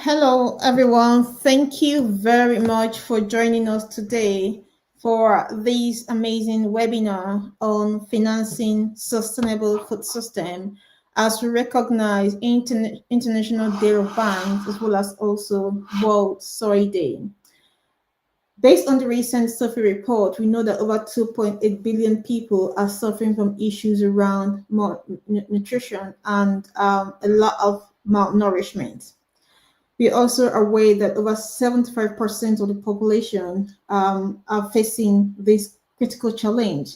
Hello, everyone. Thank you very much for joining us today for this amazing webinar on financing sustainable food system as we recognize International Day of Banks as well as also World Soy Day. Based on the recent survey report, we know that over 2.8 billion people are suffering from issues around nutrition and a lot of malnourishment. We also are aware that over 75% of the population are facing this critical challenge,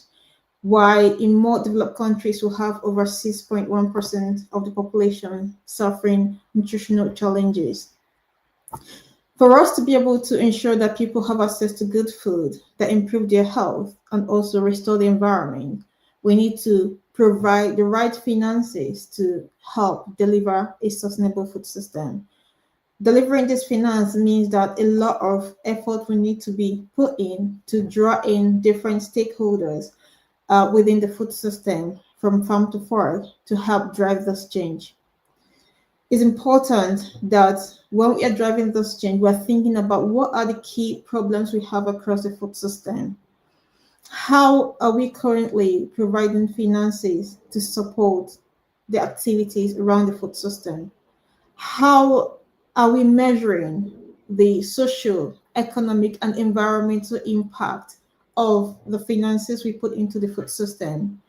while in more developed countries we have over 6.1% of the population suffering nutritional challenges. For us to be able to ensure that people have access to good food that improve their health and also restore the environment, we need to provide the right finances to help deliver a sustainable food system. Delivering this finance means that a lot of effort will need to be put in to draw in different stakeholders within the food system from farm to fork to help drive this change. It's important that when we are driving this change, we're thinking about what are the key problems we have across the food system. How are we currently providing finances to support the activities around the food system? How are we measuring the social, economic, and environmental impact of the finances we put into the food system?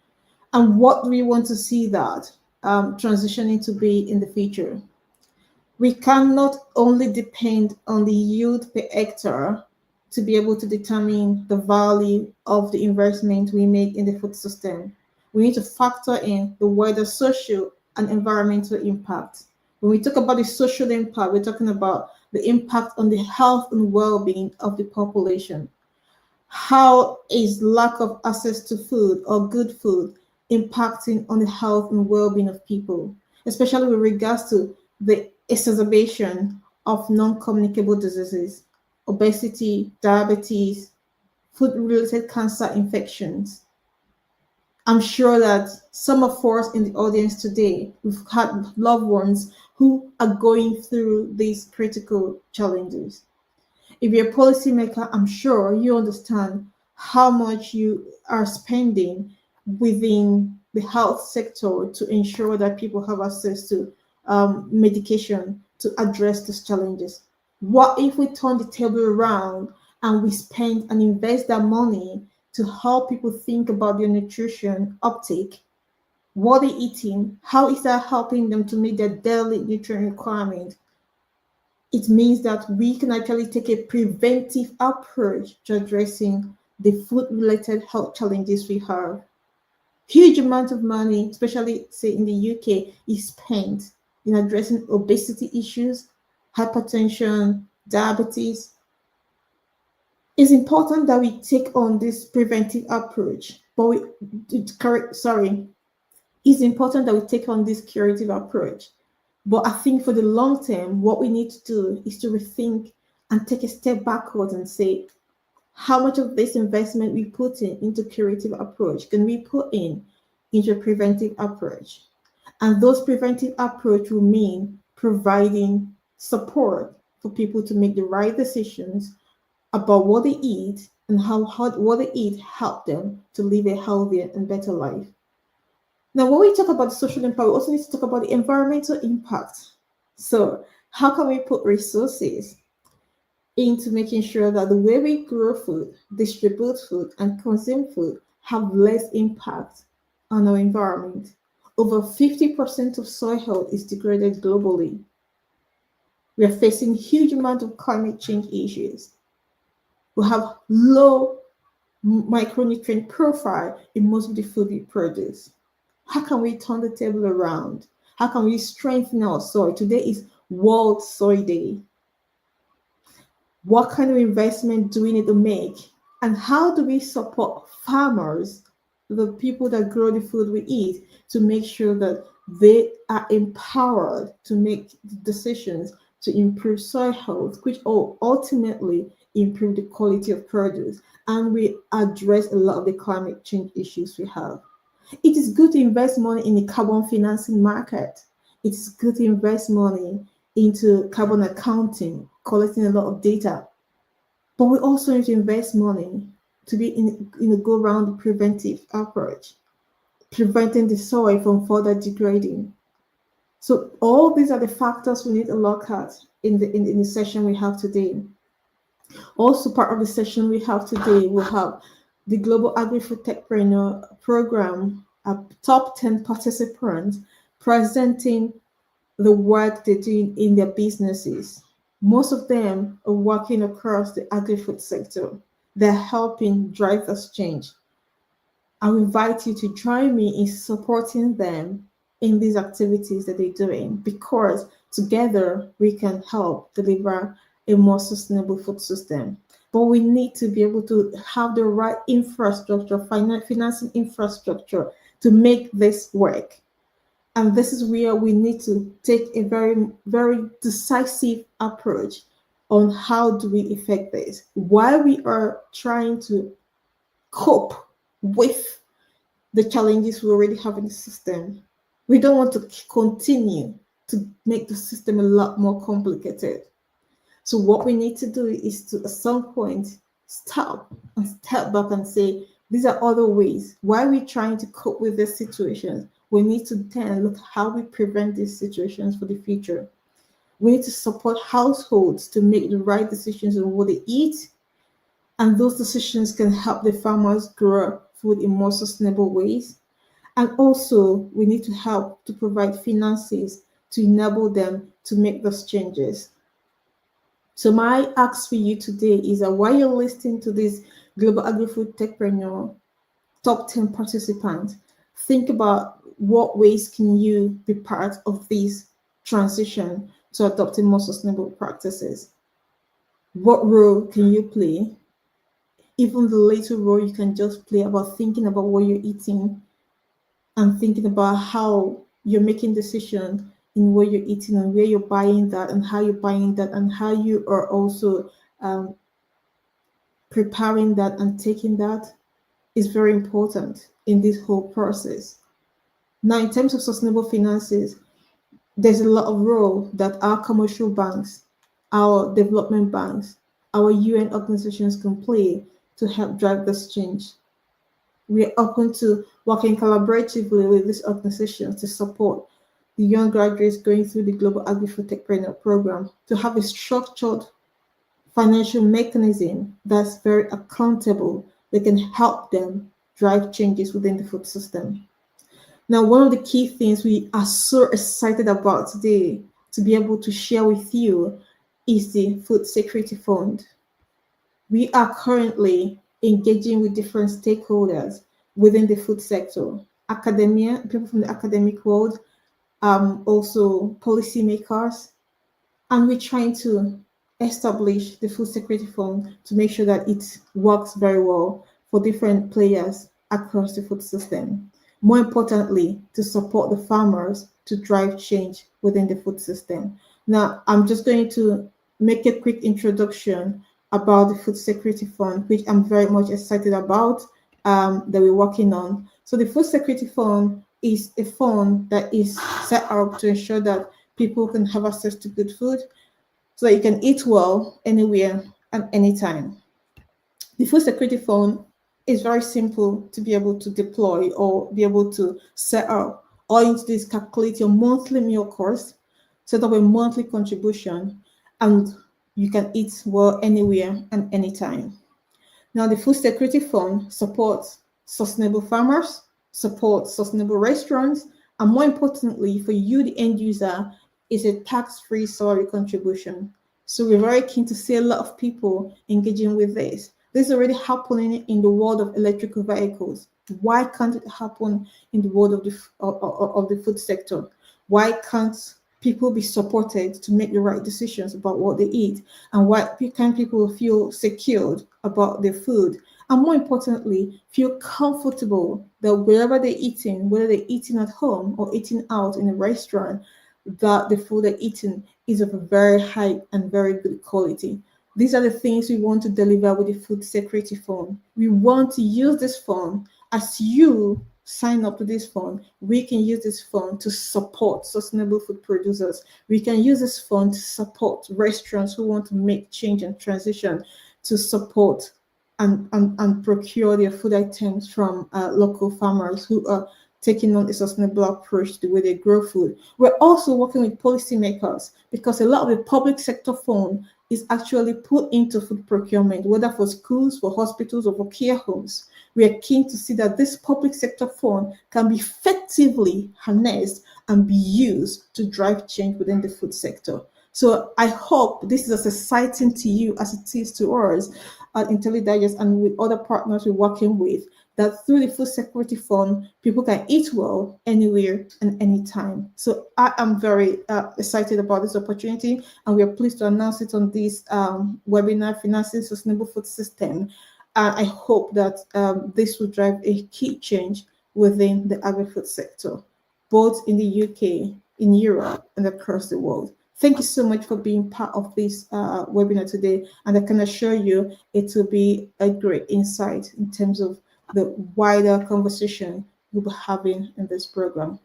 And what do we want to see that transitioning to be in the future? We cannot only depend on the yield per hectare to be able to determine the value of the investment we make in the food system. We need to factor in the wider social and environmental impact. When we talk about the social impact, we're talking about the impact on the health and well-being of the population. How is lack of access to food or good food impacting on the health and well-being of people, especially with regards to the exacerbation of non-communicable diseases, obesity, diabetes, food-related cancer infections. I'm sure that some of us in the audience today, we've had loved ones who are going through these critical challenges. If you're a policymaker, I'm sure you understand how much you are spending within the health sector to ensure that people have access to medication to address these challenges. What if we turn the table around and we spend and invest that money to help people think about their nutrition uptake, what they're eating, how is that helping them to meet their daily nutrient requirement? It means that we can actually take a preventive approach to addressing the food-related health challenges we have. Huge amount of money, especially say in the UK, is spent in addressing obesity issues, hypertension, diabetes. It's important that we take on this preventive approach, but it's important that we take on this curative approach. But I think for the long term, what we need to do is to rethink and take a step backwards and say, how much of this investment we put into curative approach can we put into a preventive approach? And those preventive approach will mean providing support for people to make the right decisions about what they eat and how what they eat help them to live a healthier and better life. Now, when we talk about the social impact, we also need to talk about the environmental impact. So how can we put resources into making sure that the way we grow food, distribute food, and consume food have less impact on our environment? Over 50% of soil health is degraded globally. We are facing huge amount of climate change issues. We have low micronutrient profile in most of the food we produce. How can we turn the table around? How can we strengthen our soil? Today is World Soil Day. What kind of investment do we need to make? And how do we support farmers, the people that grow the food we eat, to make sure that they are empowered to make decisions to improve soil health, which will ultimately improve the quality of produce, and we address a lot of the climate change issues we have. It is good to invest money in the carbon financing market. It's good to invest money into carbon accounting, collecting a lot of data. But we also need to invest money to be in a go round preventive approach, preventing the soil from further degrading. So all these are the factors we need to look at in the session we have today. Also, part of the session we have today, we'll have the Global Agripreneur program, a top 10 participants presenting the work they do in their businesses. Most of them are working across the agri-food sector. They're helping drive this change. I invite you to join me in supporting them in these activities that they're doing, because together we can help deliver a more sustainable food system. But we need to be able to have the right infrastructure, financing infrastructure to make this work. And this is where we need to take a very, very decisive approach on how do we effect this. While we are trying to cope with the challenges we already have in the system, we don't want to continue to make the system a lot more complicated. So what we need to do is to, at some point, stop and step back and say, these are other ways. Why are we trying to cope with this situation? We need to then look how we prevent these situations for the future. We need to support households to make the right decisions on what they eat, and those decisions can help the farmers grow food in more sustainable ways. And also, we need to help to provide finances to enable them to make those changes. So my ask for you today is that while you're listening to this Global Agri-Food Techpreneur top 10 participants, think about what ways can you be part of this transition to adopting more sustainable practices. What role can you play? Even the little role you can just play about thinking about what you're eating and thinking about how you're making decisions in what you're eating and where you're buying that and how you're buying that and how you are also preparing that and taking that is very important in this whole process. Now, in terms of sustainable finances, there's a lot of role that our commercial banks, our development banks, our UN organizations can play to help drive this change. We are open to working collaboratively with these organizations to support the young graduates going through the Global Agri-Food Techpreneur program to have a structured financial mechanism that's very accountable that can help them drive changes within the food system. Now, one of the key things we are so excited about today to be able to share with you is the Food Security Fund. We are currently engaging with different stakeholders within the food sector, academia, people from the academic world, also policymakers, and we're trying to establish the Food Security Fund to make sure that it works very well for different players across the food system. More importantly, to support the farmers to drive change within the food system. Now, I'm just going to make a quick introduction about the Food Security Fund, which I'm very much excited about, that we're working on. So the Food Security Fund is a fund that is set up to ensure that people can have access to good food so that you can eat well anywhere and anytime. The Food Security Fund is very simple to be able to deploy or be able to set up. All you need to do is calculate your monthly meal cost, set up a monthly contribution, and you can eat well anywhere and anytime. Now, the Food Security Fund supports sustainable farmers, supports sustainable restaurants, and more importantly, for you, the end user, is a tax-free salary contribution. So we're very keen to see a lot of people engaging with this. This is already happening in the world of electrical vehicles. Why can't it happen in the world of the food sector? Why can't people be supported to make the right decisions about what they eat? And why can't people feel secured about their food? And more importantly, feel comfortable that wherever they're eating, whether they're eating at home or eating out in a restaurant, that the food they're eating is of a very high and very good quality. These are the things we want to deliver with the Food Security Fund. We want to use this fund as you sign up to this fund. We can use this fund to support sustainable food producers. We can use this fund to support restaurants who want to make change and transition, to support and procure their food items from local farmers who are taking on a sustainable approach to the way they grow food. We're also working with policymakers because a lot of the public sector fund is actually put into food procurement, whether for schools, for hospitals, or for care homes. We are keen to see that this public sector fund can be effectively harnessed and be used to drive change within the food sector. So I hope this is as exciting to you as it is to us at IntelliDigest and with other partners we're working with, that through the Food Security Fund, people can eat well anywhere and anytime. So I am very excited about this opportunity, and we are pleased to announce it on this webinar, Financing Sustainable Food System. I hope that this will drive a key change within the agri-food sector, both in the UK, in Europe, and across the world. Thank you so much for being part of this webinar today, and I can assure you it will be a great insight in terms of the wider conversation we'll be having in this program.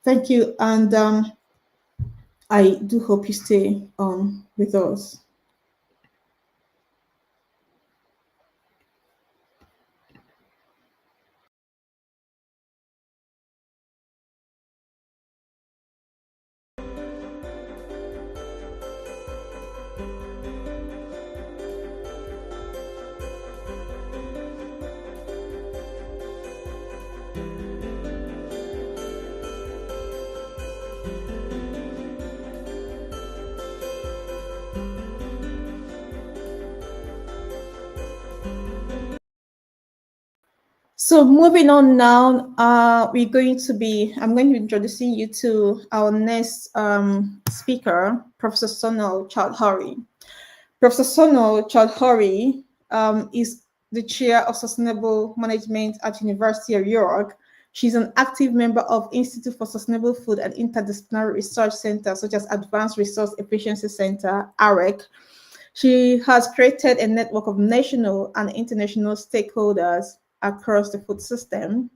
Thank you, and I do hope you stay on with us. So moving on now, I'm going to be introducing you to our next speaker, Professor Sonal Chowdhury. Professor Sonal Chowdhury is the chair of sustainable management at University of York. She's an active member of Institute for Sustainable Food and Interdisciplinary Research Centers such as Advanced Resource Efficiency Center, AREC. She has created a network of national and international stakeholders across the food system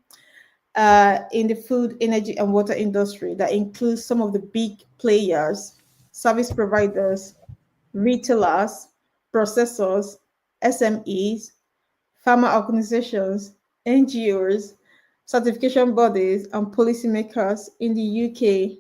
in the food, energy, and water industry that includes some of the big players, service providers, retailers, processors, SMEs, farmer organizations, NGOs, certification bodies, and policymakers in the UK,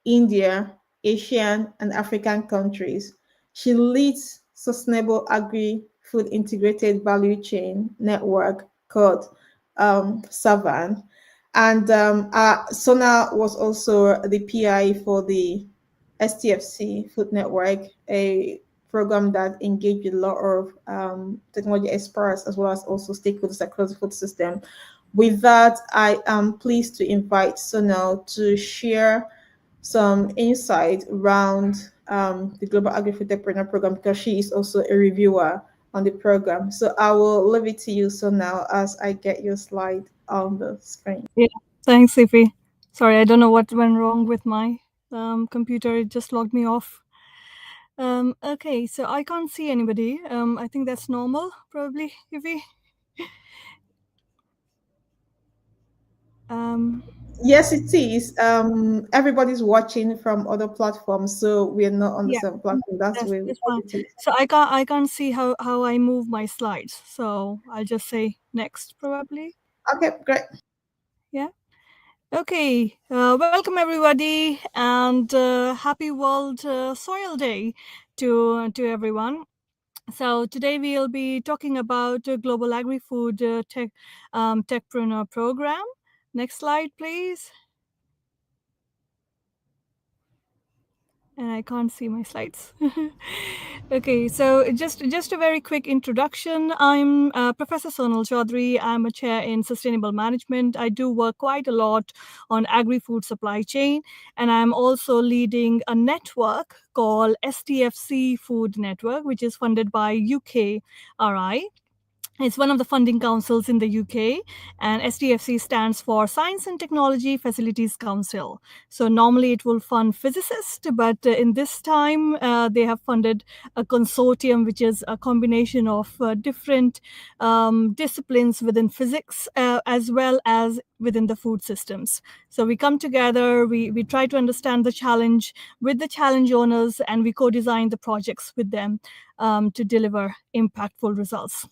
India, Asian, and African countries. She leads Sustainable Agri-Food Integrated Value Chain Network called SAVAN. And Sona was also the PI for the STFC Food Network, a program that engaged with a lot of technology experts as well as also stakeholders across the food system. With that, I am pleased to invite Sonal to share some insight around the Global Agri-Food Agripreneur program, because she is also a reviewer on the program. So I will leave it to you, Sonal, as I get your slide on the screen. Yeah, thanks, Ify. Sorry, I don't know what went wrong with my computer. It just logged me off. Okay, so I can't see anybody. I think that's normal, probably, Ify. Yes, it is. Everybody's watching from other platforms, so we're not on the Yeah, same platform. That's that's, where that's fine. it is. So I can't see how I move my slides. So I'll just say next, probably. Okay, great. Yeah. Okay, welcome everybody, and happy World Soil Day to everyone. So today we'll be talking about Global Agri-Food Techpreneur program. Next slide, please. and I can't see my slides. Okay, so just a very quick introduction. I'm Professor Sonal Chaudhary. I'm a chair in sustainable management. I do work quite a lot on agri-food supply chain, and I'm also leading a network called STFC Food Network, which is funded by UKRI. It's one of the funding councils in the UK, and STFC stands for Science and Technology Facilities Council. So normally it will fund physicists, but in this time they have funded a consortium, which is a combination of different disciplines within physics as well as within the food systems. So we come together, we try to understand the challenge with the challenge owners, and we co-design the projects with them to deliver impactful results.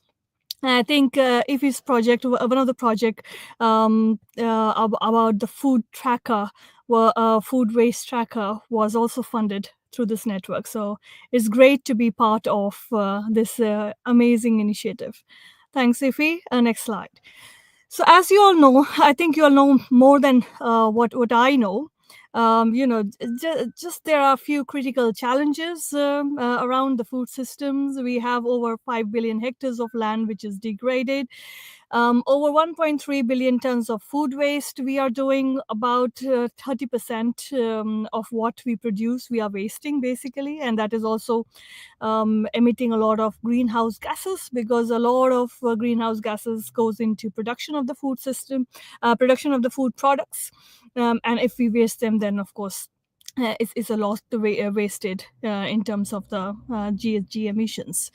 I think IFI's project, one of the project about the food tracker, food waste tracker, was also funded through this network. So it's great to be part of this amazing initiative. Thanks, IFI. Next slide. So as you all know, I think you all know more than what I know. Just there are a few critical challenges around the food systems. We have over 5 billion hectares of land which is degraded. Over 1.3 billion tons of food waste. We are doing about 30% of what we produce, we are wasting basically. And that is also emitting a lot of greenhouse gases, because a lot of greenhouse gases goes into production of the food system, production of the food products. And if we waste them, then of course, it's a lot wasted in terms of the GHG emissions.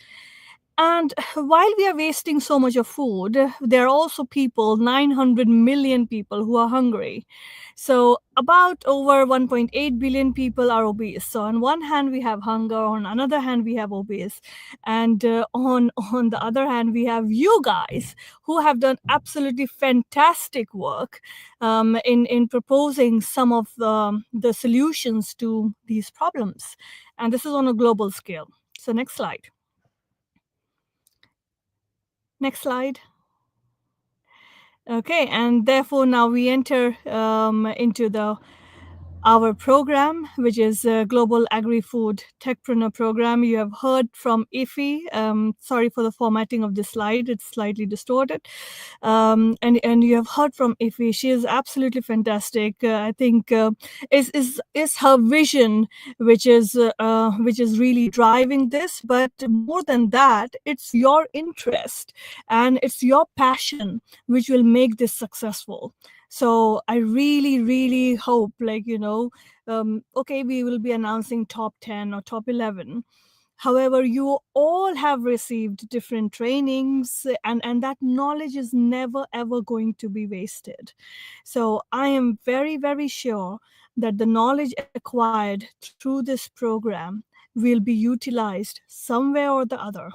And while we are wasting so much of food, there are also people, 900 million people, who are hungry. So about over 1.8 billion people are obese. So on one hand, we have hunger. On another hand, we have obese. And on the other hand, we have you guys who have done absolutely fantastic work in proposing some of the solutions to these problems. And this is on a global scale. So next slide. Next slide. Okay, and therefore now we enter into our program, which is Global Agri-Food Techpreneur Program. You have heard from IFI. Sorry for the formatting of this slide; it's slightly distorted. And you have heard from IFI. She is absolutely fantastic. I think is her vision, which is really driving this. But more than that, it's your interest and it's your passion which will make this successful. So I really, really hope, okay, we will be announcing top 10 or top 11. However, you all have received different trainings, and that knowledge is never, ever going to be wasted. So I am very, very sure that the knowledge acquired through this program will be utilized somewhere or the other.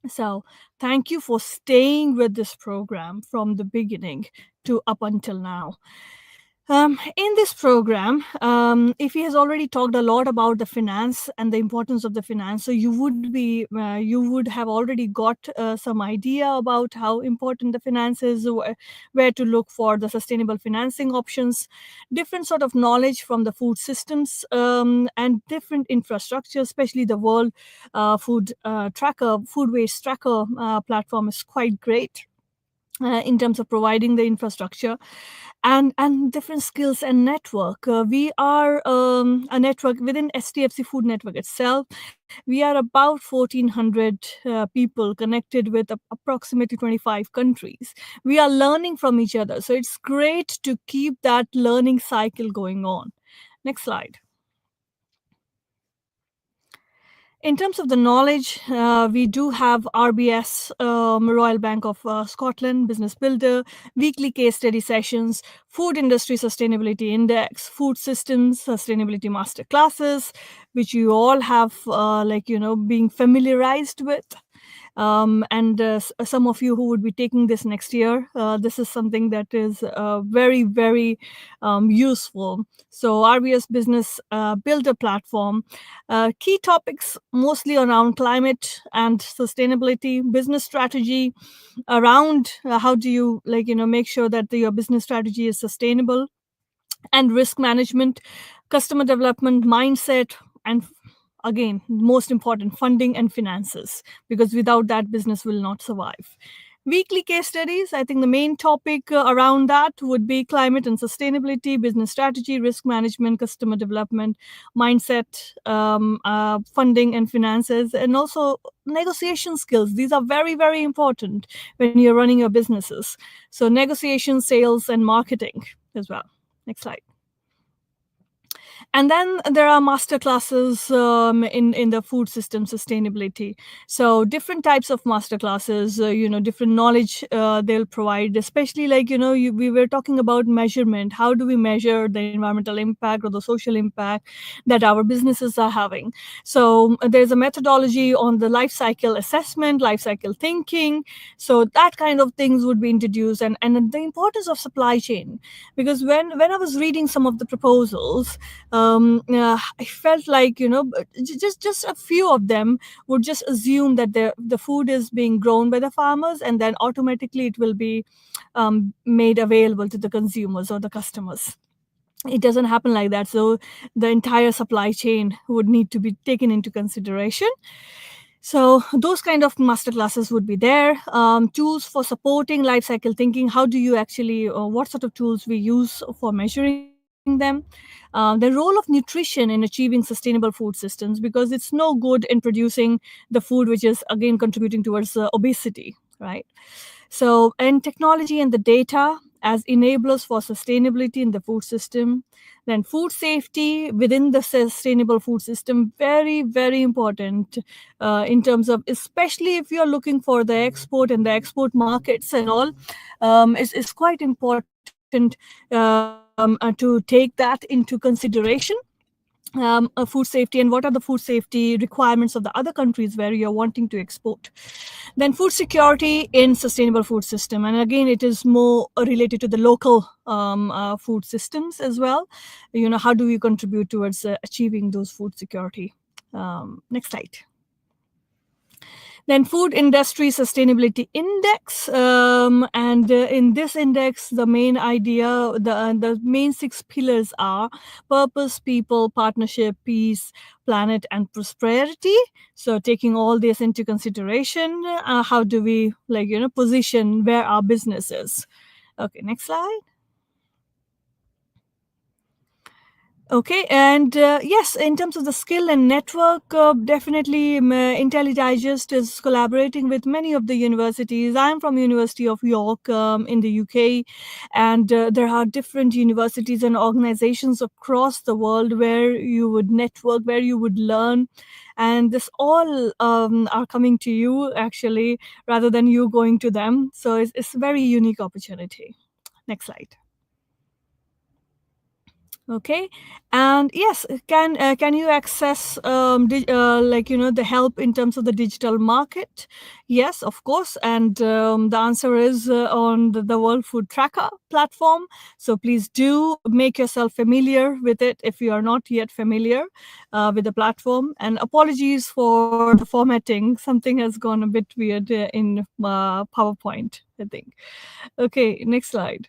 So thank you for staying with this program from the beginning to up until now. In this program, Ify has already talked a lot about the finance and the importance of the finance. So you would have already got some idea about how important the finance is, where to look for the sustainable financing options, different sort of knowledge from the food systems, and different infrastructure, especially the World Food Tracker, Food Waste Tracker platform is quite great. In terms of providing the infrastructure and different skills and network. We are a network within STFC Food Network itself. We are about 1,400 people connected with approximately 25 countries. We are learning from each other. So it's great to keep that learning cycle going on. Next slide. In terms of the knowledge, we do have RBS, Royal Bank of Scotland, Business Builder, weekly case study sessions, Food Industry Sustainability Index, Food Systems Sustainability Master Classes, which you all have, being familiarized with. And some of you who would be taking this next year, this is something that is very, very useful. So RBS Business Builder platform, key topics mostly around climate and sustainability, business strategy around how do you make sure that your business strategy is sustainable, and risk management, customer development, mindset, and again, most important, funding and finances, because without that, business will not survive. Weekly case studies, I think the main topic around that would be climate and sustainability, business strategy, risk management, customer development, mindset, funding and finances, and also negotiation skills. These are very, very important when you're running your businesses. So negotiation, sales, and marketing as well. Next slide. And then there are master classes in the food system sustainability. So different types of master classes, different knowledge they'll provide, especially like, we were talking about measurement. How do we measure the environmental impact or the social impact that our businesses are having? So there's a methodology on the life cycle assessment, life cycle thinking. So that kind of things would be introduced, and the importance of supply chain. Because when I was reading some of the proposals, I felt like, just a few of them would just assume that the food is being grown by the farmers, and then automatically it will be made available to the consumers or the customers. It doesn't happen like that. So the entire supply chain would need to be taken into consideration. So those kind of masterclasses would be there. Tools for supporting life cycle thinking. How do you actually, what sort of tools we use for measuring them? The role of nutrition in achieving sustainable food systems, because it's no good in producing the food which is again contributing towards obesity, right? So, and technology and the data as enablers for sustainability in the food system. Then food safety within the sustainable food system, very, very important in terms of, especially if you're looking for the export and the export markets and all, is quite important to take that into consideration. Food safety, and what are the food safety requirements of the other countries where you're wanting to export. Then food security in sustainable food system, and again it is more related to the local food systems as well. How do we contribute towards achieving those food security? Next slide. Then food industry sustainability index, and in this index, the main idea, the main 6 pillars are purpose, people, partnership, peace, planet, and prosperity. So taking all this into consideration, how do we position where our business is? Okay, next slide. Okay, and yes, in terms of the skill and network, definitely IntelliDigest is collaborating with many of the universities. I'm from University of York in the UK, and there are different universities and organizations across the world where you would network, where you would learn. And this all are coming to you actually, rather than you going to them. So it's a very unique opportunity. Next slide. Okay, and yes, can you access the help in terms of the digital market? Yes, of course, and the answer is on the World Food Tracker platform. So please do make yourself familiar with it if you are not yet familiar with the platform. And apologies for the formatting; something has gone a bit weird in PowerPoint, I think. Okay, next slide.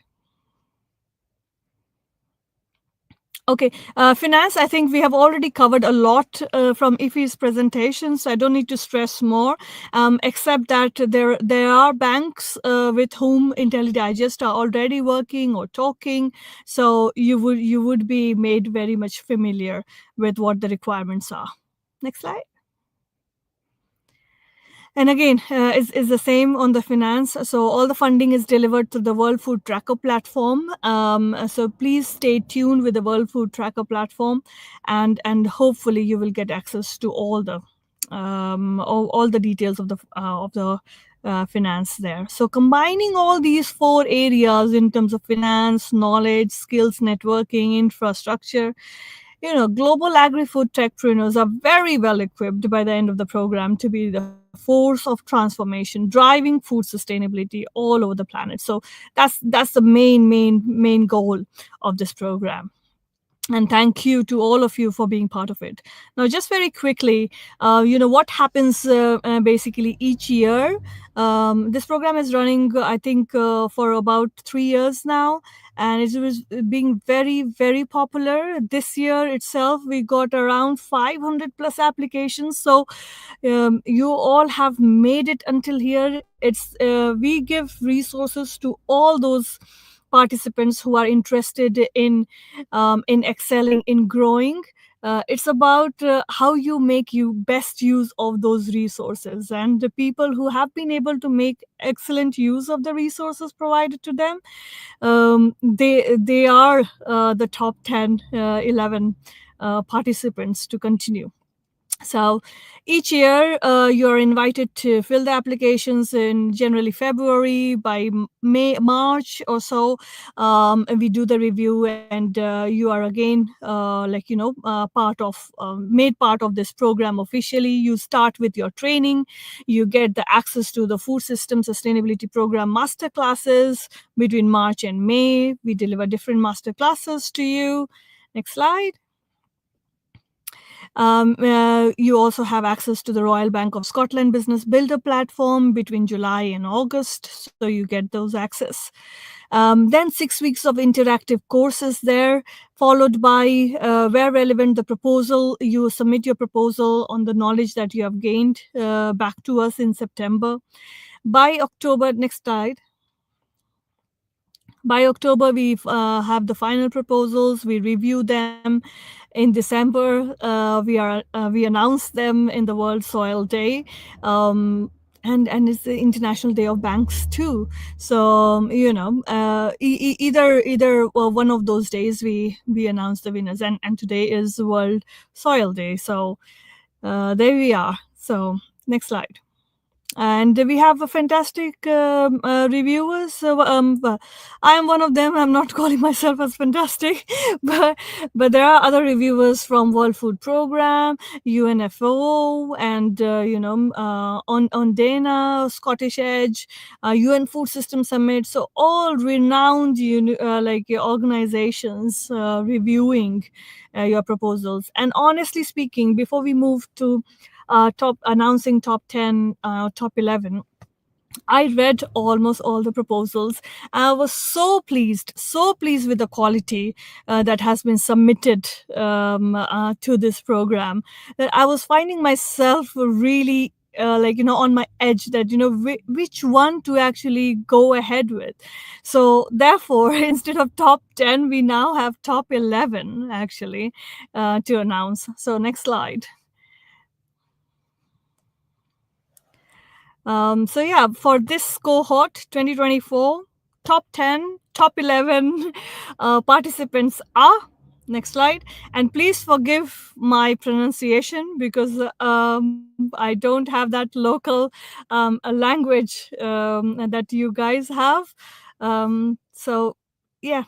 Okay, finance, I think we have already covered a lot from Ify's presentation, so I don't need to stress more, except that there are banks with whom IntelliDigest are already working or talking, so you would be made very much familiar with what the requirements are. Next slide. And again, is the same on the finance. So all the funding is delivered through the World Food Tracker platform. So please stay tuned with the World Food Tracker platform, and hopefully you will get access to all the details of the finance there. So combining all these 4 areas in terms of finance, knowledge, skills, networking, infrastructure, global agri-food techpreneurs are very well equipped by the end of the program to be the force of transformation, driving food sustainability all over the planet. So that's the main goal of this program. And thank you to all of you for being part of it. Now, just very quickly, what happens basically each year. This program is running, I think, for about 3 years now, and it was being very, very popular. This year itself, we got around 500 plus applications. So you all have made it until here. We give resources to all those participants who are interested in excelling, in growing. It's about how you make you best use of those resources, and the people who have been able to make excellent use of the resources provided to them, they are the top 10, 11 participants to continue. So each year, you're invited to fill the applications in generally February. By May, March or so, and we do the review, and you are again, made part of this program officially. You start with your training. You get the access to the Food System Sustainability Program master classes between March and May. We deliver different master classes to you. Next slide. You also have access to the Royal Bank of Scotland Business Builder platform between July and August, so you get those access. Then 6 weeks of interactive courses there, followed by, where relevant, the proposal. You submit your proposal on the knowledge that you have gained back to us in September. By October, next slide. By October, we have the final proposals. We review them. In December, we announce them in the World Soil Day. And it's the International Day of Banks too. So either one of those days we announce the winners, and today is World Soil Day. So there we are. So next slide. And we have a fantastic reviewers. I am one of them. I'm not calling myself as fantastic, but there are other reviewers from World Food Program, UNFO, and on Dana, Scottish Edge, UN Food System Summit. So all renowned organizations reviewing your proposals. And honestly speaking, before we move to announcing top 10, top 11, I read almost all the proposals. I was so pleased with the quality that has been submitted to this program, that I was finding myself really on my edge, that which one to actually go ahead with. So therefore, instead of top 10, we now have top 11 actually to announce. So next slide. So yeah, for this cohort 2024, top 10, top 11 participants are, next slide. And please forgive my pronunciation, because I don't have that local language that you guys have. So yeah,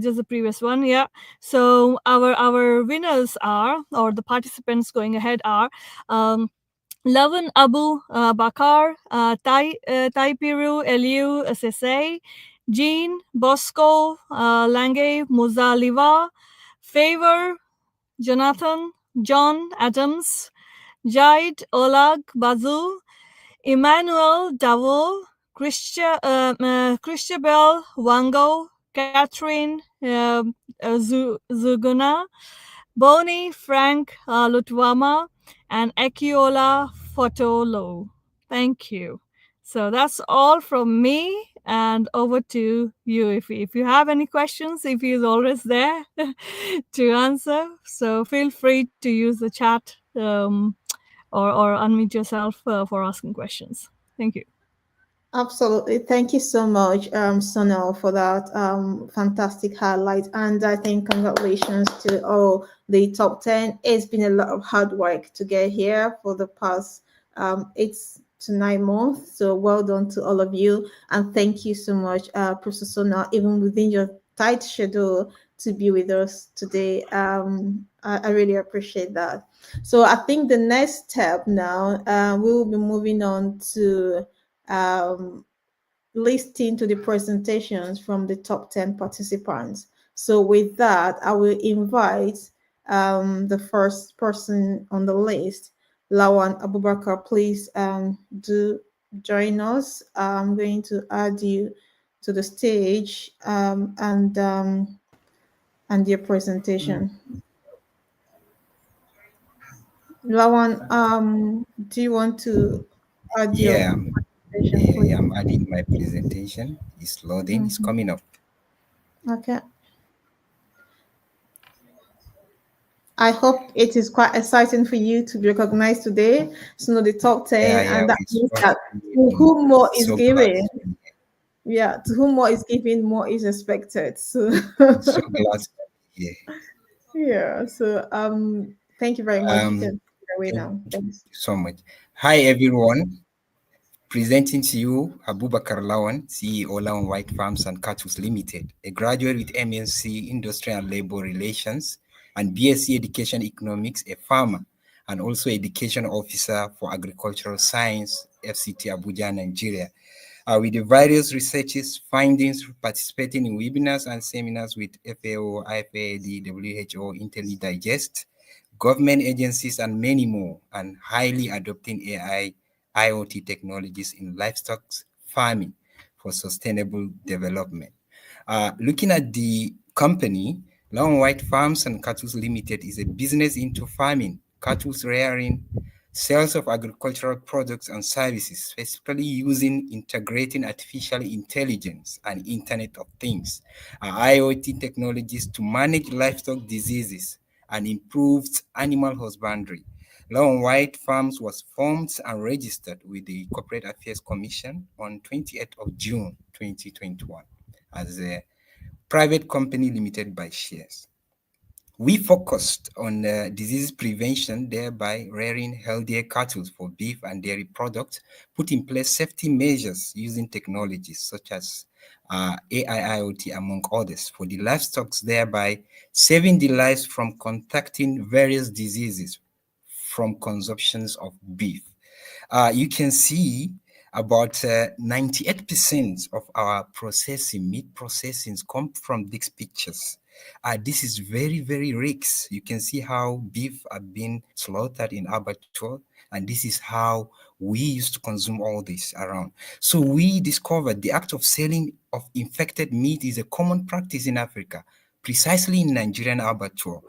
just the previous one. Yeah. So our winners are, or the participants going ahead are, Lavan Abu Bakar, Taipiru Eliu Sese, Jean Bosco, Lange Muzaliva, Favor, Jonathan, John Adams, Jaid Olag Bazu, Emmanuel Davo, Christabel Wango, Catherine Zuguna, Boni Frank Lutwama, and Akiola Fotolo. Thank you. So that's all from me, and over to you. If you have any questions, if he is always there to answer, so feel free to use the chat or unmute yourself for asking questions. Thank you. Absolutely. Thank you so much, Sonal, for that fantastic highlight. And I think congratulations to all the top 10. It's been a lot of hard work to get here for the past 8 to 9 months. So well done to all of you. And thank you so much, Professor Sonal, even within your tight schedule, to be with us today. I really appreciate that. So I think the next step now, we will be moving on to listening to the presentations from the top 10 participants. So with that, I will invite the first person on the list, Lawan Abubakar. Please do join us. I'm going to add you to the stage and your presentation. Lawan, do you want to add your Yeah, presentation, please? I'm adding my presentation. It's loading, it's Mhm. coming up. Okay. I hope it is quite exciting for you to be recognized today to know the top 10, Yeah, and that it's means that really to whom more is so glad given, to be here. yeah, to whom more is given, more is expected. So, So glad to be here. yeah, so thank you very much. You can take it away Thank now. you Thanks. so much. Hi everyone. Presenting to you Abubakar Lawan, CEO Lawan White Farms and Cattle Limited, a graduate with MNC Industry and Labor Relations and BSc Education Economics, a farmer, and also education officer for Agricultural Science, FCT Abuja, Nigeria. With the various researches, findings, participating in webinars and seminars with FAO, IFAD, WHO, IntelliDigest, government agencies, and many more, and highly adopting AI, IoT technologies in livestock farming for sustainable development. Looking at the company, Long White Farms and Cattle Limited is a business into farming, cattle rearing, sales of agricultural products and services, specifically using integrating artificial intelligence and Internet of Things, IoT technologies to manage livestock diseases and improved animal husbandry. Long White Farms was formed and registered with the Corporate Affairs Commission on 28th of June 2021 as a private company limited by shares. We focused on disease prevention, thereby rearing healthier cattle for beef and dairy products, put in place safety measures using technologies such as AI, IoT, among others, for the livestock, thereby saving the lives from contacting various diseases from consumptions of beef. You can see about 98% of our processing, meat processings come from these pictures. This is very, very rich. You can see how beef are being slaughtered in abattoir, and this is how we used to consume all this around. So we discovered the act of selling of infected meat is a common practice in Africa, precisely in Nigerian abattoir.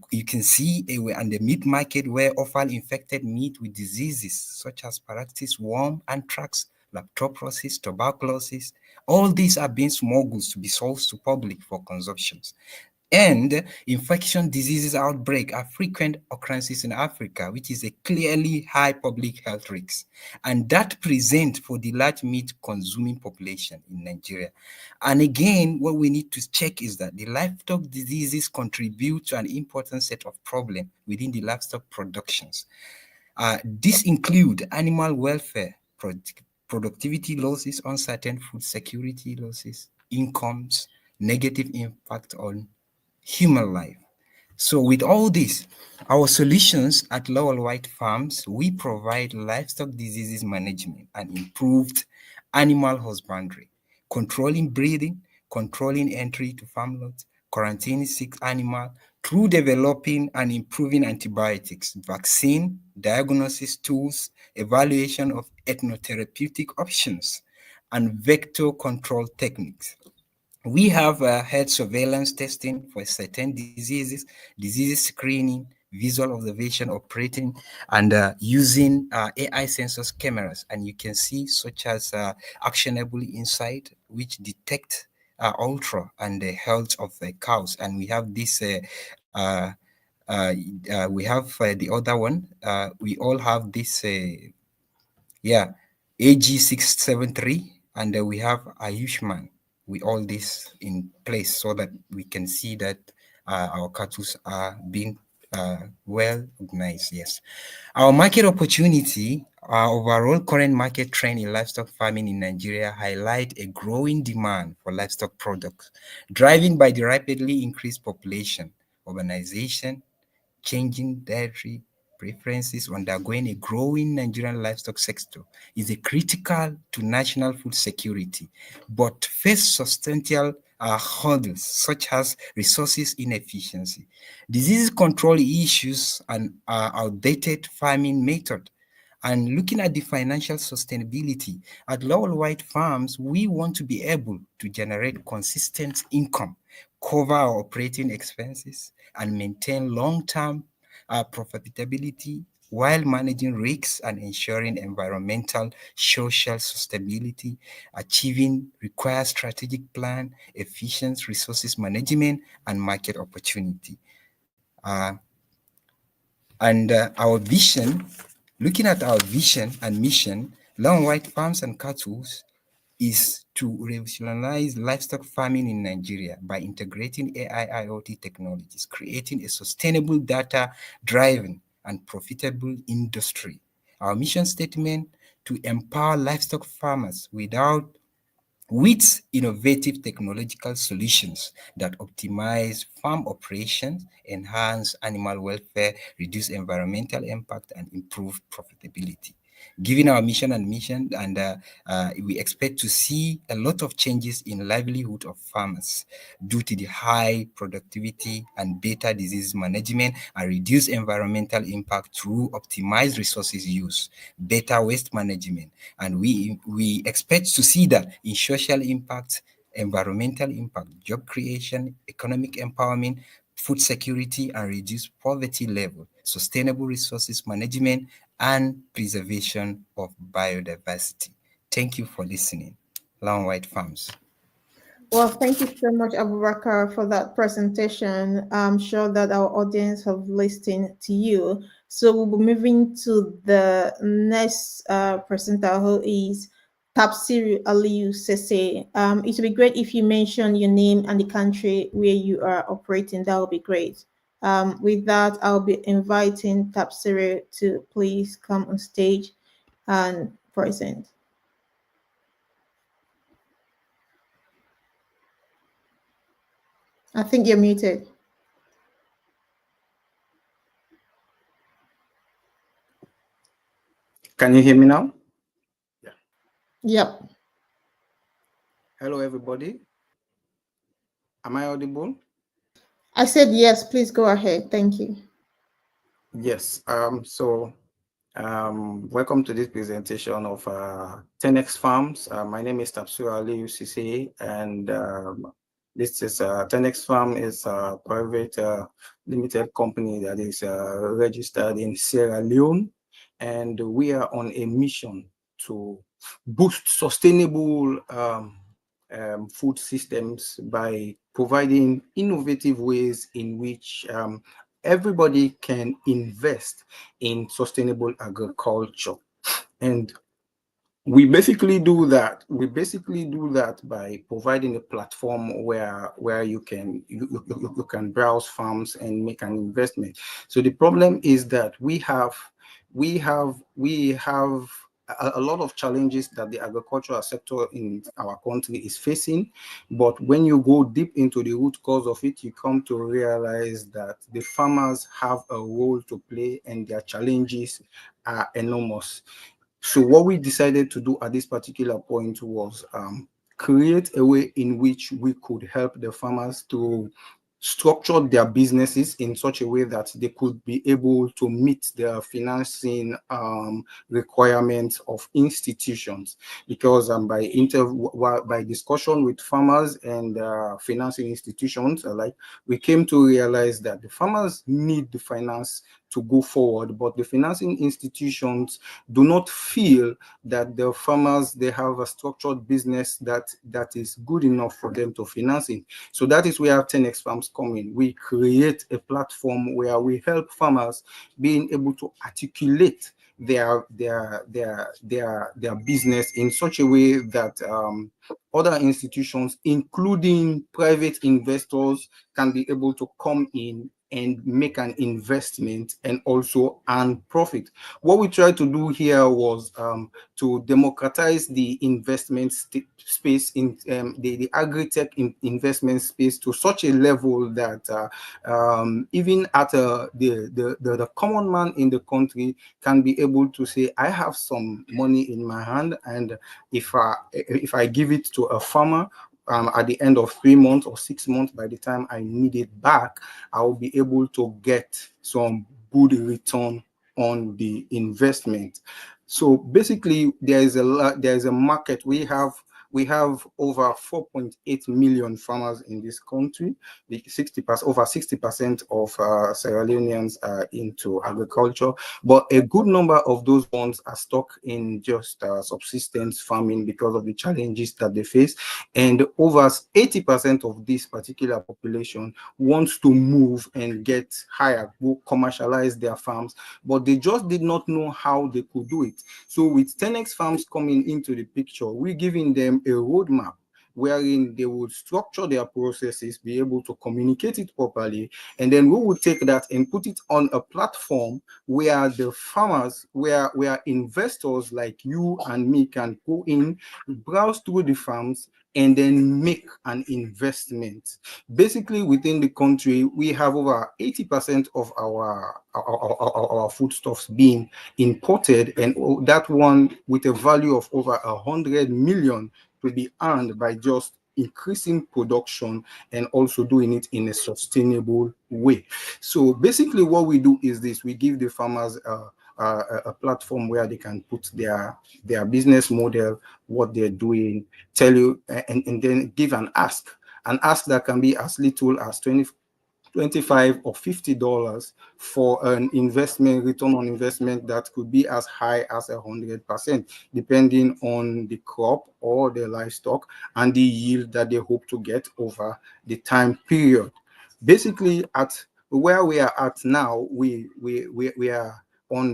You can see on the meat market where offal infected meat with diseases such as paralysis, worm, anthrax, leptospirosis, tuberculosis. All these are being smuggled to be sold to public for consumption. And infection diseases outbreak are frequent occurrences in Africa, which is a clearly high public health risk. And that present for the large meat consuming population in Nigeria. And again, what we need to check is that the livestock diseases contribute to an important set of problems within the livestock productions. This include animal welfare, productivity losses, uncertain food security losses, incomes, negative impact on human life. So with all this, our solutions at Lowell White Farms, we provide livestock diseases management and improved animal husbandry, controlling breeding, controlling entry to farmlands, quarantining sick animal through developing and improving antibiotics, vaccine, diagnosis tools, evaluation of ethnotherapeutic options, and vector control techniques. We have health surveillance testing for certain disease screening, visual observation, operating, and using AI sensors cameras. And you can see such as actionable insight, which detect ultra and the health of the cows. And we have this we have the other one. We all have this yeah, AG673, and we have Ayushman with all this in place so that we can see that our cattle are being well organized. Yes. Our market opportunity, our overall current market trend in livestock farming in Nigeria highlight a growing demand for livestock products, driven by the rapidly increased population, urbanization, changing dietary preferences, undergoing a growing Nigerian livestock sector is a critical to national food security, but face substantial hurdles such as resources inefficiency, disease control issues, and outdated farming method. And looking at the financial sustainability, at Lowell White Farms, we want to be able to generate consistent income, cover our operating expenses, and maintain long-term profitability while managing risks and ensuring environmental, social sustainability. Achieving requires strategic plan, efficient resources management, and market opportunity. Our vision, looking at our vision and mission, Long White Farms and Cattle is to revolutionize livestock farming in Nigeria by integrating AI IoT technologies, creating a sustainable data-driven and profitable industry. Our mission statement: to empower livestock farmers with innovative technological solutions that optimize farm operations, enhance animal welfare, reduce environmental impact, and improve profitability. Given our mission we expect to see a lot of changes in livelihood of farmers due to the high productivity and better disease management and reduce environmental impact through optimized resources use, better waste management. And we expect to see that in social impact, environmental impact, job creation, economic empowerment, food security and reduce poverty level, sustainable resources management, and preservation of biodiversity. Thank you for listening. Long White Farms. Well, thank you so much, Abubakar, for that presentation. I'm sure that our audience have listened to you. So we'll be moving to the next presenter, who is Tapsiru Aliyu Sese. It would be great if you mention your name and the country where you are operating. That would be great. With that, I'll be inviting Tapsiru to please come on stage and present. I think you're muted. Can you hear me now? Yeah. Yep. Hello, everybody. Am I audible? I said yes. Please go ahead. Thank you. Yes. Welcome to this presentation of 10X Farms. My name is Tapsiru Ali UCC, and this is 10X Farm is a private limited company that is registered in Sierra Leone, and we are on a mission to boost sustainable food systems by providing innovative ways in which everybody can invest in sustainable agriculture. And we basically do that. By providing a platform where you can browse farms and make an investment. So the problem is that we have a lot of challenges that the agricultural sector in our country is facing. But when you go deep into the root cause of it, you come to realize that the farmers have a role to play and their challenges are enormous. So what we decided to do at this particular point was create a way in which we could help the farmers to structure their businesses in such a way that they could be able to meet their financing requirements of institutions. Because by discussion with farmers and financing institutions alike, we came to realize that the farmers need the finance to go forward, but the financing institutions do not feel that the farmers, they have a structured business that is good enough for them to finance it. So that is where 10X Farms come in. We create a platform where we help farmers being able to articulate their business in such a way that other institutions, including private investors, can be able to come in and make an investment and also earn profit. What we tried to do here was to democratize the investment space in the agri-tech investment space to such a level that even at the common man in the country can be able to say, I have some money in my hand, and if I give it to a farmer, at the end of 3 months or 6 months, by the time I need it back, I will be able to get some good return on the investment. So basically, there is a market. We have over 4.8 million farmers in this country. The 60%, over 60% of Sierra Leoneans are into agriculture, but a good number of those ones are stuck in just subsistence farming because of the challenges that they face. And over 80% of this particular population wants to move and get higher, go commercialize their farms, but they just did not know how they could do it. So with 10x Farms coming into the picture, we're giving them a roadmap wherein they would structure their processes, be able to communicate it properly, and then we will take that and put it on a platform where the farmers, where investors like you and me can go in, browse through the farms, and then make an investment. Basically, within the country, we have over 80% of our foodstuffs being imported, and that one with a value of over 100 million to be earned by just increasing production and also doing it in a sustainable way. So basically what we do is this: we give the farmers a platform where they can put their business model, what they're doing, tell you, and then give an ask that can be as little as 25 or $50 for an investment, return on investment that could be as high as 100%, depending on the crop or the livestock and the yield that they hope to get over the time period. Basically, at where we are at now, we are on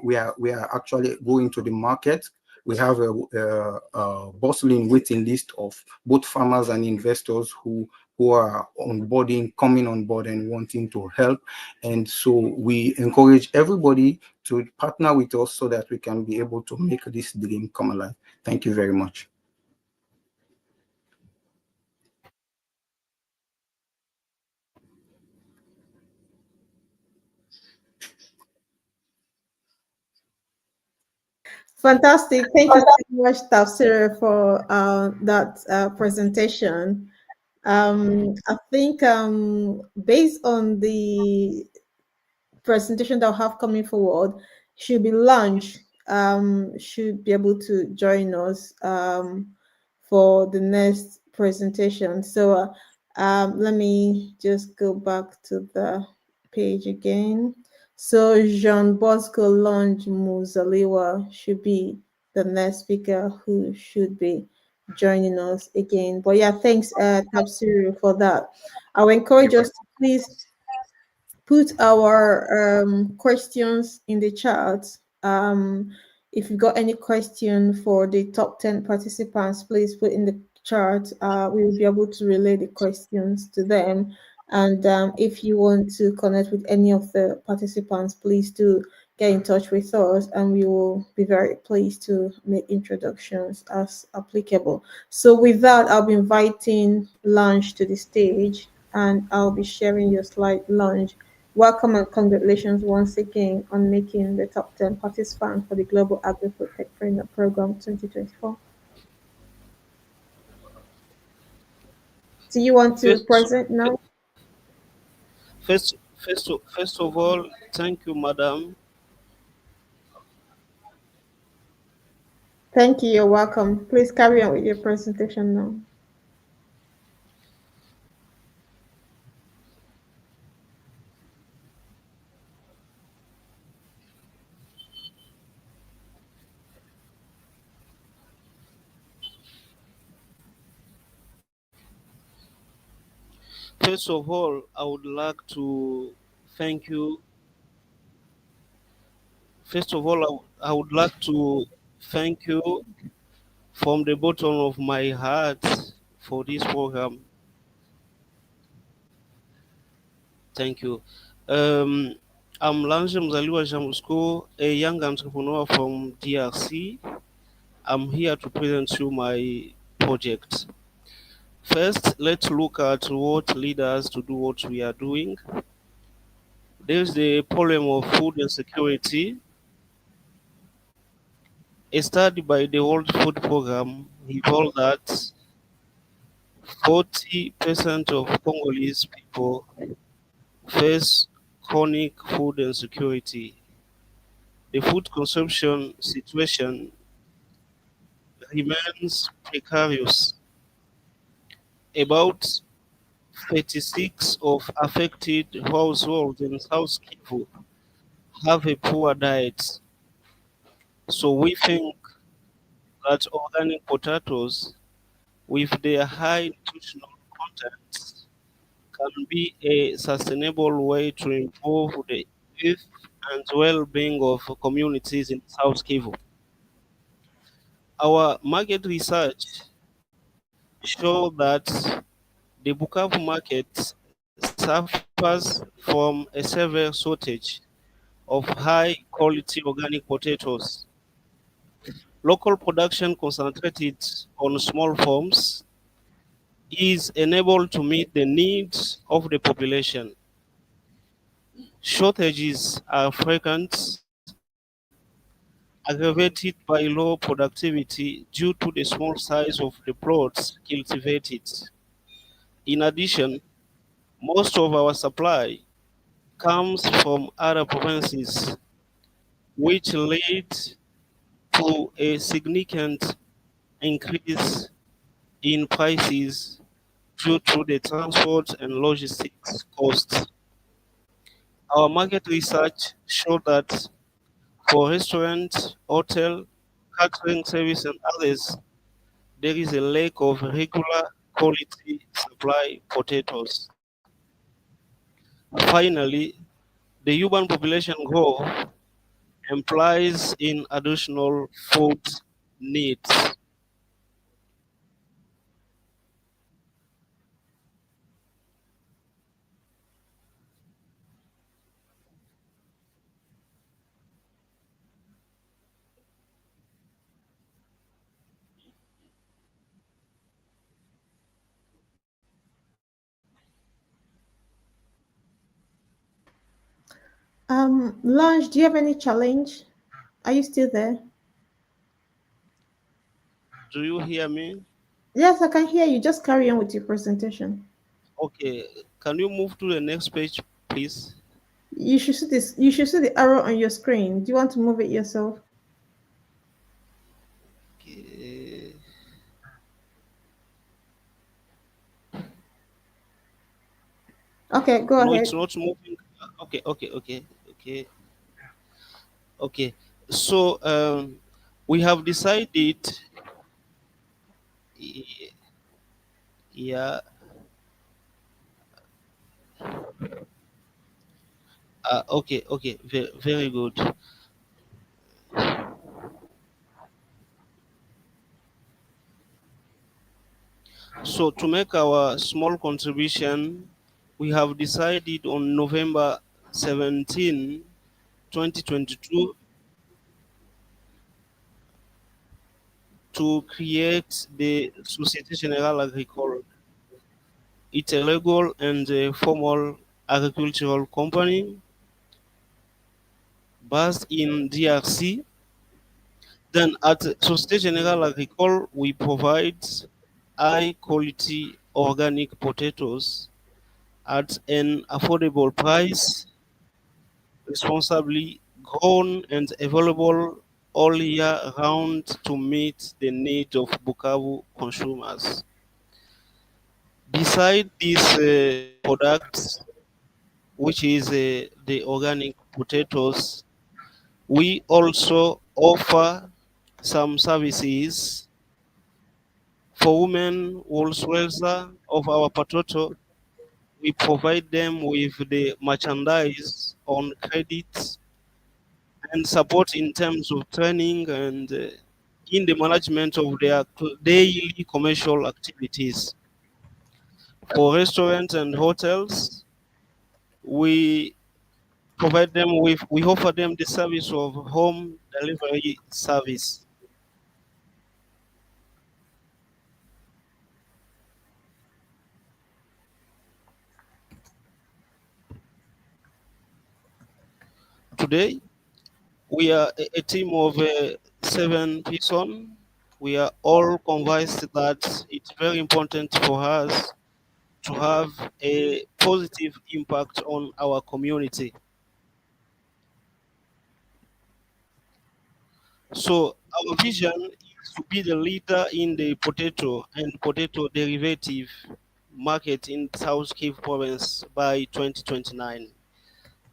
we are actually going to the market. We have a bustling waiting list of both farmers and investors who are coming on board and wanting to help. And so we encourage everybody to partner with us so that we can be able to make this dream come alive. Thank you very much. Fantastic. Thank you so much, Tafsir, for that presentation. I think based on the presentation that we have coming forward, should be lunch, should be able to join us for the next presentation. So let me just go back to the page again. So Jean Bosco Lunge Muzaliwa should be the next speaker who should be joining us again. But yeah, thanks, Tapsiru, for that. I will encourage us to please put our questions in the chat. If you got any question for the top 10 participants, please put in the chat. We will be able to relay the questions to them. And if you want to connect with any of the participants, please do get in touch with us and we will be very pleased to make introductions as applicable. So with that, I'll be inviting Lunch to the stage and I'll be sharing your slide, Lunch. Welcome and congratulations once again on making the top 10 participants for the Global Agri-Food Techpreneur Program 2024. Do you want to present now? First of all, thank you, madam. Thank you. You're welcome. Please carry on with your presentation now. First of all, I would like to thank you. First of all, I would like to thank you from the bottom of my heart for this program. Thank you. I'm Lanje Mzaliwa Jamusko, a young entrepreneur from DRC. I'm here to present you my project. First, let's look at what leads us to do what we are doing. There's the problem of food insecurity. A study by the World Food Program revealed that 40% of Congolese people face chronic food insecurity. The food consumption situation remains precarious. About 36 of affected households in South Kivu have a poor diet. So we think that organic potatoes, with their high nutritional content, can be a sustainable way to improve the health and well-being of communities in South Kivu. Our market research show that the Bukavu market suffers from a severe shortage of high quality organic potatoes. Local production concentrated on small farms is enabled to meet the needs of the population. Shortages are frequent, aggravated by low productivity due to the small size of the plots cultivated. In addition, most of our supply comes from other provinces, which lead to a significant increase in prices due to the transport and logistics costs. Our market research showed that for restaurants, hotel, catering service, and others, there is a lack of regular quality supply potatoes. Finally, the urban population growth implies in additional food needs. Lunch, do you have any challenge? Are you still there? Do you hear me? Yes, I can hear you. Just carry on with your presentation. Okay, can you move to the next page, please? You should see this. You should see the arrow on your screen. Do you want to move it yourself? Okay. Okay, go No, it's ahead. not moving. Okay. Okay. So we have decided, y- yeah. Okay. Very good. So to make our small contribution, we have decided on November 17, 2022, to create the Société Générale Agricole. It's a legal and a formal agricultural company based in DRC. Then at Société Générale Agricole, we provide high quality organic potatoes at an affordable price, responsibly grown and available all year round to meet the needs of Bukavu consumers. Beside these products, which is the organic potatoes, we also offer some services for women wholesaler of our potato. We provide them with the merchandise on credit and support in terms of training and in the management of their daily commercial activities. For restaurants and hotels, we we offer them the service of home delivery service. Today, we are a team of 7 person. we are all convinced that it's very important for us to have a positive impact on our community. So our vision is to be the leader in the potato and potato derivative market in South Kivu province by 2029.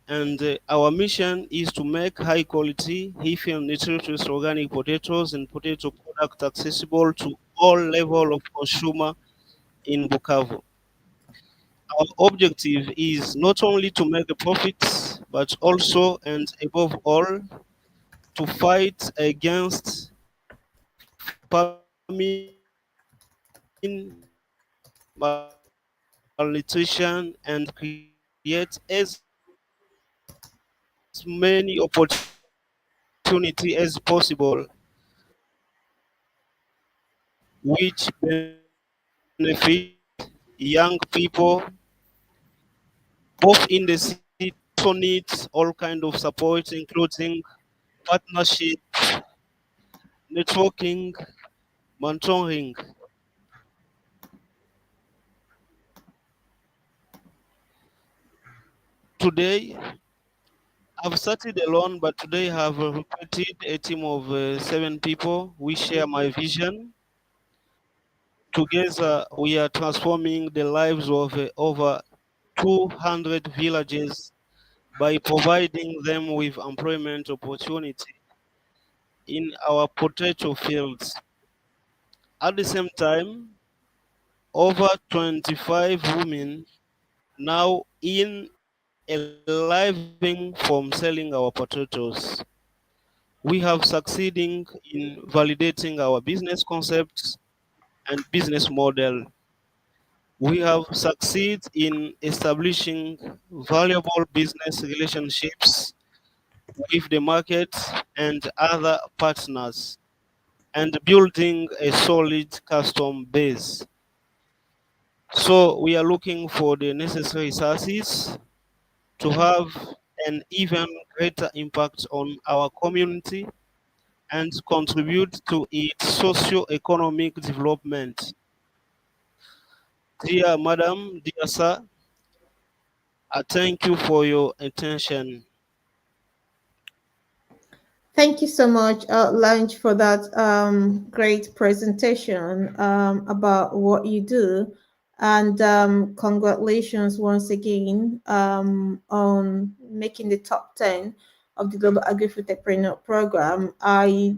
And our mission is to make high quality, healthy and nutritious organic potatoes and potato products accessible to all level of consumer in Bukavu. Our objective is not only to make a profit, but also and above all to fight against famine, malnutrition, and create as many opportunity as possible which benefit young people both in the city also needs all kind of support including partnership, networking, mentoring. Today I've started alone, but today I have recruited a team of 7 people. We share my vision. Together, we are transforming the lives of over 200 villages by providing them with employment opportunity in our potato fields. At the same time, over 25 women now in a living from selling our potatoes. We have succeeding in validating our business concepts and business model. We have succeeded in establishing valuable business relationships with the market and other partners and building a solid custom base. So we are looking for the necessary resources to have an even greater impact on our community and contribute to its socio-economic development. Dear Madam, dear Sir, I thank you for your attention. Thank you so much, Lunch, for that great presentation about what you do. And congratulations once again on making the top 10 of the Global Agri-Food Entrepreneur Program. I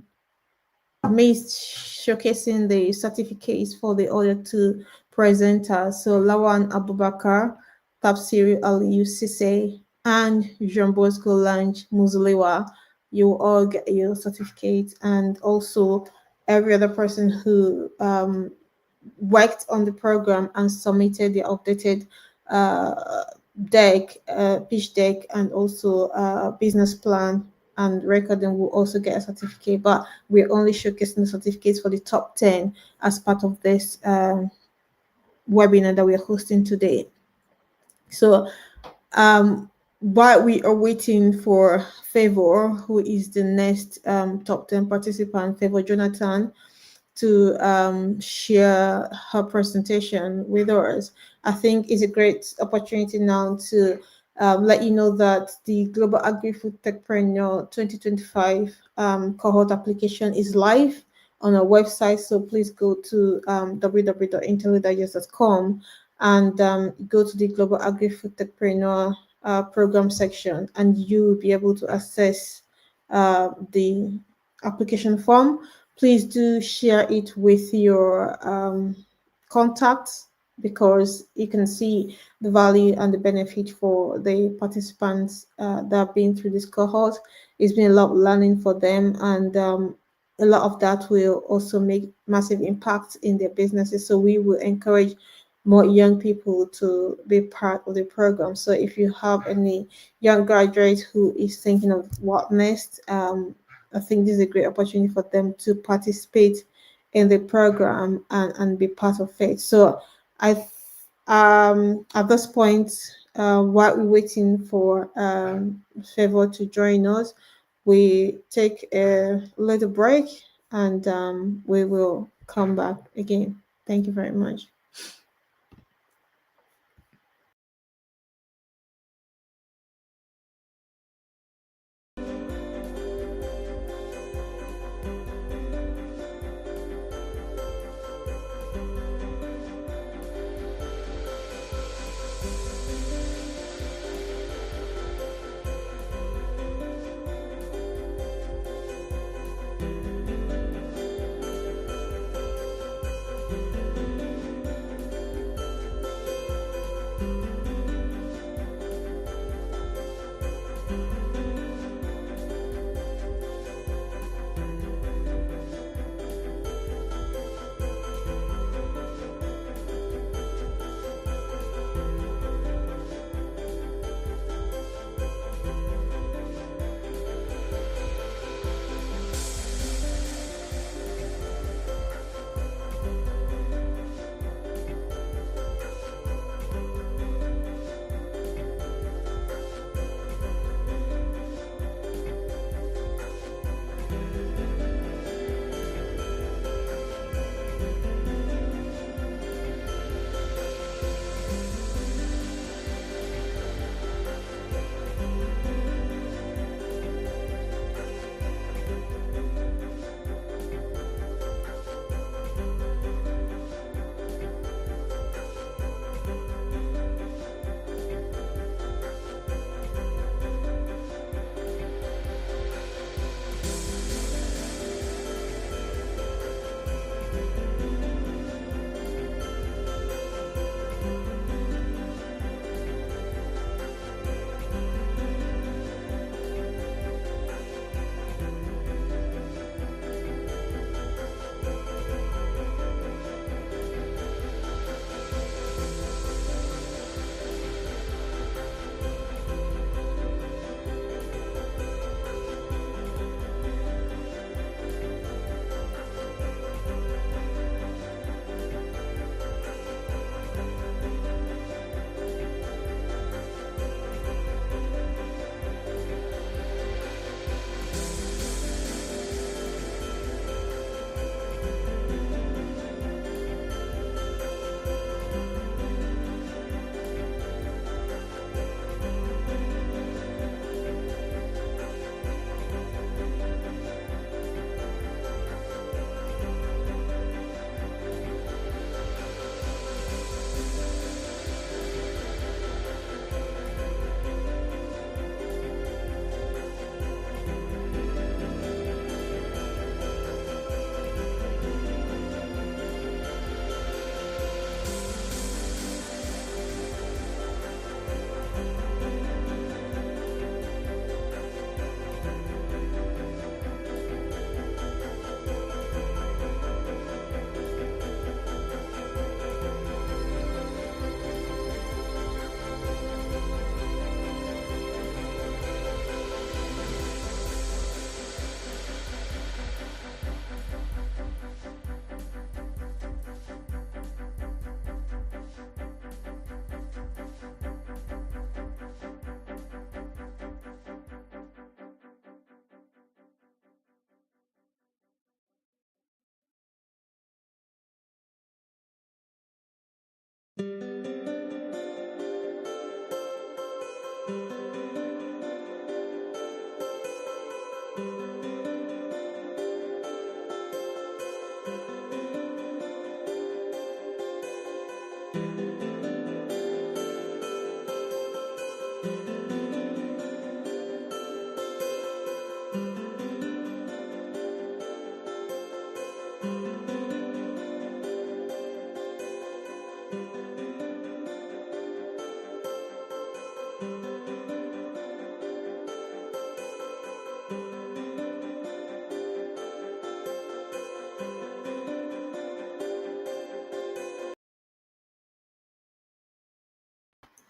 missed showcasing the certificates for the other two presenters. So Lawan Abubakar, Tafsiri Aliyu Sise, and Jean Bosco Lange Muzuliwa. You will all get your certificate, and also every other person who worked on the program and submitted the updated uh, pitch deck, and also business plan and recording will also get a certificate. But we're only showcasing the certificates for the top 10 as part of this webinar that we're hosting today. So while we are waiting for Favor, who is the next top 10 participant, Favor Jonathan, to share her presentation with us. I think it's a great opportunity now to let you know that the Global Agri-Food Techpreneur 2025 cohort application is live on our website. So please go to www.intellidigest.com and go to the Global Agri-Food Techpreneur program section, and you will be able to access the application form. Please do share it with your contacts, because you can see the value and the benefit for the participants that have been through this cohort. It's been a lot of learning for them, and a lot of that will also make massive impact in their businesses. So we will encourage more young people to be part of the program. So if you have any young graduate who is thinking of what next, I think this is a great opportunity for them to participate in the program and be part of it. So I at this point, while we're waiting for Favor to join us, we take a little break, and we will come back again. Thank you very much.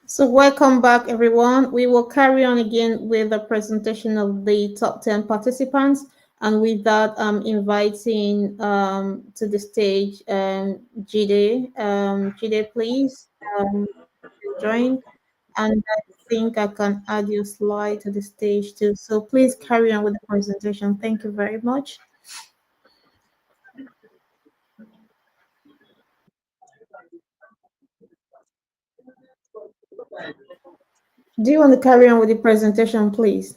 So welcome back, everyone. We will carry on again with the presentation of the top 10 participants. And with that, I'm inviting to the stage Jide. Jide, please join. And I think I can add your slide to the stage too. So please carry on with the presentation. Thank you very much. Do you want to carry on with the presentation, please?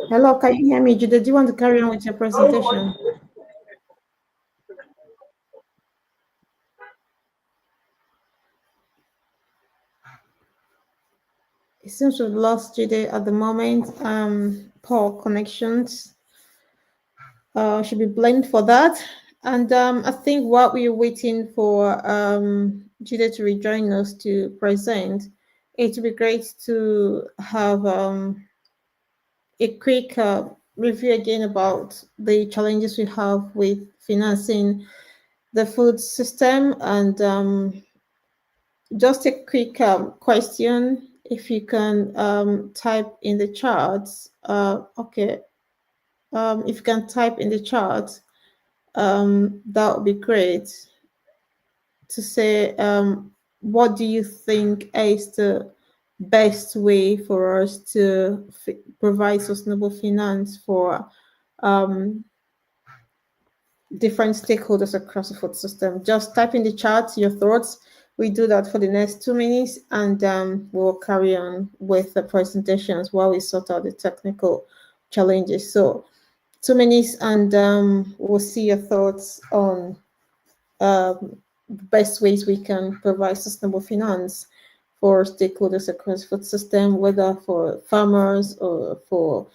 Hello, can you hear me? Jude, do you want to carry on with your presentation? It seems we've lost Jude at the moment. Poor connections. Should be blamed for that. And I think while we're waiting for Jude to rejoin us to present, it would be great to have a quick review again about the challenges we have with financing the food system, and just a quick question. If you can type in the chat, okay. If you can type in the chat, that would be great. To say, what do you think is the best way for us to provide sustainable finance for different stakeholders across the food system? Just type in the chat your thoughts. We do that for the next 2 minutes, and we'll carry on with the presentations while we sort out the technical challenges. So 2 minutes, and we'll see your thoughts on best ways we can provide sustainable finance for stakeholders across the food system, whether for farmers or for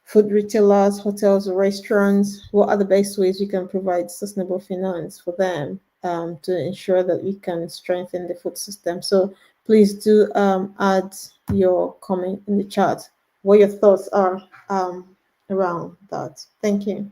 food retailers, hotels, or restaurants. What are the best ways we can provide sustainable finance for them to ensure that we can strengthen the food system? So please do add your comment in the chat, what your thoughts are around that. Thank you.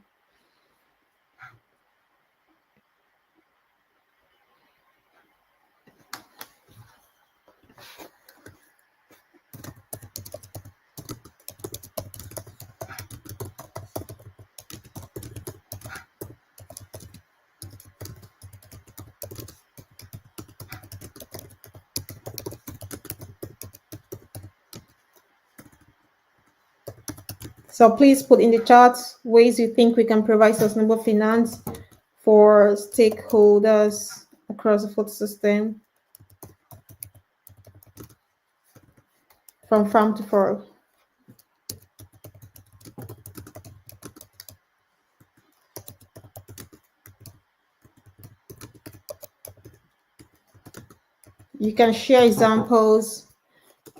So please put in the chat ways you think we can provide sustainable finance for stakeholders across the food system, from farm to fork. You can share examples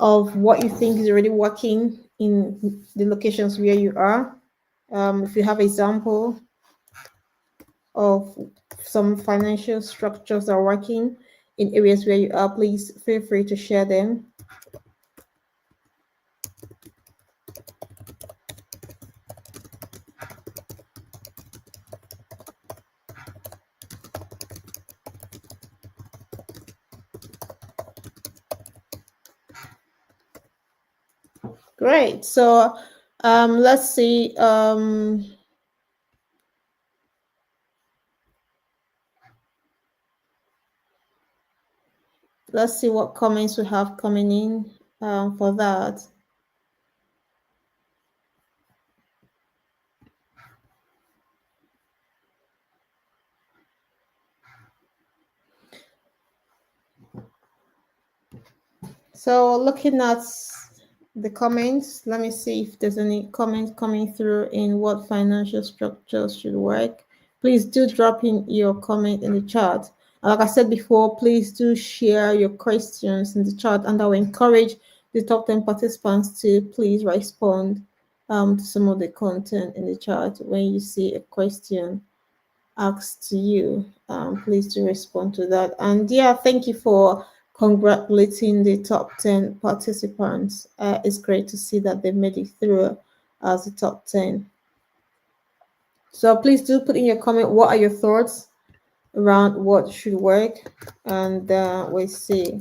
of what you think is already working in the locations where you are. If you have example of some financial structures that are working in areas where you are, please feel free to share them. Great. So let's see. Let's see what comments we have coming in for that. So looking at the comments, let me see if there's any comment coming through in what financial structures should work. Please do drop in your comment in the chat. Like I said before, please do share your questions in the chat, and I will encourage the top 10 participants to please respond to some of the content in the chat. When you see a question asked to you, please do respond to that. And yeah, thank you for congratulating the top 10 participants. It's great to see that they made it through as the top 10. So please do put in your comment, what are your thoughts around what should work, and we'll see.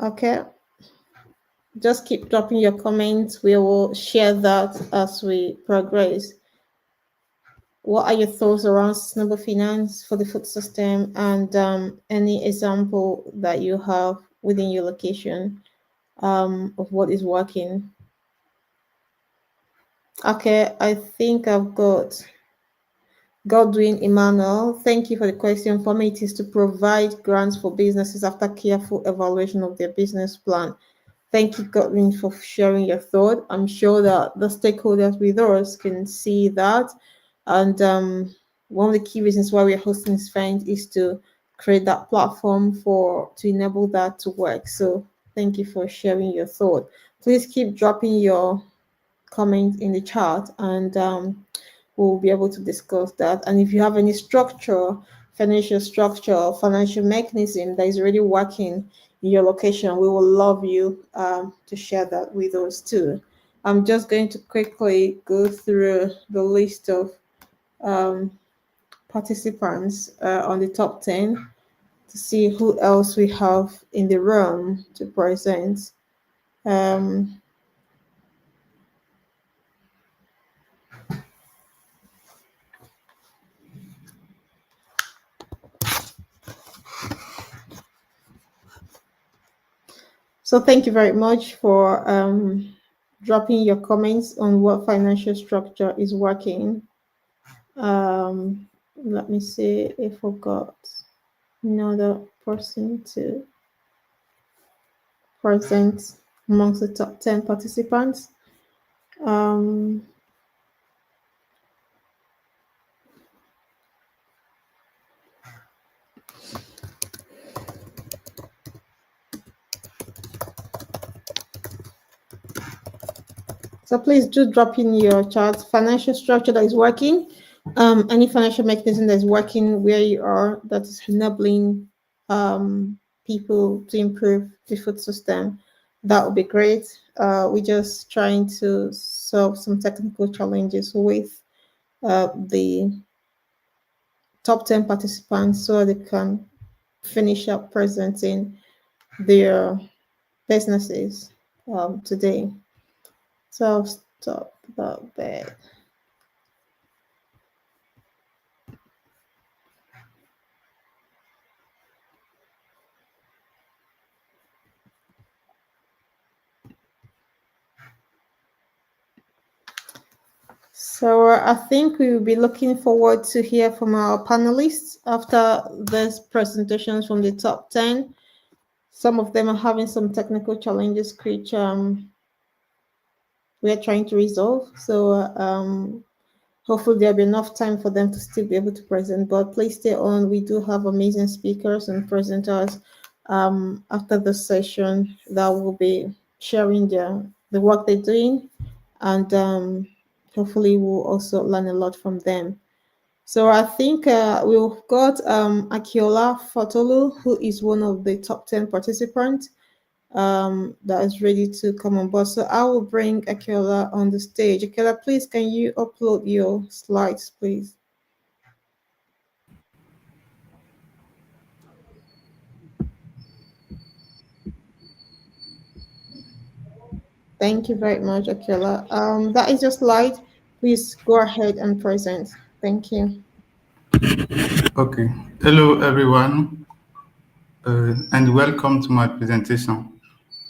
Okay, just keep dropping your comments. We will share that as we progress. What are your thoughts around sustainable finance for the food system, and any example that you have within your location of what is working? Okay, I think I've got Godwin Emmanuel. Thank you for the question. For me, it is to provide grants for businesses after careful evaluation of their business plan. Thank you, Godwin, for sharing your thought. I'm sure that the stakeholders with us can see that. And one of the key reasons why we're hosting this event is to create that platform to enable that to work. So thank you for sharing your thought. Please keep dropping your comments in the chat, and we'll be able to discuss that. And if you have any financial structure, financial mechanism that is already working in your location, we will love you to share that with us too. I'm just going to quickly go through the list of participants on the top 10 to see who else we have in the room to present. Um, So thank you very much for dropping your comments on what financial structure is working. Let me see if I got another person to present amongst the top 10 participants. So please do drop in your chart financial structure that is working, any financial mechanism that is working where you are that is enabling people to improve the food system. That would be great. We're just trying to solve some technical challenges with the top 10 participants so they can finish up presenting their businesses today. So I'll stop that bit. So I think we will be looking forward to hear from our panelists after these presentations from the top 10. Some of them are having some technical challenges which we are trying to resolve. So hopefully there'll be enough time for them to still be able to present, but please stay on. We do have amazing speakers and presenters after the session that will be sharing the work they're doing, and hopefully we'll also learn a lot from them. So I think we've got Akiola Fatolu, who is one of the top 10 participants that is ready to come on board. So I will bring Akiola on the stage. Akiola, please, can you upload your slides, please? Thank you very much, Akiola. That is your slide. Please go ahead and present. Thank you. Okay. Hello, everyone, and welcome to my presentation.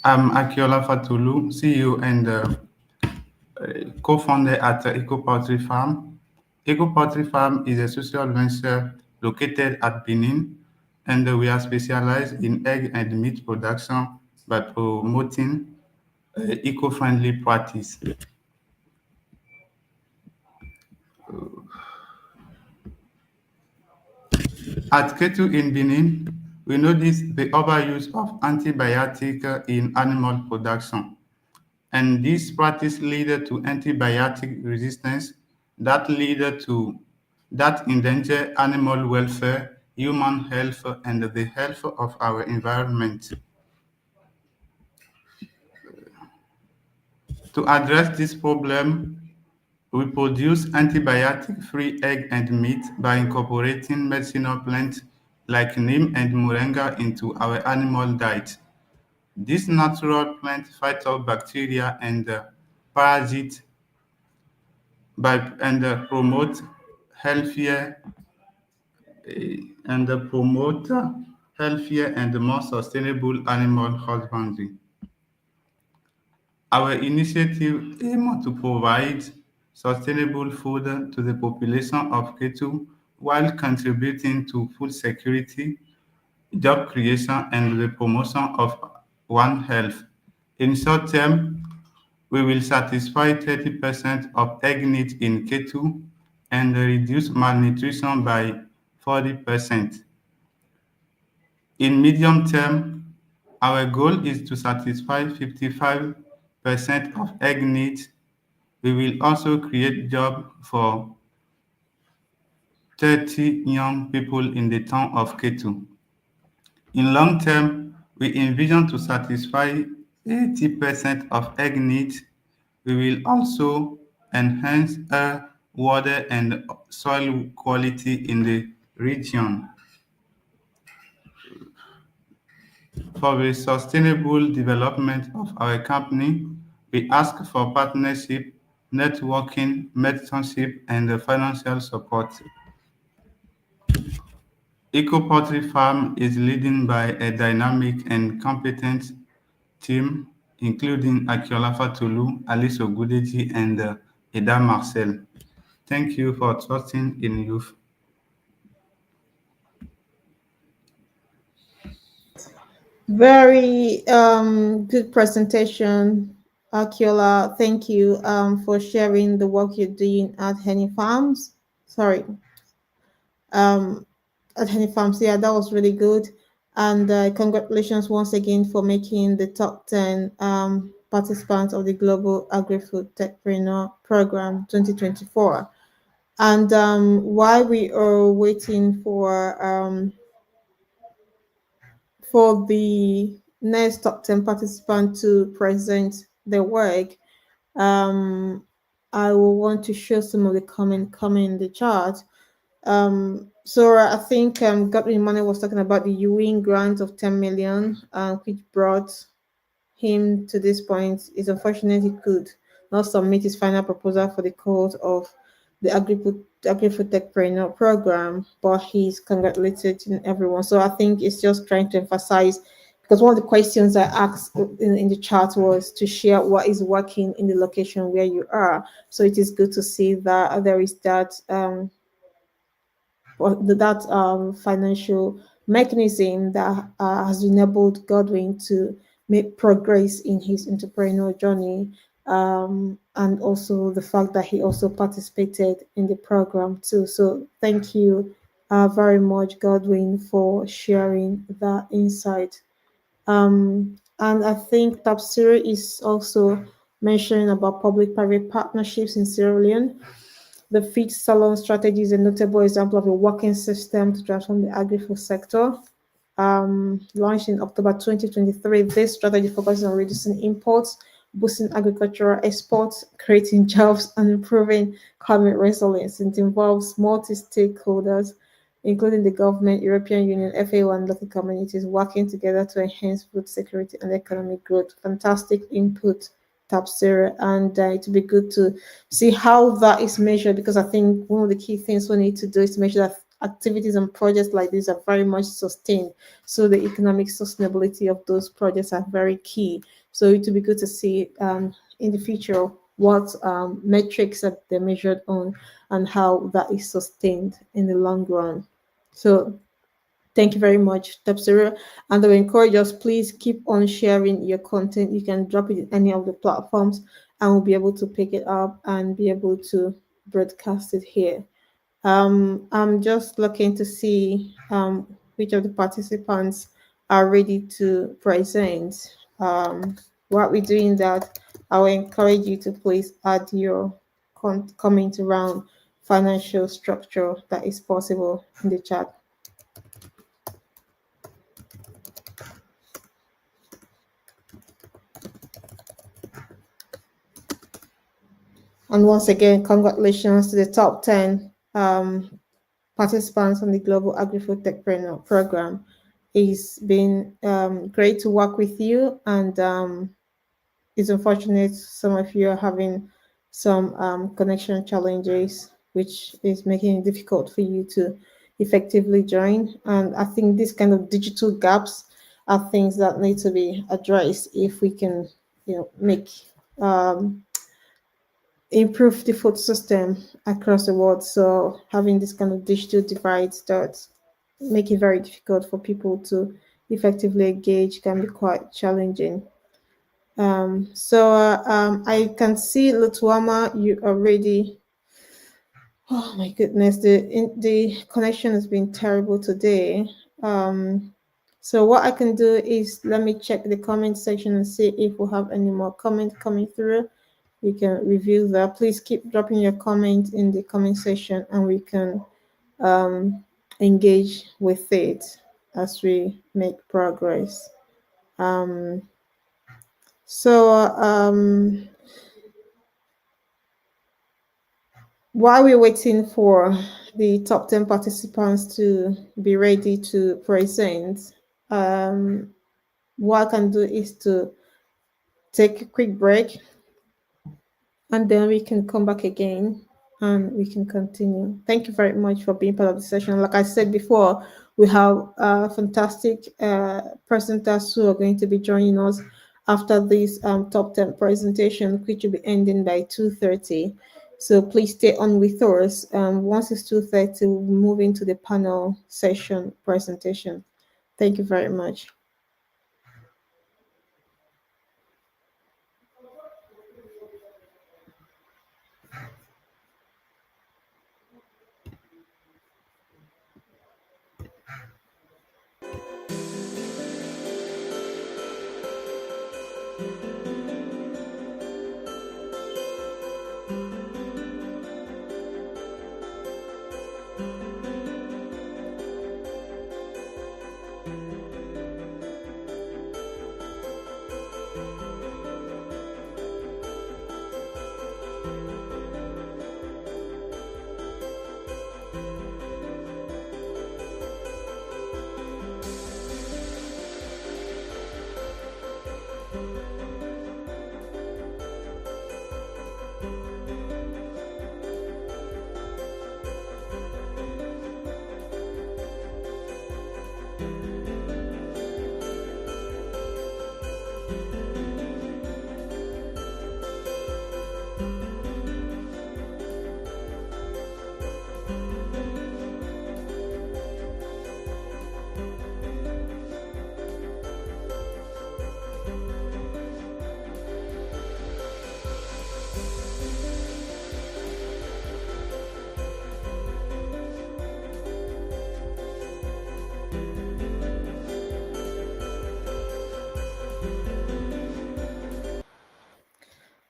I'm Akiola Fatulu, CEO and co-founder at Eco Poultry Farm. Eco Poultry Farm is a social venture located at Benin, and we are specialized in egg and meat production by promoting eco-friendly practice. At Ketu in Benin, we notice the overuse of antibiotic in animal production. And this practice lead to antibiotic resistance that endanger animal welfare, human health, and the health of our environment. To address this problem, we produce antibiotic-free egg and meat by incorporating medicinal plants like neem and moringa into our animal diet. This natural plant fights off bacteria and parasites and promote healthier promote healthier and more sustainable animal husbandry. Our initiative aims to provide sustainable food to the population of Ketu while contributing to food security, job creation, and the promotion of one health. In short term, we will satisfy 30% of egg needs in Ketu and reduce malnutrition by 40%. In medium term, our goal is to satisfy 55% of egg needs. We will also create jobs for 30 young people in the town of Ketu. In long term, we envision to satisfy 80% of egg needs. We will also enhance air, water, and soil quality in the region. For the sustainable development of our company, we ask for partnership, networking, mentorship, and financial support. Eco Poultry Farm is led by a dynamic and competent team, including Akiola Fatulu, Alice Ogudeji, and Eda Marcel. Thank you for trusting in youth. Very good presentation, Akiola. Thank you for sharing the work you're doing at Henny Farms. Sorry, at Henny Farms. Yeah, that was really good. And congratulations once again for making the top 10 participants of the Global Agri-Food Techpreneur Program 2024. And while we are waiting for the next top 10 participant to present their work, I will want to show some of the comment coming in the chat. So I think Godwin Money was talking about the UN grant of 10 million, which brought him to this point. It's unfortunate he could not submit his final proposal for the cause of the Agri-Food Techpreneur program, but he's congratulating everyone. So I think it's just trying to emphasize, because one of the questions I asked in the chat was to share what is working in the location where you are. So it is good to see that there is that financial mechanism that has enabled Godwin to make progress in his entrepreneurial journey, and also the fact that he also participated in the program too. So thank you very much, Godwin, for sharing that insight. And I think Tapsiri is also mentioning about public-private partnerships in Sierra Leone. The feed salon strategy is a notable example of a working system to transform the agri-food sector. Launched in October 2023, this strategy focuses on reducing imports, boosting agricultural exports, creating jobs, and improving climate resilience. It involves multi-stakeholders, including the government, European Union, FAO, and local communities, working together to enhance food security and economic growth. Fantastic input, Tapsira, and it would be good to see how that is measured, because I think one of the key things we need to do is to measure that activities and projects like this are very much sustained. So the economic sustainability of those projects are very key. So it would be good to see in the future what metrics that they're measured on and how that is sustained in the long run. So thank you very much, Tapsira. And I will encourage us, please keep on sharing your content. You can drop it in any of the platforms and we'll be able to pick it up and be able to broadcast it here. I'm just looking to see which of the participants are ready to present. While we're doing that, I will encourage you to please add your comment around financial structure that is possible in the chat. And once again, congratulations to the top 10 participants on the Global Agri-Food Techpreneur Program It's been great to work with you, and it's unfortunate some of you are having some connection challenges, which is making it difficult for you to effectively join. And I think these kind of digital gaps are things that need to be addressed if we can, make um, improve the food system across the world. So having this kind of digital divide that make it very difficult for people to effectively engage can be quite challenging. I can see Lutuama, you already. Oh my goodness, the connection has been terrible today. So what I can do is let me check the comment section and see if we have any more comment coming through. We can review that. Please keep dropping your comment in the comment section, and we can engage with it as we make progress. Um, so while we're waiting for the top 10 participants to be ready to present, what I can do is to take a quick break, and then we can come back again and we can continue. Thank you very much for being part of the session. Like I said before, we have fantastic presenters who are going to be joining us after this top 10 presentation, which will be ending by 2:30. So please stay on with us. Once it's 2:30, we'll move into the panel session presentation. Thank you very much.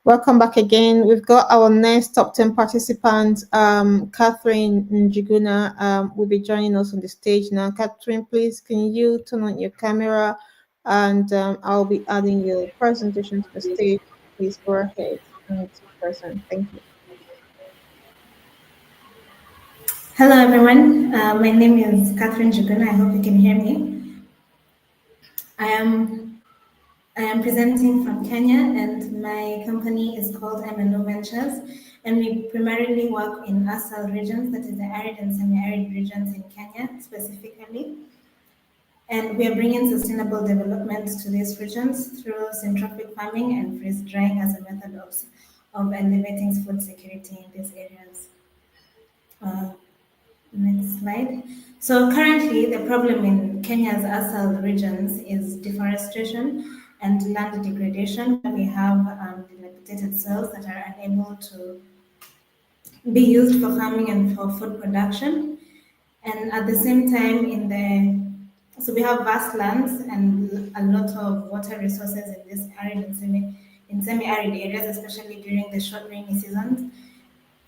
Welcome back again. We've got our next top 10 participant, Catherine Njiguna, will be joining us on the stage now. Catherine, please, can you turn on your camera, and I'll be adding your presentation to the stage. Please go ahead and present. Thank you. Hello, everyone. My name is Catherine Njiguna. I hope you can hear me. I am presenting from Kenya, and my company is called MNO Ventures, and we primarily work in ASAL regions, that is the arid and semi-arid regions in Kenya specifically. And we are bringing sustainable development to these regions through syntropic farming and freeze drying as a method of elevating food security in these areas. Next slide. So currently, the problem in Kenya's ASAL regions is deforestation and land degradation. We have dilapidated soils that are unable to be used for farming and for food production. And at the same time, so we have vast lands and a lot of water resources in this arid and semi-arid areas, especially during the short rainy seasons.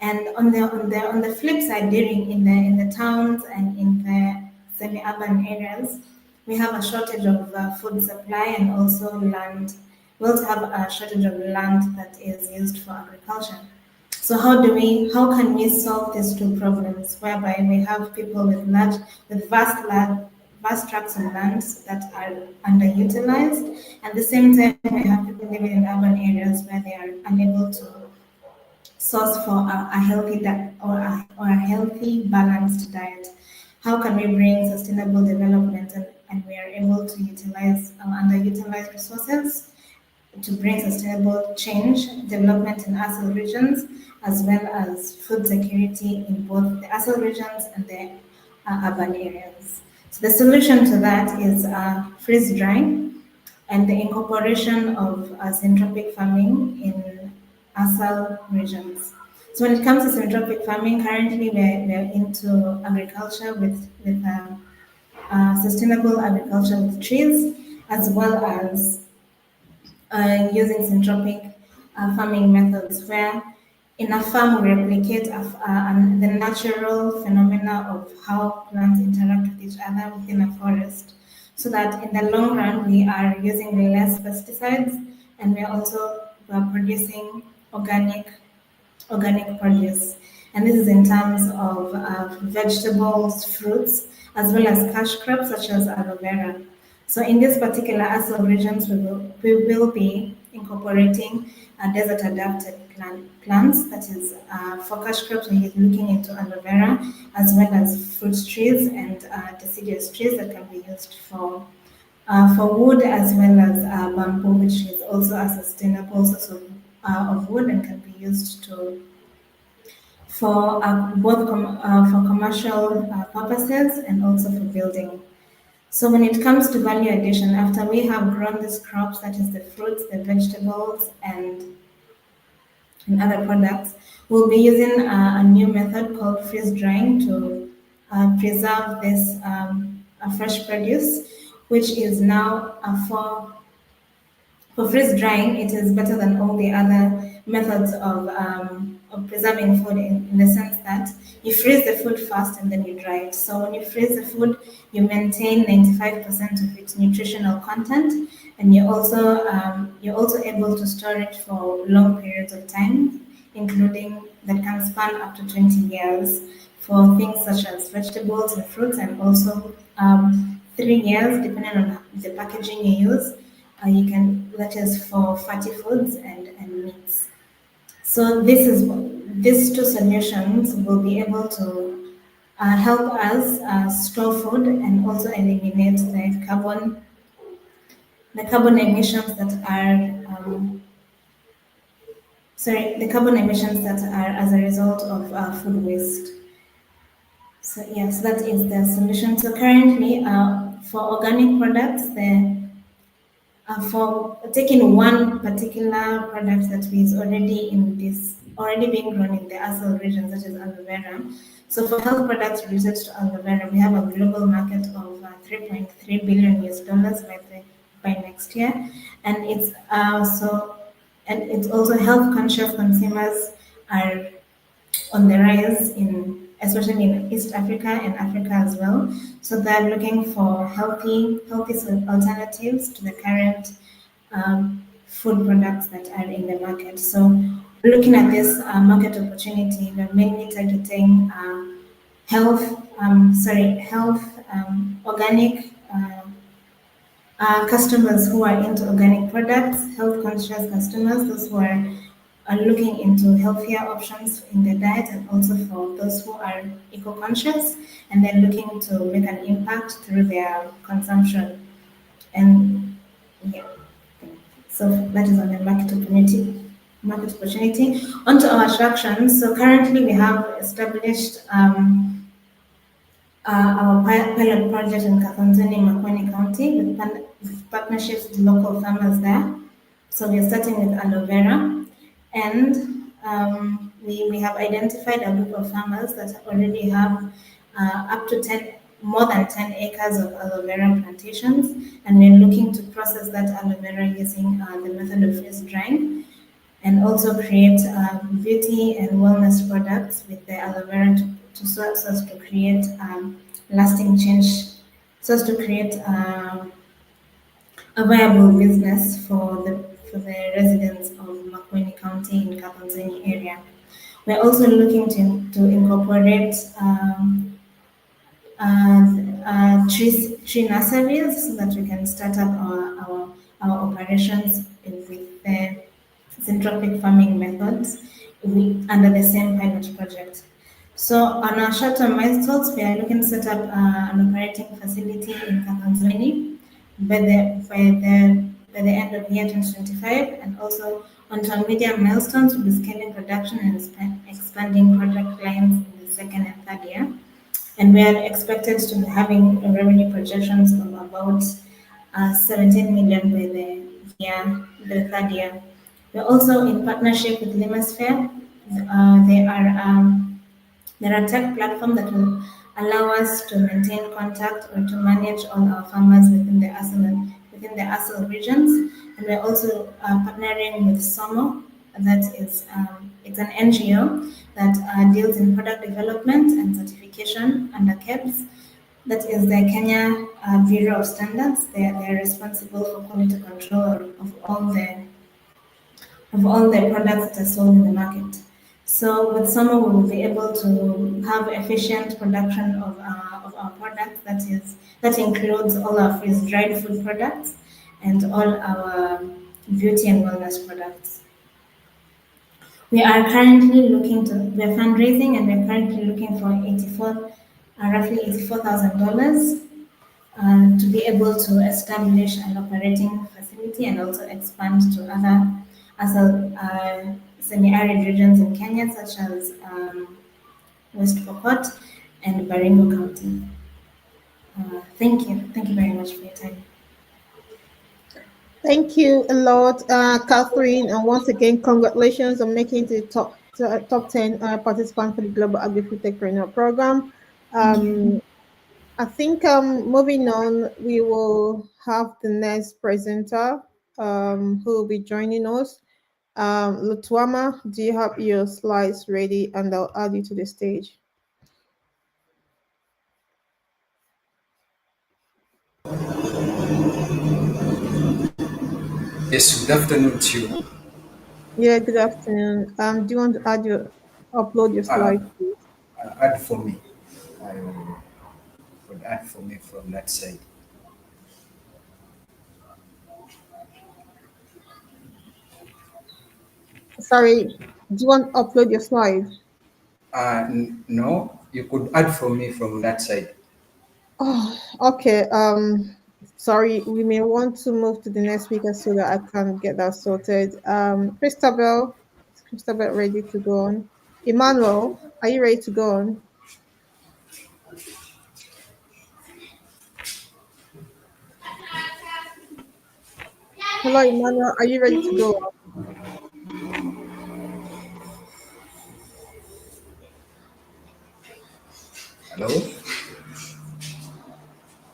And on the flip side, during in the towns and in the semi-urban areas, we have a shortage of food supply and also land. We also have a shortage of land that is used for agriculture. So how can we solve these two problems, whereby we have people with vast tracts of land that are underutilized. At the same time, we have people living in urban areas where they are unable to source for a healthy or a healthy, balanced diet. How can we bring sustainable development and we are able to utilize underutilized resources to bring sustainable change, development in ASEL regions, as well as food security in both the ASEL regions and the urban areas. So the solution to that is freeze drying and the incorporation of syntropic farming in ASEL regions. So when it comes to syntropic farming, currently we're into agriculture with sustainable agriculture with trees, as well as using syntropic farming methods where in a farm we replicate the natural phenomena of how plants interact with each other within a forest, so that in the long run we are using less pesticides and we are producing organic produce. And this is in terms of vegetables, fruits, as well as cash crops such as aloe vera. So in this particular ASEL regions, we will be incorporating desert adapted plants, that is for cash crops, we're looking into aloe vera, as well as fruit trees and deciduous trees that can be used for wood, as well as bamboo, which is also a sustainable source of wood and can be used for both for commercial purposes and also for building. So when it comes to value addition, after we have grown these crops, that is the fruits, the vegetables, and other products, we'll be using a new method called freeze drying to preserve this fresh produce, which is now for freeze drying. It is better than all the other methods of preserving food in the sense that you freeze the food first and then you dry it. So when you freeze the food, you maintain 95% of its nutritional content, and you're also able to store it for long periods of time, including that can span up to 20 years for things such as vegetables and fruits, and also 3 years depending on the packaging you use. That is for fatty foods and meats. So these two solutions will be able to help us store food and also eliminate the carbon emissions that are as a result of food waste. So yes, that is the solution. So currently, for organic products, for taking one particular product that is already being grown in the ASEL region, such as aloe vera. So for health products related to aloe vera, we have a global market of $3.3 billion by next year, and it's also health conscious consumers are on the rise especially in East Africa and Africa as well. So they're looking for healthy alternatives to the current food products that are in the market. So looking at this market opportunity, we're mainly targeting organic customers who are into organic products, health conscious customers, those who are looking into healthier options in their diet, and also for those who are eco-conscious and then looking to make an impact through their consumption. And yeah, so that is on the market opportunity. Onto our attractions. So currently we have established our pilot project in Kathmandu, Makueni County, with partnerships with local farmers there. So we're starting with aloe vera. And we have identified a group of farmers that already have up to more than 10 acres of aloe vera plantations, and we're looking to process that aloe vera using the method of freeze drying, and also create beauty and wellness products with the aloe vera so as to create lasting change, so as to create a viable business for the residents of Makueni County in Kathmandu area. We're also looking to incorporate tree nurseries so that we can start up our operations with the syntropic farming methods under the same pilot project. So on our short-term milestones, we are looking to set up an operating facility in Katanzweni by the end of year 2025, and also on our medium milestones, we'll be scaling production and expanding product lines in the second and third year. And we are expected to be having revenue projections of about 17 million the third year. We're also in partnership with Limosphere. They're a tech platform that will allow us to maintain contact or to manage all our farmers within the ASL regions. And we're also partnering with SOMO, that is it's an NGO that deals in product development and certification under KEBS. That is the Kenya Bureau of Standards. They're responsible for quality control of all the products that are sold in the market. So with Summer, we will be able to have efficient production of our products. That includes all our freeze-dried food products and all our beauty and wellness products. We are fundraising, and we're currently looking for roughly $84,000 to be able to establish an operating facility and also expand to other semi-arid regions in Kenya, such as West Pokot and Baringo County. Thank you. Thank you very much for your time. Thank you a lot, Catherine, and once again, congratulations on making the top 10 participants for the Global Agri-Food Techpreneur Program. I think moving on, we will have the next presenter who will be joining us. Lutwama, do you have your slides ready? And I'll add you to the stage. Yes, good afternoon to you. Yeah, good afternoon. Do you want to upload your slides, please? Add for me. Would add for me from that side. Sorry, do you want to upload your slides? No, you could add for me from that side. Oh, okay. Sorry, we may want to move to the next speaker so that I can get that sorted. Christabel, is Christabel ready to go on? Emmanuel, are you ready to go on? Hello, Emmanuel, are you ready to go on? Hello?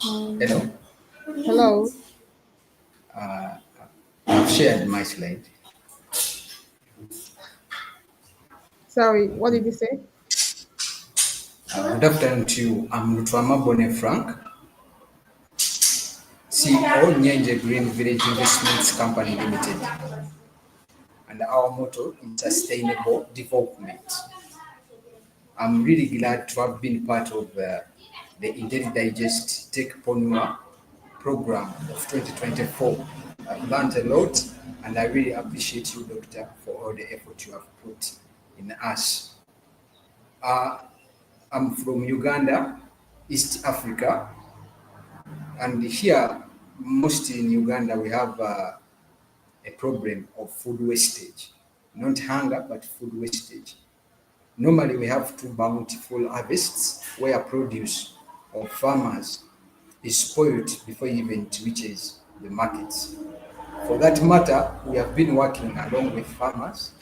Hello? Hello. I've shared my slide. Sorry, what did you say? Good afternoon to you. I'm Lutwama Bone Frank, CEO, Nyenje Green Village Investments Company Limited. And our motto is sustainable development. I'm really glad to have been part of the IntelliDigest Techpreneur program of 2024. I've learned a lot, and I really appreciate you, Doctor, for all the effort you have put in us. I'm from Uganda, East Africa, and here, mostly in Uganda, we have a problem of food wastage. Not hunger, but food wastage. Normally, we have two bountiful harvests where produce of farmers is spoiled before it even reaches the markets. For that matter, we have been working along with farmers,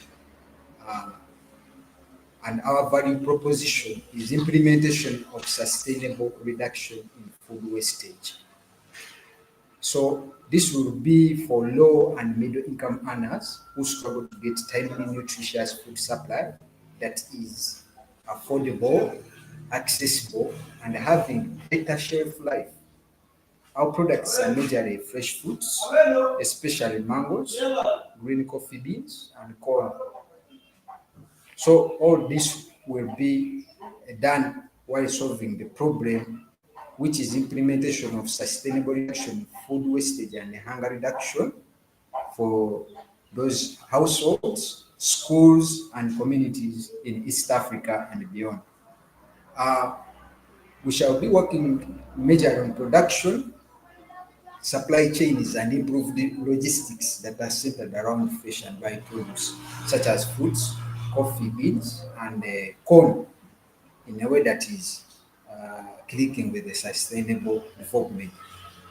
and our value proposition is implementation of sustainable reduction in food wastage. So this will be for low and middle income earners who struggle to get timely nutritious food supply that is affordable, accessible, and having better shelf life. Our products are majorly fresh fruits, especially mangoes, green coffee beans, and corn. So all this will be done while solving the problem which is implementation of sustainable reduction, food wastage and hunger reduction for those households, schools, and communities in East Africa and beyond. We shall be working majorly on production, supply chains, and improved logistics that are centered around fresh and dry produce, such as fruits, coffee beans, and corn, in a way that is clicking with the sustainable development.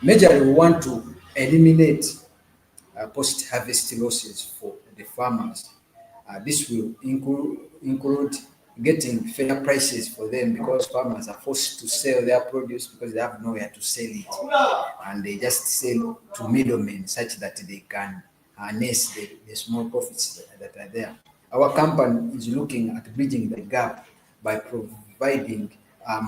Majorly, we want to eliminate post-harvest losses for the farmers. This will include getting fair prices for them, because farmers are forced to sell their produce because they have nowhere to sell it, and they just sell to middlemen such that they can harness the small profits that are there. Our company is looking at bridging the gap by providing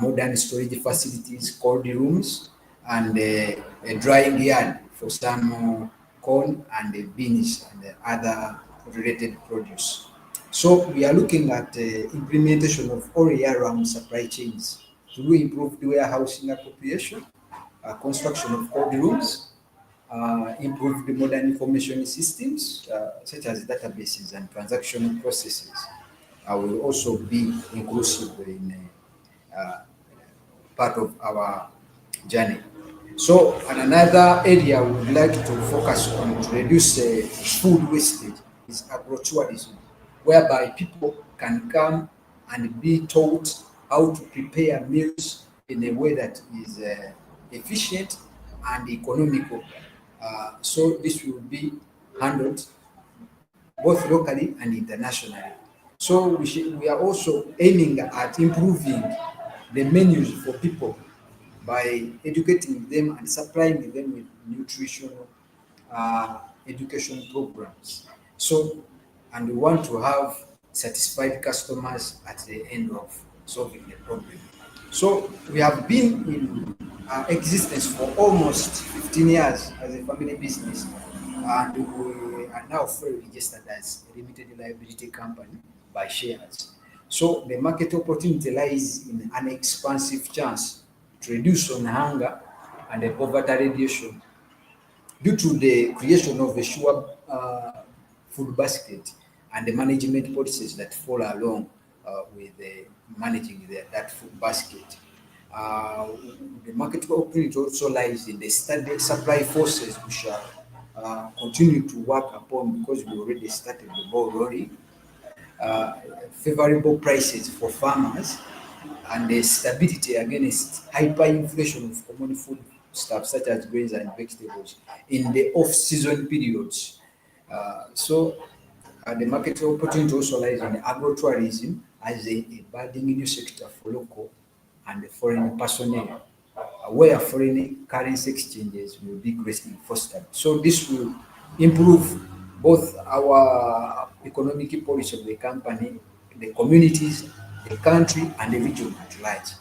modern storage facilities, cold rooms, and a drying yard for some corn and beans and other related produce. So we are looking at implementation of all year-round supply chains through improved warehousing appropriation, construction of cold rooms, improved modern information systems such as databases and transaction processes. Will also be inclusive in part of our journey. So, and another area we would like to focus on to reduce food wastage is agrotourism, whereby people can come and be taught how to prepare meals in a way that is efficient and economical. So this will be handled both locally and internationally. So we are also aiming at improving the menus for people by educating them and supplying them with nutritional education programs. So, and we want to have satisfied customers at the end of solving the problem. So we have been in existence for almost 15 years as a family business, and we are now fully registered as a limited liability company by shares. So the market opportunity lies in an expansive chance to reduce on hunger and the poverty reduction due to the creation of a sure food basket and the management policies that follow along with managing that food basket. The market opportunity also lies in the standard supply forces, which shall continue to work upon because we already started the ball rolling. Favorable prices for farmers and the stability against hyperinflation of common food stuff such as grains and vegetables in the off-season periods. The market opportunity also lies in agrotourism as a budding new sector for local and foreign personnel, where foreign currency exchanges will be greatly fostered. So this will improve both our economic policy of the company, the communities, the country, and the region at large.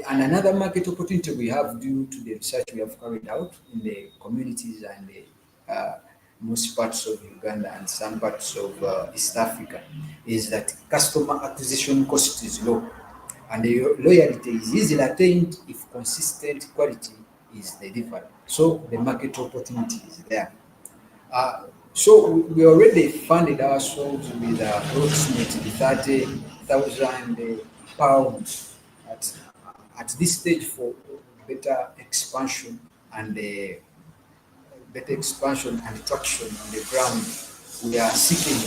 And another market opportunity we have due to the research we have carried out in the communities and the most parts of Uganda and some parts of East Africa is that customer acquisition cost is low and the loyalty is easily attained if consistent quality is delivered. So the market opportunity is there. So we already funded ourselves with approximately 30,000 pounds at this stage for better expansion and traction on the ground. We are seeking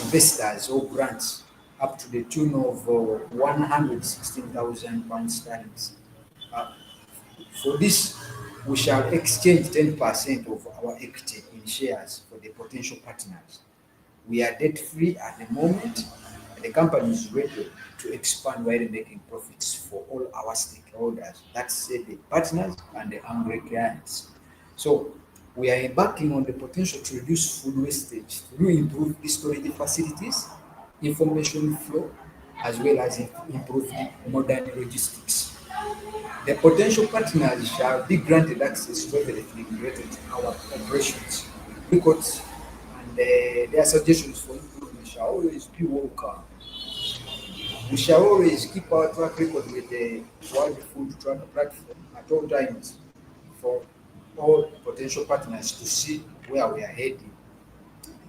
investors or grants up to the tune of 116,000 pounds sterling. For this, we shall exchange 10% of our equity in shares for the potential partners. We are debt-free at the moment, and the company is ready to expand while making profits for all our stakeholders. That's the partners and the hungry clients. So we are embarking on the potential to reduce food wastage through improved storage facilities, information flow, as well as improved modern logistics. The potential partners shall be granted access to everything related to our operations. Records and their suggestions for improvement shall always be welcome. We shall always keep our track record with the World Food Tracker platform at all times for all potential partners to see where we are heading.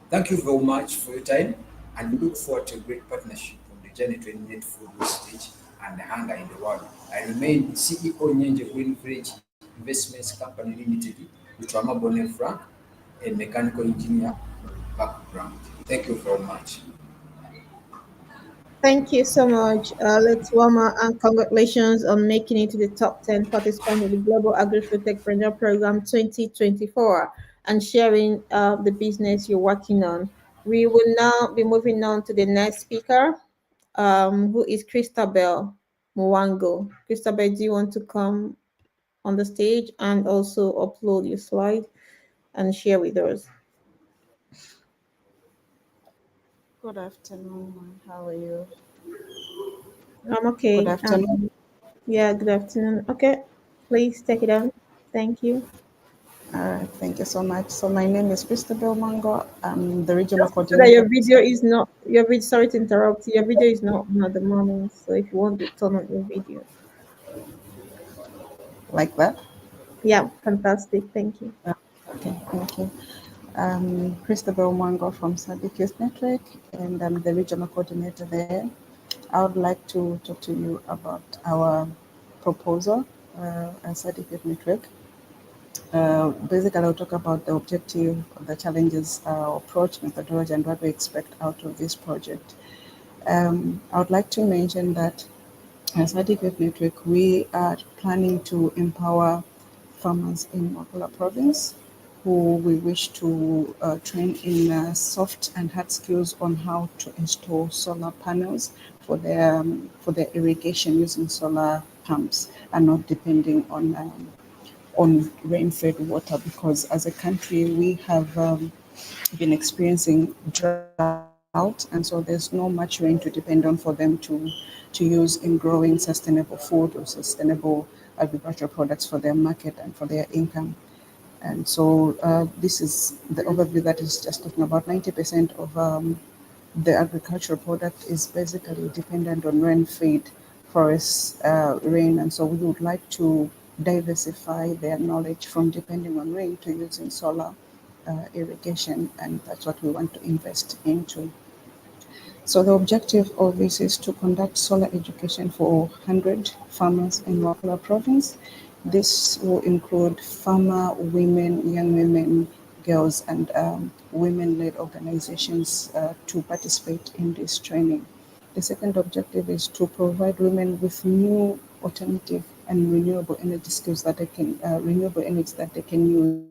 Thank you very much for your time, and we look forward to a great partnership on the journey to eliminate food wastage and hunger in the world. I remain CEO Nyenje Green Village Investments Company Limited with Ramabone Frank, a mechanical engineer background. Thank you very much. Thank you so much, Letwama, and congratulations on making it to the top 10 participants in the Global Agri-Food Techpreneur Program 2024 and sharing the business you're working on. We will now be moving on to the next speaker, who is Christabel Mwango. Christabel, do you want to come on the stage and also upload your slide and share with us? Good afternoon. How are you? I'm okay. Good afternoon. Yeah, good afternoon. Okay, please take it on. Thank you. All right. Thank you so much. So my name is Christabel Mango. I'm the regional Just so that your coordinator. video is not your video. Sorry to interrupt. Your video is not on at the moment. So if you want to turn on your video, Like that? yeah, fantastic. Thank you. Okay. Thank you. Christabel Mango from Sadiq Youth Network, and I'm the regional coordinator there. I would like to talk to you about our proposal at Sadiq Youth Network. Basically, I'll talk about the objective, the challenges, approach, methodology, and what we expect out of this project. I would like to mention that as Agripreneur Network, we are planning to empower farmers in Makula province who we wish to train in soft and hard skills on how to install solar panels for their irrigation using solar pumps and not depending on rain-fed water, because as a country we have been experiencing drought, and so there's no much rain to depend on for them to use in growing sustainable food or sustainable agricultural products for their market and for their income. And so this is the overview that is just talking about 90% of the agricultural product is basically dependent on rain-fed forest rain, and so we would like to diversify their knowledge from depending on rain to using solar irrigation, and that's what we want to invest into. So the objective of this is to conduct solar education for 100 farmers in Wakula province. This will include farmer women, young women, girls, and women-led organizations to participate in this training. The second objective is to provide women with new alternative and renewable energy skills that they can renewable energy that they can use.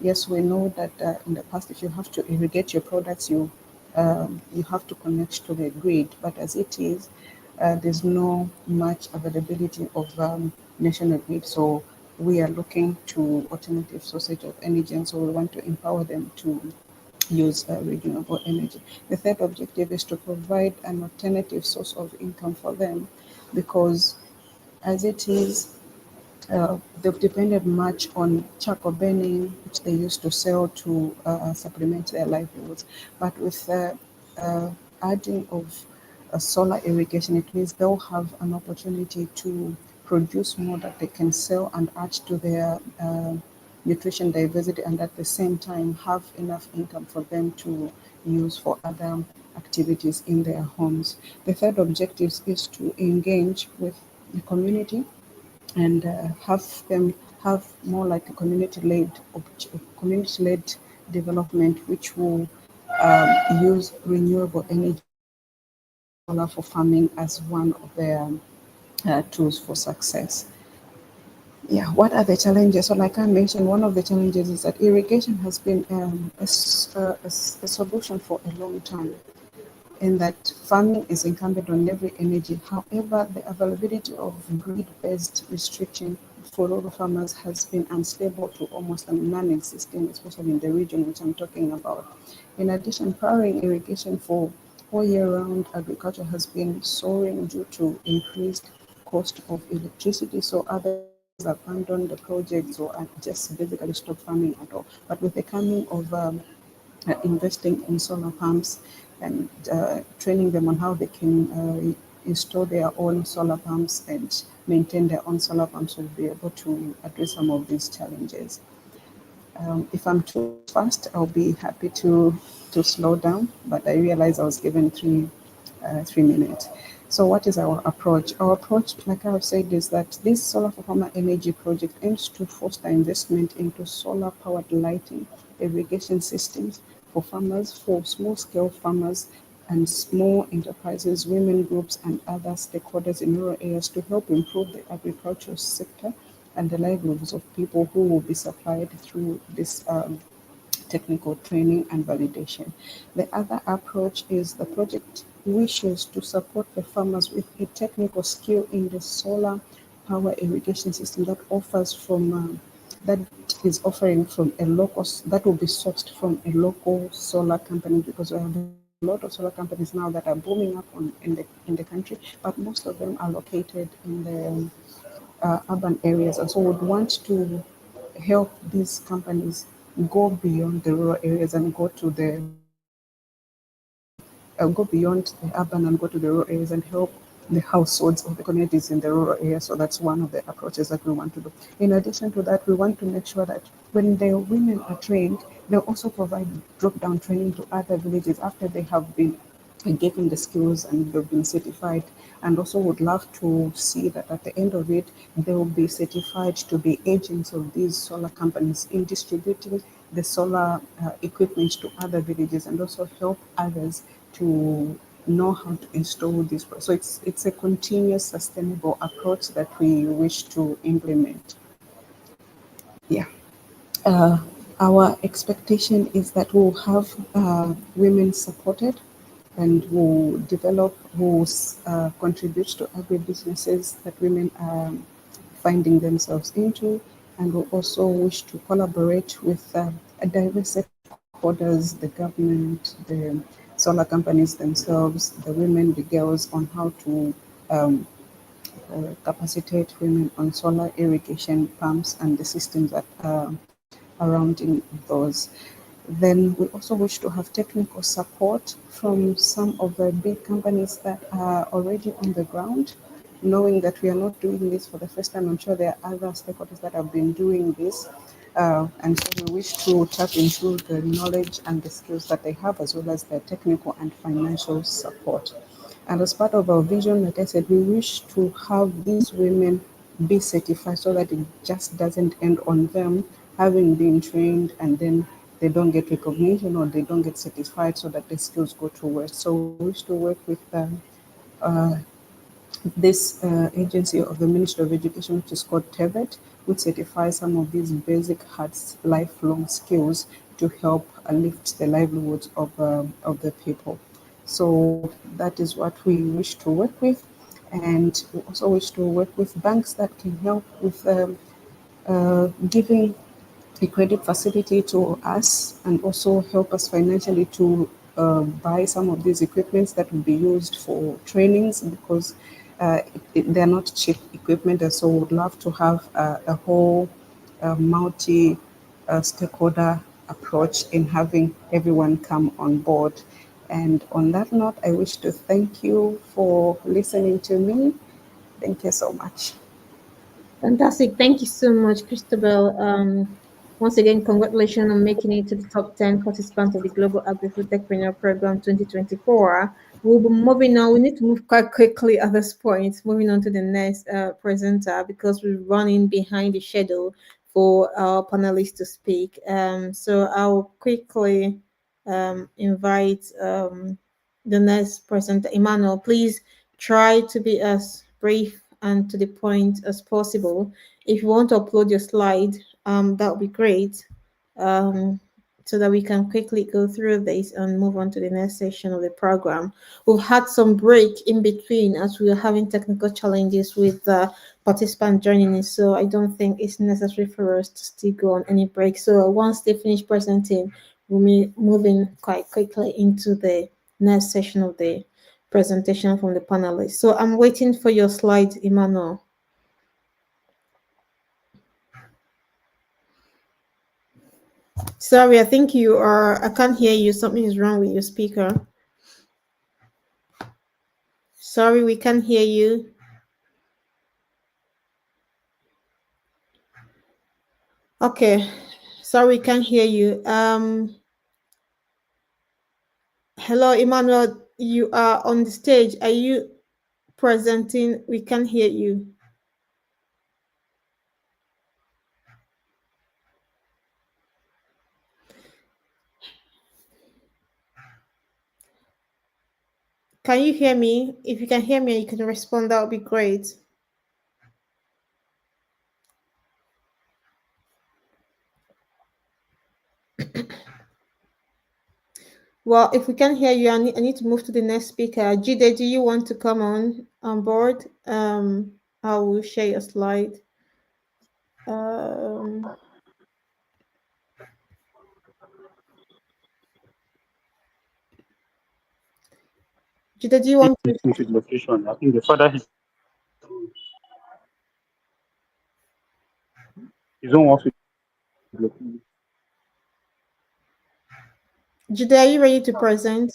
Yes, we know that in the past, if you have to irrigate your products, you have to connect to the grid. But as it is, there's no much availability of national grid. So we are looking to alternative sources of energy, and so we want to empower them to use renewable energy. The third objective is to provide an alternative source of income for them, because as it is, they've depended much on charcoal burning, which they used to sell to supplement their livelihoods. But with the adding of solar irrigation, it means they'll have an opportunity to produce more that they can sell and add to their nutrition diversity, and at the same time have enough income for them to use for other activities in their homes. The third objective is to engage with the community and have them have more like a community-led development, which will use renewable energy solar for farming as one of their tools for success. Yeah, what are the challenges? So like I mentioned, one of the challenges is that irrigation has been a solution for a long time, in that farming is incumbent on every energy. However, the availability of grid-based restriction for rural farmers has been unstable to almost non-existent, especially in the region which I'm talking about. In addition, powering irrigation for all year-round agriculture has been soaring due to increased cost of electricity. So others abandon the projects or just basically stop farming at all. But with the coming of investing in solar pumps and training them on how they can install their own solar pumps and maintain their own solar pumps will be able to address some of these challenges. If I'm too fast, I'll be happy to slow down, but I realize I was given 3 minutes. So what is our approach? Our approach, like I've said, is that this Solar for Farmer Energy project aims to foster investment into solar-powered lighting, irrigation systems for farmers, for small-scale farmers and small enterprises, women groups and other stakeholders in rural areas to help improve the agricultural sector and the livelihoods of people who will be supplied through this technical training and validation. The other approach is the project wishes to support the farmers with a technical skill in the solar power irrigation system that offers from that is offering from a local that will be sourced from a local solar company, because we have a lot of solar companies now that are booming up in the country, but most of them are located in the urban areas, and so would want to help these companies go beyond the rural areas and go beyond the urban and go to the rural areas and help the households of the communities in the rural areas. So that's one of the approaches that we want to do. In addition to that, we want to make sure that when the women are trained, they also provide drop-down training to other villages after they have been given the skills and they've been certified, and also would love to see that at the end of it they will be certified to be agents of these solar companies in distributing the solar equipment to other villages and also help others to know how to install this. So it's a continuous sustainable approach that we wish to implement. Yeah. Our expectation is that we'll have women supported and will develop, will contribute to agribusinesses that women are finding themselves into, and will also wish to collaborate with a diverse set of stakeholders, the government, the solar companies themselves, the women, the girls, on how to capacitate women on solar irrigation pumps and the systems that are surrounding those. Then we also wish to have technical support from some of the big companies that are already on the ground, knowing that we are not doing this for the first time. I'm sure there are other stakeholders that have been doing this. And so we wish to tap into the knowledge and the skills that they have, as well as the technical and financial support. And as part of our vision, like I said, we wish to have these women be certified so that it just doesn't end on them having been trained and then they don't get recognition or they don't get certified, so that the skills go to waste. So we wish to work with uh, this agency of the Ministry of Education, which is called TEVET, which certifies some of these basic hard lifelong skills to help lift the livelihoods of the people. So that is what we wish to work with. And we also wish to work with banks that can help with giving a credit facility to us and also help us financially to buy some of these equipments that will be used for trainings, because they're not cheap equipment, and so would love to have a whole multi stakeholder approach in having everyone come on board. And on that note, I wish to thank you for listening to me. Thank you so much. Fantastic. Thank you so much, Christabel. Once again, congratulations on making it to the top 10 participants of the Global Agri-Food Techpreneur Program 2024. We'll be moving on. We need to move quite quickly at this point, moving on to the next presenter, because we're running behind the schedule for our panelists to speak. So I'll quickly invite the next presenter. Emmanuel, please try to be as brief and to the point as possible. If you want to upload your slide, that would be great, so that we can quickly go through this and move on to the next section of the program. We've had some break in between as we were having technical challenges with the participant joining us, so I don't think it's necessary for us to still go on any break. So once they finish presenting, we'll be moving quite quickly into the next session of the presentation from the panelists. So I'm waiting for your slides, Emmanuel. Sorry, I think you are, I can't hear you. Something is wrong with your speaker. Sorry, we can't hear you. Okay, sorry, we can't hear you. Hello, Emmanuel, you are on the stage. Are you presenting? We can't hear you. Can you hear me? If you can hear me, you can respond. That would be great. Well, if we can hear you, I need to move to the next speaker. Jide, do you want to come on board? I will share your slide. Jide, do you want to? Location. I think the father is his own office location. Jide, are you ready to present?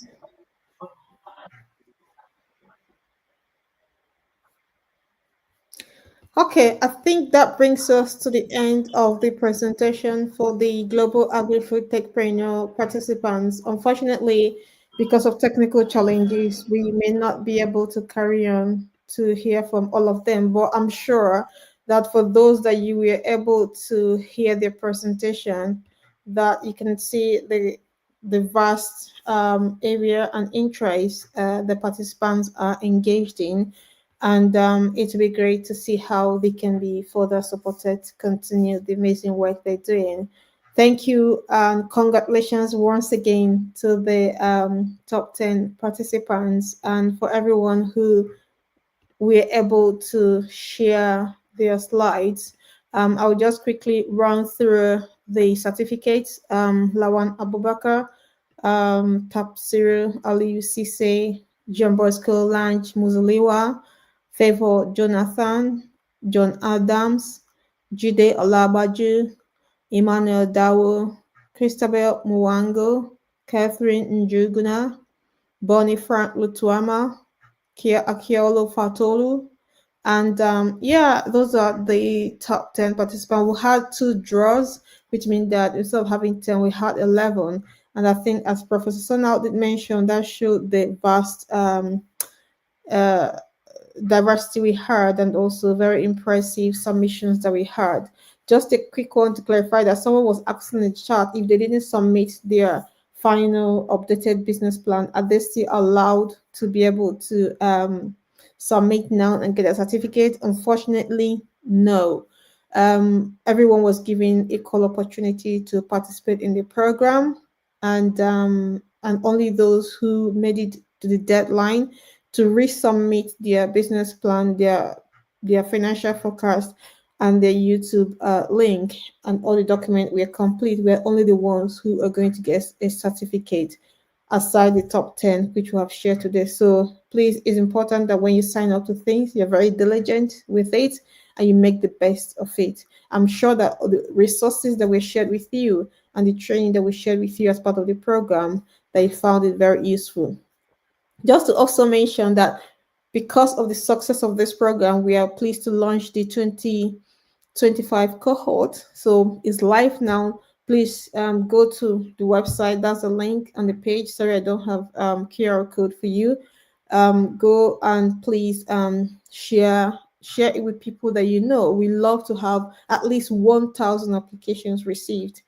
Okay, I think that brings us to the end of the presentation for the Global Agri-Food Techpreneur participants. Unfortunately, because of technical challenges, we may not be able to carry on to hear from all of them, but I'm sure that for those that you were able to hear their presentation, that you can see the vast area and interest the participants are engaged in, and it will be great to see how they can be further supported to continue the amazing work they're doing. Thank you and congratulations once again to the top 10 participants and for everyone who were able to share their slides. I'll just quickly run through the certificates. Lawan Abubakar, Tapsiru Aliyu Sise, John Bosco Lange Muzaliwa, Favor Jonathan, John Adams, Jide Olabaju, Emmanuel Dawo, Christabel Muwango, Catherine Njuguna, Bonnie Frank Lutuama, Kia Akiolo Fatolu, and yeah, those are the top 10 participants. We had 2 draws, which means that instead of having 10, we had 11. And I think, as Professor Sonal did mention, that showed the vast diversity we had and also very impressive submissions that we had. Just a quick one to clarify that someone was asking in the chat if they didn't submit their final updated business plan, are they still allowed to be able to submit now and get a certificate? Unfortunately, no. Everyone was given equal opportunity to participate in the program, and only those who made it to the deadline to resubmit their business plan, their financial forecast, and their YouTube link, and all the documents were complete. We're only the ones who are going to get a certificate, aside the top 10 which we have shared today. So please, it's important that when you sign up to things, you're very diligent with it and you make the best of it. I'm sure that the resources that we shared with you and the training that we shared with you as part of the program, that you found it very useful. Just to also mention that because of the success of this program, we are pleased to launch the 2025 cohort. So it's live now. Please go to the website. That's a link on the page. Sorry, I don't have QR code for you. Go and please share it with people that you know. We love to have at least 1,000 applications received.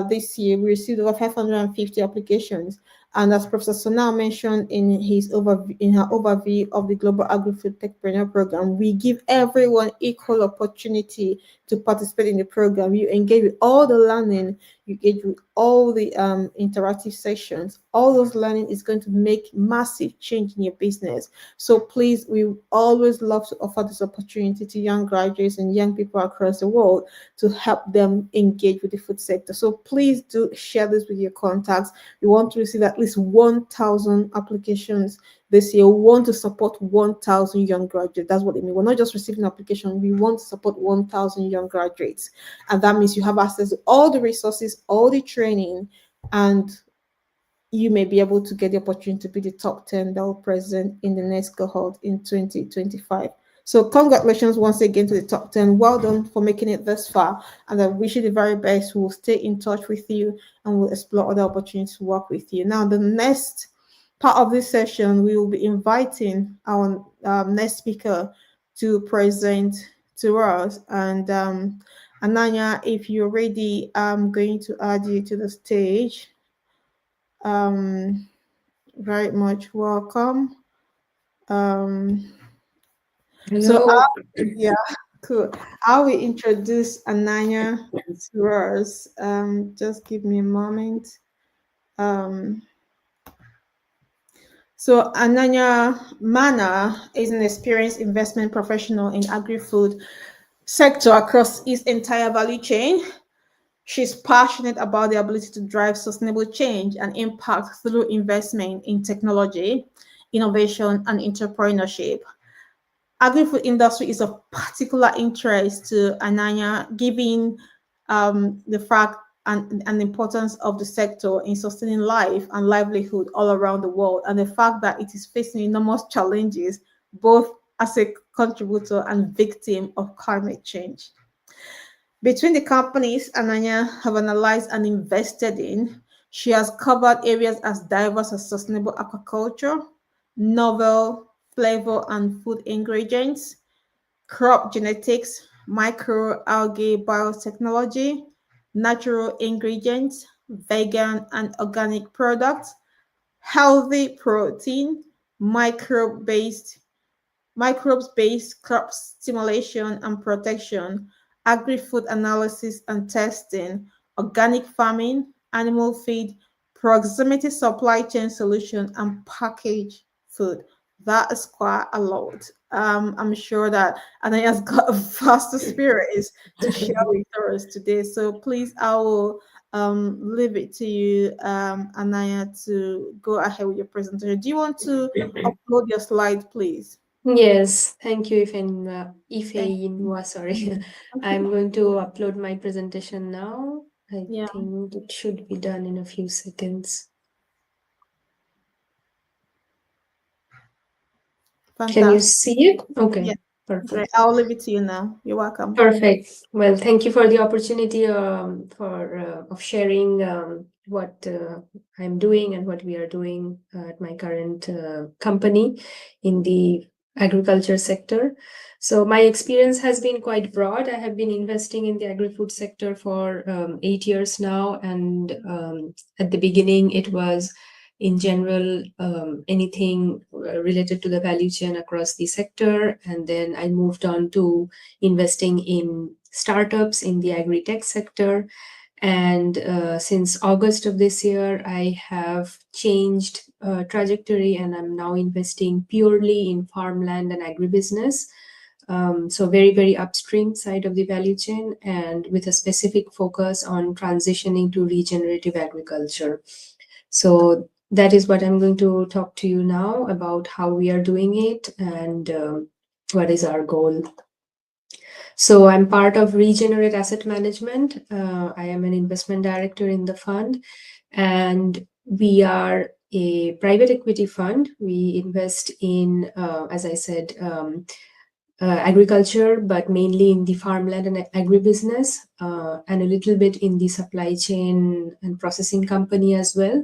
This year, we received over 550 applications. And as Professor Sonal mentioned in her overview of the Global Agri-Food Techpreneur Program, we give everyone equal opportunity to participate in the program. You engage with all the learning, you engage with all the interactive sessions. All those learning is going to make massive change in your business. So please, we always love to offer this opportunity to young graduates and young people across the world to help them engage with the food sector. So please do share this with your contacts. We want to receive at least 1,000 applications this year. We want to support 1,000 young graduates. That's what it means. We're not just receiving an application. We want to support 1,000 young graduates. And that means you have access to all the resources, all the training, and you may be able to get the opportunity to be the top 10 that will present in the next cohort in 2025. So congratulations once again to the top 10. Well done for making it this far. And I wish you the very best. We'll stay in touch with you and we'll explore other opportunities to work with you. Now, the next part of this session, we will be inviting our next speaker to present to us. And Ananya, if you're ready, I'm going to add you to the stage. Very much welcome. So yeah, cool. I will introduce Ananya to us. Just give me a moment. So Ananya Mana is an experienced investment professional in agri-food sector across its entire value chain. She's passionate about the ability to drive sustainable change and impact through investment in technology, innovation, and entrepreneurship. Agri-food industry is of particular interest to Ananya, given the fact and importance of the sector in sustaining life and livelihood all around the world, and the fact that it is facing enormous challenges, both as a contributor and victim of climate change. Between the companies Ananya have analyzed and invested in, she has covered areas as diverse as sustainable aquaculture, novel flavor and food ingredients, crop genetics, microalgae biotechnology, natural ingredients, vegan and organic products, healthy protein, microbes-based crop stimulation and protection, agri-food analysis and testing, organic farming, animal feed, proximity supply chain solution, and packaged food. That is quite a lot. I'm sure that Anaya's got a vast experience to share with us today. So please, I will leave it to you, Anaya, to go ahead with your presentation. Do you want to upload your slide, please? Yes, thank you, Ifeinwa, sorry. I'm going to upload my presentation now. I think it should be done in a few seconds. Fantastic. Can you see it? Okay, Yeah. perfect. Great. I'll leave it to you now. You're welcome. Perfect. Well, thank you for the opportunity of sharing what I'm doing and what we are doing at my current company in the agriculture sector. So my experience has been quite broad. I have been investing in the agri-food sector for 8 years now, and at the beginning it was in general anything related to the value chain across the sector, and then I moved on to investing in startups in the agri-tech sector. And since August of this year, I have changed trajectory, and I'm now investing purely in farmland and agribusiness. So very, very upstream side of the value chain, and with a specific focus on transitioning to regenerative agriculture. So that is what I'm going to talk to you now about, how we are doing it and what is our goal. So I'm part of Regenerate Asset Management. I am an investment director in the fund, and we are a private equity fund. We invest in, as I said, agriculture, but mainly in the farmland and agribusiness, and a little bit in the supply chain and processing company as well,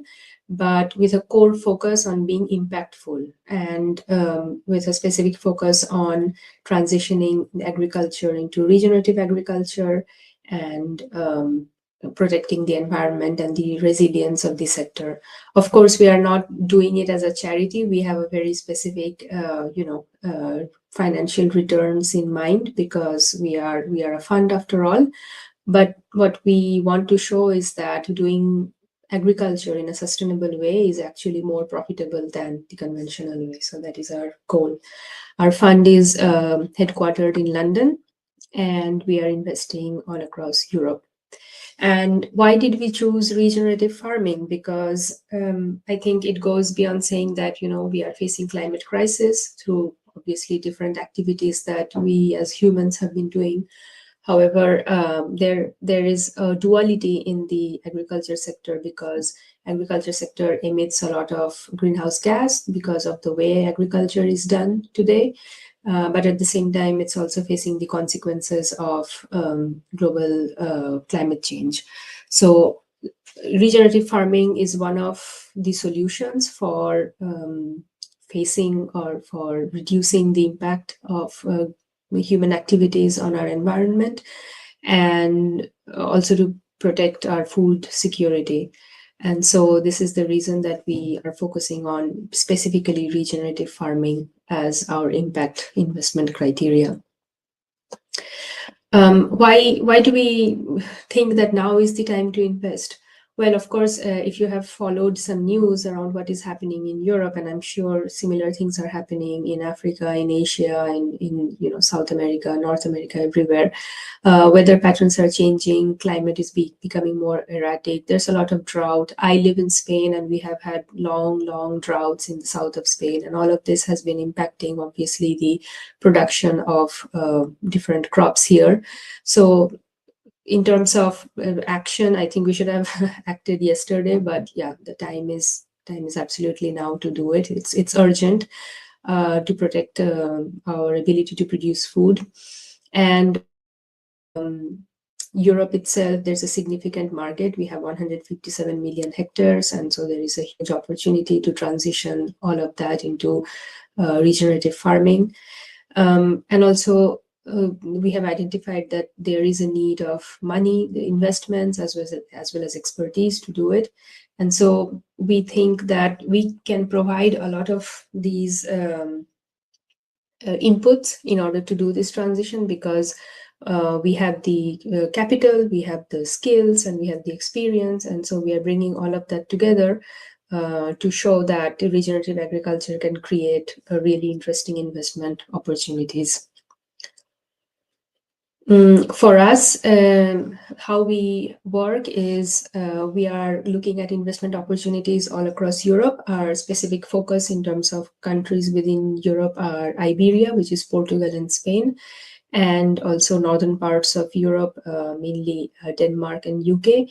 but with a core focus on being impactful and with a specific focus on transitioning agriculture into regenerative agriculture and protecting the environment and the resilience of the sector. Of course, we are not doing it as a charity. We have a very specific, financial returns in mind, because we are a fund after all. But what we want to show is that doing agriculture in a sustainable way is actually more profitable than the conventional way. So that is our goal. Our fund is headquartered in London, and we are investing all across Europe. And why did we choose regenerative farming? Because I think it goes beyond saying that, we are facing climate crisis through obviously different activities that we as humans have been doing However, there is a duality in the agriculture sector because agriculture sector emits a lot of greenhouse gas because of the way agriculture is done today. But at the same time, it's also facing the consequences of global climate change. So regenerative farming is one of the solutions for facing or for reducing the impact of human activities on our environment, and also to protect our food security. And so this is the reason that we are focusing on specifically regenerative farming as our impact investment criteria. Why do we think that now is the time to invest? Well, of course, if you have followed some news around what is happening in Europe, and I'm sure similar things are happening in Africa, in Asia, in South America, North America, everywhere, weather patterns are changing, climate is becoming more erratic. There's a lot of drought. I live in Spain, and we have had long droughts in the south of Spain, and all of this has been impacting, obviously, the production of different crops here. So in terms of action, I think we should have acted yesterday, but yeah, the time is absolutely now to do it. It's urgent to protect our ability to produce food. And Europe itself, there's a significant market. We have 157 million hectares, and so there is a huge opportunity to transition all of that into regenerative farming. And also, we have identified that there is a need of money, the investments, as well as expertise to do it. And so we think that we can provide a lot of these inputs in order to do this transition, because we have the capital, we have the skills, and we have the experience. And so we are bringing all of that together to show that regenerative agriculture can create a really interesting investment opportunities. For us, how we work is we are looking at investment opportunities all across Europe. Our specific focus in terms of countries within Europe are Iberia, which is Portugal and Spain, and also northern parts of Europe, mainly Denmark and UK.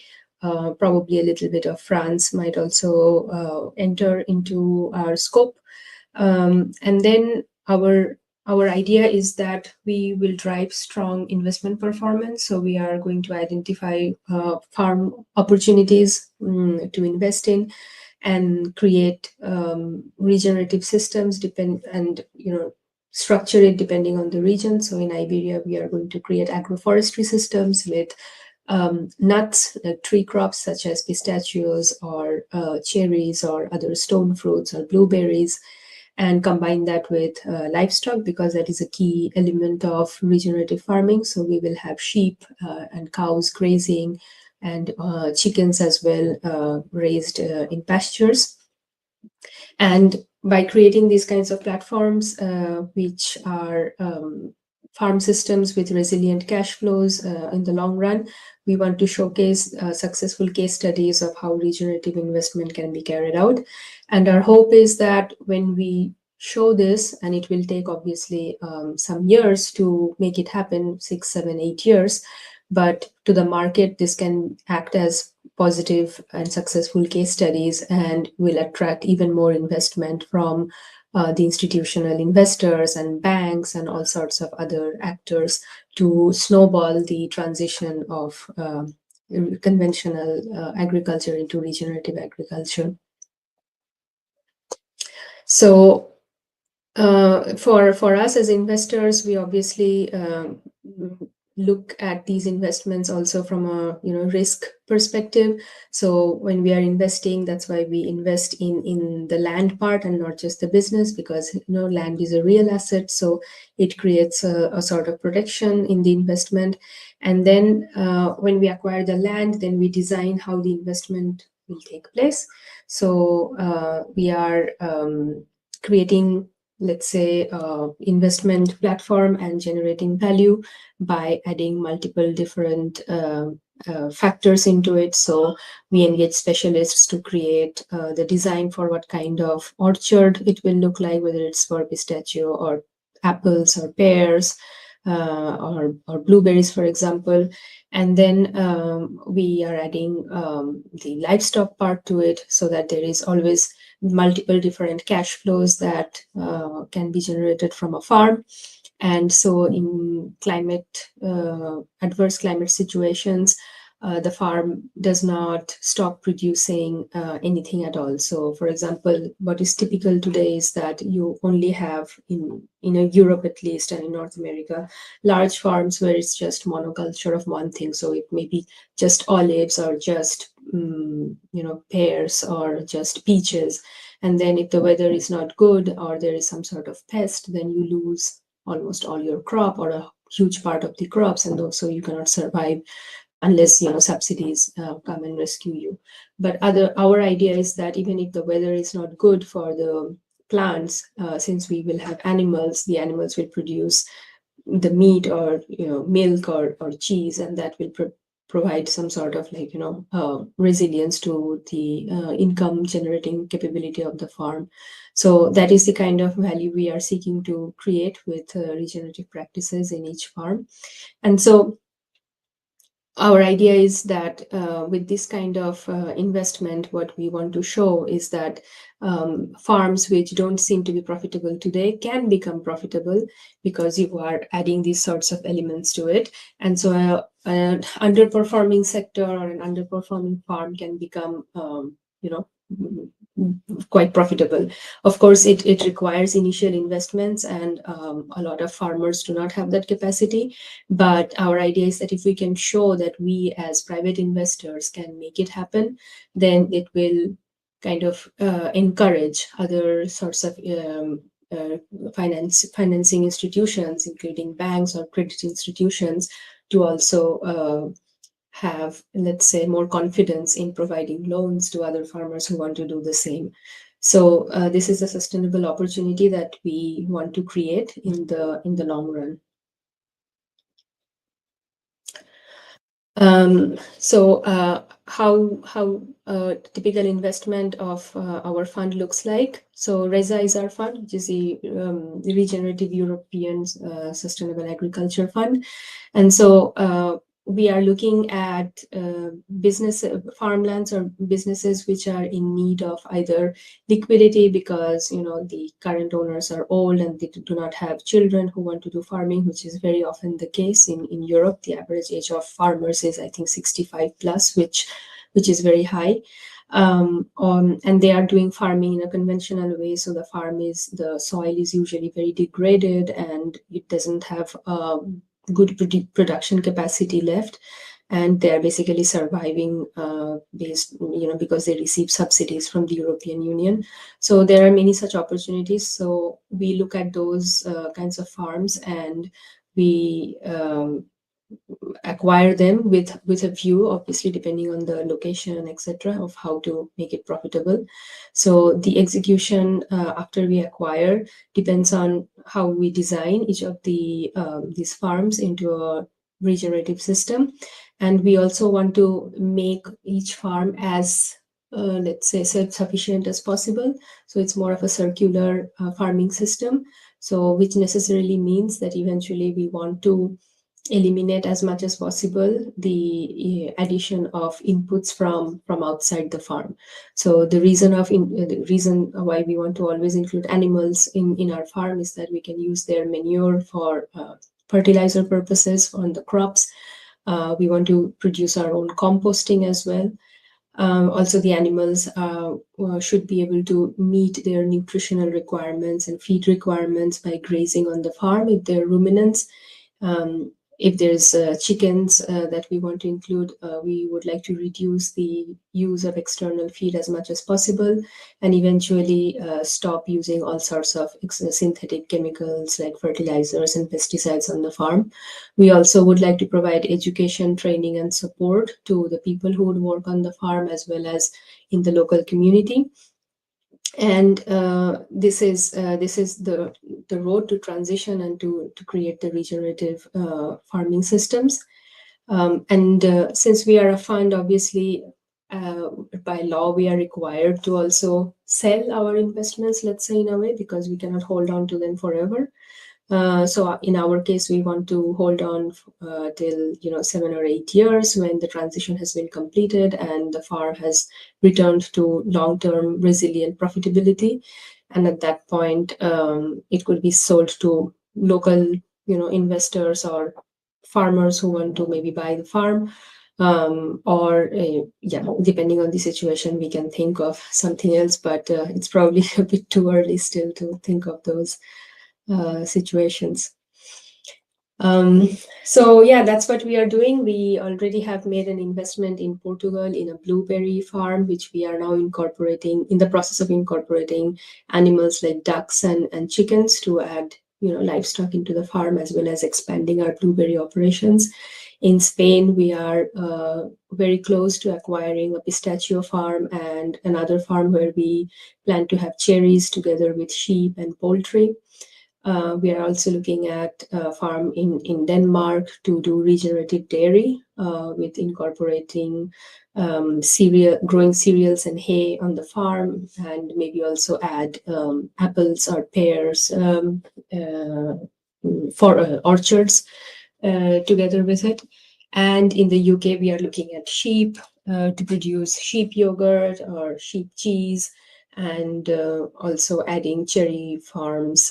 Probably a little bit of France might also enter into our scope. And then our idea is that we will drive strong investment performance. So we are going to identify farm opportunities to invest in and create regenerative systems and structure it depending on the region. So in Iberia, we are going to create agroforestry systems with nuts, tree crops such as pistachios or cherries or other stone fruits or blueberries, and combine that with livestock, because that is a key element of regenerative farming. So we will have sheep and cows grazing, and chickens as well raised in pastures. And by creating these kinds of platforms, which are farm systems with resilient cash flows in the long run, we want to showcase successful case studies of how regenerative investment can be carried out. And our hope is that when we show this, and it will take obviously some years to make it happen, 6, 7, 8 years, but to the market, this can act as positive and successful case studies and will attract even more investment from the institutional investors and banks and all sorts of other actors to snowball the transition of conventional agriculture into regenerative agriculture. So for us as investors, we obviously look at these investments also from a risk perspective. So when we are investing, that's why we invest in the land part and not just the business, because land is a real asset, so it creates a sort of protection in the investment. And then when we acquire the land, then we design how the investment will take place. So we are creating, let's say, investment platform and generating value by adding multiple different factors into it. So we engage specialists to create the design for what kind of orchard it will look like, whether it's for pistachio or apples or pears. or blueberries, for example. And then we are adding the livestock part to it, so that there is always multiple different cash flows that can be generated from a farm. And so in adverse climate situations, the farm does not stop producing anything at all. So for example, what is typical today is that you only have in Europe, at least, and in North America, large farms where it's just monoculture of one thing. So it may be just olives, or just pears, or just peaches. And then if the weather is not good, or there is some sort of pest, then you lose almost all your crop, or a huge part of the crops, and also you cannot survive unless subsidies come and rescue you. But our idea is that even if the weather is not good for the plants, since we will have animals, the animals will produce the meat, or milk, or cheese, and that will provide some sort of resilience to the income generating capability of the farm. So that is the kind of value we are seeking to create with regenerative practices in each farm. And so our idea is that with this kind of investment, what we want to show is that farms which don't seem to be profitable today can become profitable, because you are adding these sorts of elements to it. And so an underperforming sector or an underperforming farm can become quite profitable. Of course, it requires initial investments, and a lot of farmers do not have that capacity. But our idea is that if we can show that we as private investors can make it happen, then it will kind of encourage other sorts of financing institutions, including banks or credit institutions, to also have, let's say, more confidence in providing loans to other farmers who want to do the same. So this is a sustainable opportunity that we want to create in the long run. So how typical investment of our fund looks like. So RESA is our fund, which is the Regenerative European Sustainable Agriculture Fund. And so we are looking at farmlands or businesses which are in need of either liquidity, because the current owners are old and they do not have children who want to do farming, which is very often the case in Europe. The average age of farmers is, I think, 65 plus, which is very high. And they are doing farming in a conventional way. So the soil is usually very degraded, and it doesn't have good production capacity left, and they are basically surviving based, because they receive subsidies from the European Union. So there are many such opportunities. So we look at those kinds of farms, and we acquire them with a view, obviously depending on the location, etc., of how to make it profitable. So the execution after we acquire depends on how we design each of these farms into a regenerative system. And we also want to make each farm as let's say self-sufficient as possible. So it's more of a circular farming system. So which necessarily means that eventually we want to eliminate as much as possible the addition of inputs from outside the farm. So the reason why we want to always include animals in our farm is that we can use their manure for fertilizer purposes on the crops. We want to produce our own composting as well. Also, the animals should be able to meet their nutritional requirements and feed requirements by grazing on the farm if they're ruminants. If there's chickens that we want to include, we would like to reduce the use of external feed as much as possible, and eventually stop using all sorts of synthetic chemicals like fertilizers and pesticides on the farm. We also would like to provide education, training, and support to the people who would work on the farm, as well as in the local community. And this is the road to transition and to create the regenerative farming systems. And since we are a fund, obviously by law we are required to also sell our investments, let's say, in a way, because we cannot hold on to them forever. So in our case, we want to hold on till 7 or 8 years when the transition has been completed and the farm has returned to long-term resilient profitability. And at that point, it could be sold to local investors or farmers who want to maybe buy the farm. Or depending on the situation, we can think of something else, but it's probably a bit too early still to think of those situations. So yeah, that's what we are doing. We already have made an investment in Portugal in a blueberry farm, which we are now incorporating, in the process of incorporating animals like ducks and chickens to add livestock into the farm, as well as expanding our blueberry operations. In Spain, we are very close to acquiring a pistachio farm and another farm where we plan to have cherries together with sheep and poultry. We are also looking at a farm in Denmark to do regenerative dairy with incorporating growing cereals and hay on the farm, and maybe also add apples or pears for orchards together with it. And in the UK, we are looking at sheep to produce sheep yogurt or sheep cheese, and also adding cherry farms,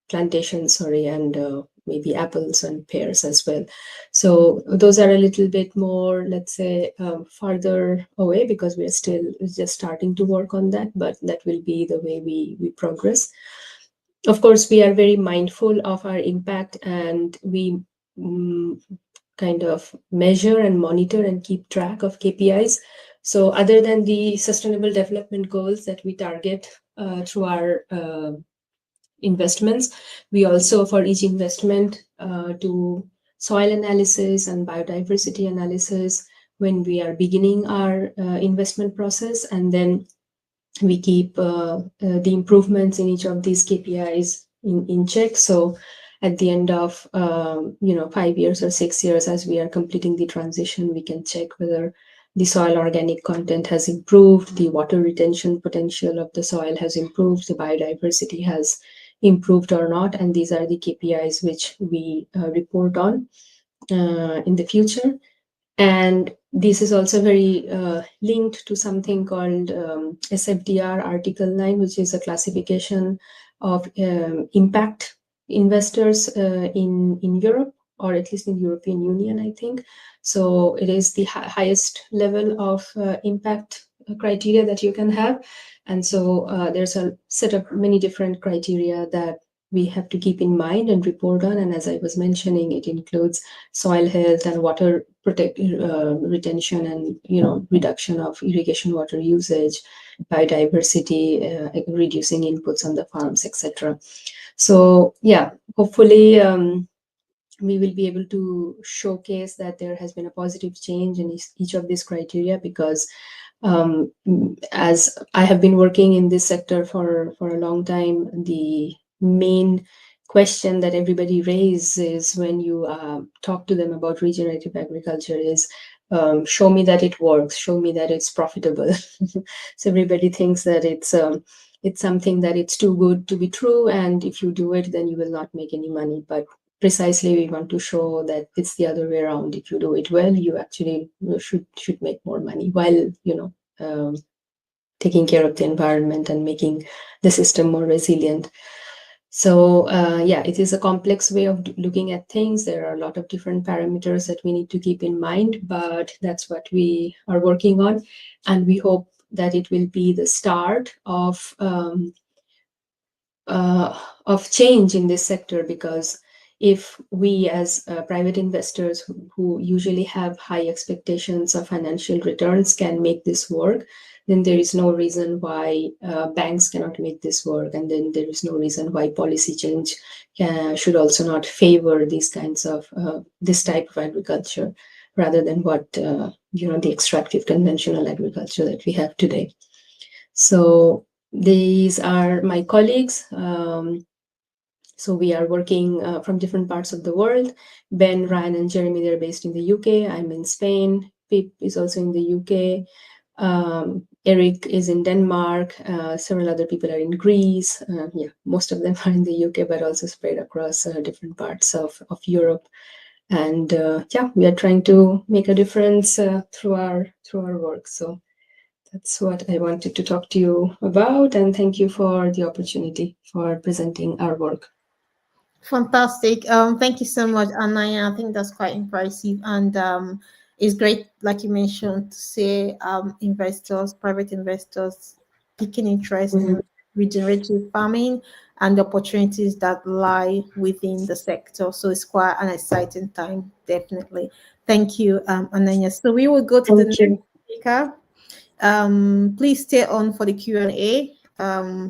plantations, and maybe apples and pears as well. So those are a little bit more, let's say, farther away, because we're still just starting to work on that, but that will be the way we progress. Of course, we are very mindful of our impact, and we kind of measure and monitor and keep track of KPIs. So other than the sustainable development goals that we target through our investments, we also, for each investment, do soil analysis and biodiversity analysis when we are beginning our investment process, and then we keep the improvements in each of these KPIs in check. So at the end of 5 years or 6 years, as we are completing the transition, we can check whether the soil organic content has improved, the water retention potential of the soil has improved, the biodiversity has improved or not. And these are the KPIs which we report on in the future. And this is also very linked to something called SFDR Article 9, which is a classification of impact investors in Europe, or at least in the European Union, I think. So it is the highest level of impact criteria that you can have. And so there's a set of many different criteria that we have to keep in mind and report on. And as I was mentioning, it includes soil health and water retention, and reduction of irrigation water usage, biodiversity, reducing inputs on the farms, etc. So yeah, hopefully we will be able to showcase that there has been a positive change in each of these criteria, because as I have been working in this sector for a long time, the main question that everybody raises when you talk to them about regenerative agriculture is, show me that it works, show me that it's profitable. So everybody thinks that it's something that it's too good to be true, and if you do it, then you will not make any money. But precisely, we want to show that it's the other way around. If you do it well, you actually should make more money, while taking care of the environment and making the system more resilient. So yeah, it is a complex way of looking at things. There are a lot of different parameters that we need to keep in mind, but that's what we are working on. And we hope that it will be the start of change in this sector, because if we as private investors who usually have high expectations of financial returns can make this work, then there is no reason why banks cannot make this work. And then there is no reason why policy change should also not favor these kinds of, this type of agriculture, rather than what, the extractive conventional agriculture that we have today. So these are my colleagues. So we are working from different parts of the world. Ben, Ryan, and Jeremy, they're based in the UK. I'm in Spain. Pip is also in the UK. Eric is in Denmark. Several other people are in Greece. Yeah, most of them are in the UK, but also spread across different parts of Europe. And yeah, we are trying to make a difference through our work. So that's what I wanted to talk to you about. And thank you for the opportunity for presenting our work. Fantastic. Thank you so much, Anaya. I think that's quite impressive. And it's great, like you mentioned, to see investors, private investors taking interest in regenerative farming and the opportunities that lie within the sector. So it's quite an exciting time, definitely. Thank you, Ananya. So we will go to the next speaker. Please stay on for the Q&A. Yeah.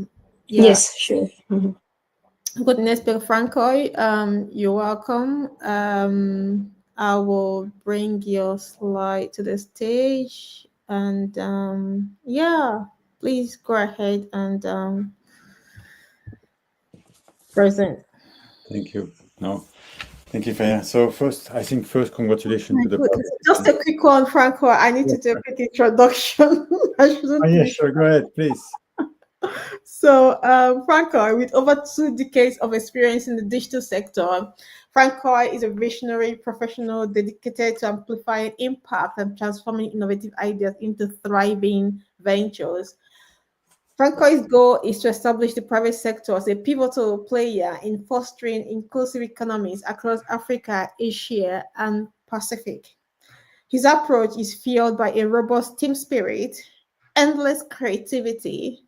Yes, sure. Good next speaker, Francois. You're welcome. I will bring your slide to the stage, and yeah, please go ahead and present. Thank you. No, thank you, Faya. So first, congratulations to the participants. Just a quick one, Franco. I need to do a quick introduction. I shouldn't. Yeah, sure. Go ahead, please. So, Francois, with over 2 decades of experience in the digital sector, Francois is a visionary professional dedicated to amplifying impact and transforming innovative ideas into thriving ventures. Francois' goal is to establish the private sector as a pivotal player in fostering inclusive economies across Africa, Asia, and Pacific. His approach is fueled by a robust team spirit, endless creativity,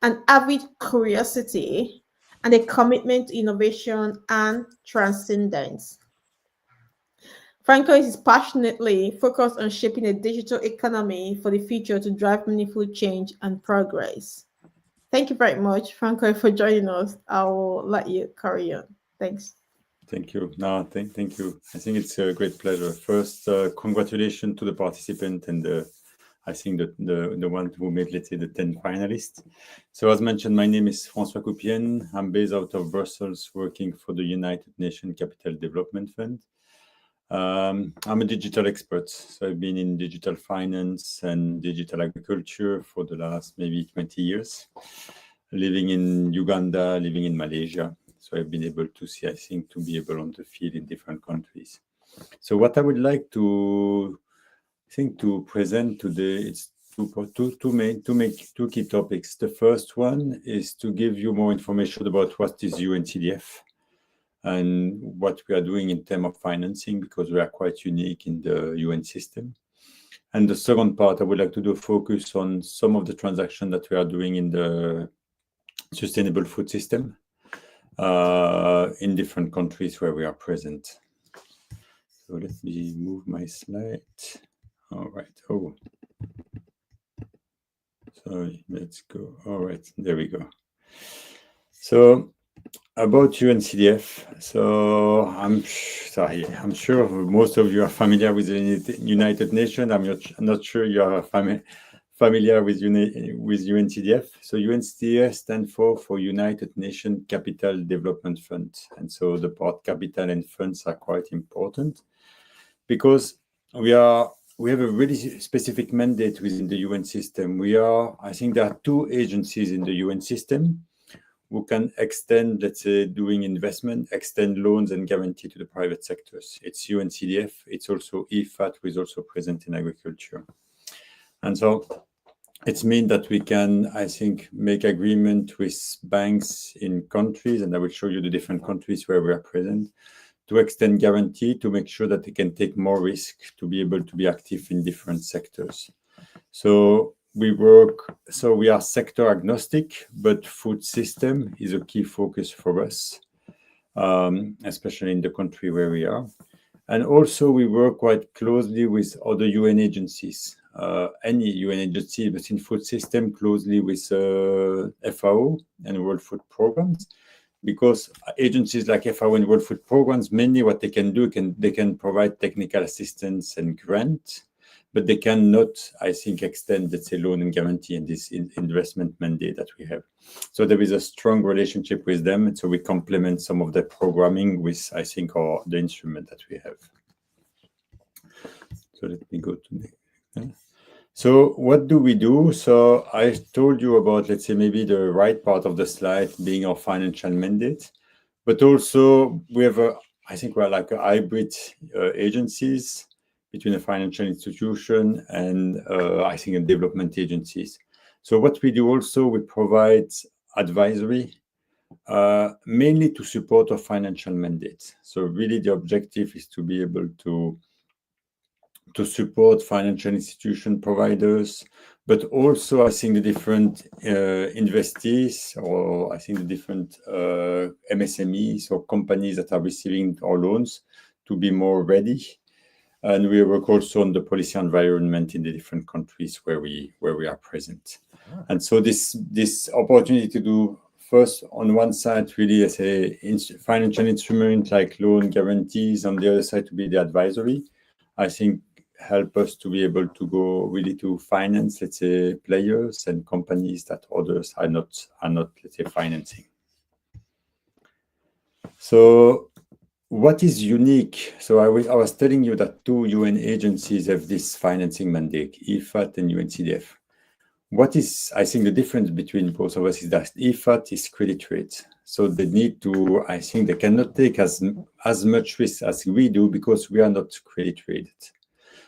an avid curiosity, and a commitment to innovation and transcendence. Francois is passionately focused on shaping a digital economy for the future to drive meaningful change and progress. Thank you very much, Francois, for joining us. I will let you carry on. Thanks. Thank you. No, thank you. I think it's a great pleasure. First, congratulations to the participant and I think the one who made, let's say, the 10 finalists. So as mentioned, my name is François Coupien. I'm based out of Brussels, working for the United Nations Capital Development Fund. I'm a digital expert. So I've been in digital finance and digital agriculture for the last maybe 20 years, living in Uganda, living in Malaysia. So I've been able to see, I think, to be able on the field in different countries. So what I would like to present today is to make two key topics. The first one is to give you more information about what is UNCDF and what we are doing in terms of financing, because we are quite unique in the UN system. And the second part, I would like to do focus on some of the transactions that we are doing in the sustainable food system in different countries where we are present. So let me move my slide. All right. Oh, sorry. Let's go. All right. There we go. So about UNCDF. So I'm sure most of you are familiar with the United Nations. I'm not sure you are familiar with UNCDF. So UNCDF stands for United Nations Capital Development Fund. And so the part capital and funds are quite important because we have a really specific mandate within the UN system. I think there are 2 agencies in the UN system who can extend, let's say, doing investment, extend loans and guarantee to the private sectors. It's UNCDF. It's also IFAT, who is also present in agriculture. And so it means that we can, I think, make agreement with banks in countries, and I will show you the different countries where we are present, to extend guarantee to make sure that they can take more risk to be able to be active in different sectors. So we are sector agnostic, but food system is a key focus for us, especially in the country where we are. And also we work quite closely with other UN agencies, any UN agency, but in food system closely with FAO and World Food Programs, because agencies like FAO and World Food Programs, mainly what they can do, they can provide technical assistance and grant, but they cannot, I think, extend, let's say, loan and guarantee in this investment mandate that we have. So there is a strong relationship with them, and so we complement some of the programming with, I think, the instrument that we have. So let me go to the... So what do we do? So I told you about, let's say, maybe the right part of the slide being our financial mandate, but also we have I think we're like a hybrid agencies between a financial institution and I think a development agencies. So what we do also, we provide advisory mainly to support our financial mandate. So really the objective is to be able to support financial institution providers, but also I think the different investees, or I think the different MSMEs or companies that are receiving our loans to be more ready. And we work also on the policy environment in the different countries where we are present. And so this opportunity to do first on one side really as a financial instrument like loan guarantees, on the other side to be the advisory, I think help us to be able to go really to finance, let's say, players and companies that others are not let's say, financing. So what is unique? So I was telling you that 2 UN agencies have this financing mandate, IFAD and UNCDF. What is, I think, the difference between both of us is that IFAD is credit rate. So they need to, I think they cannot take as much risk as we do because we are not credit rated.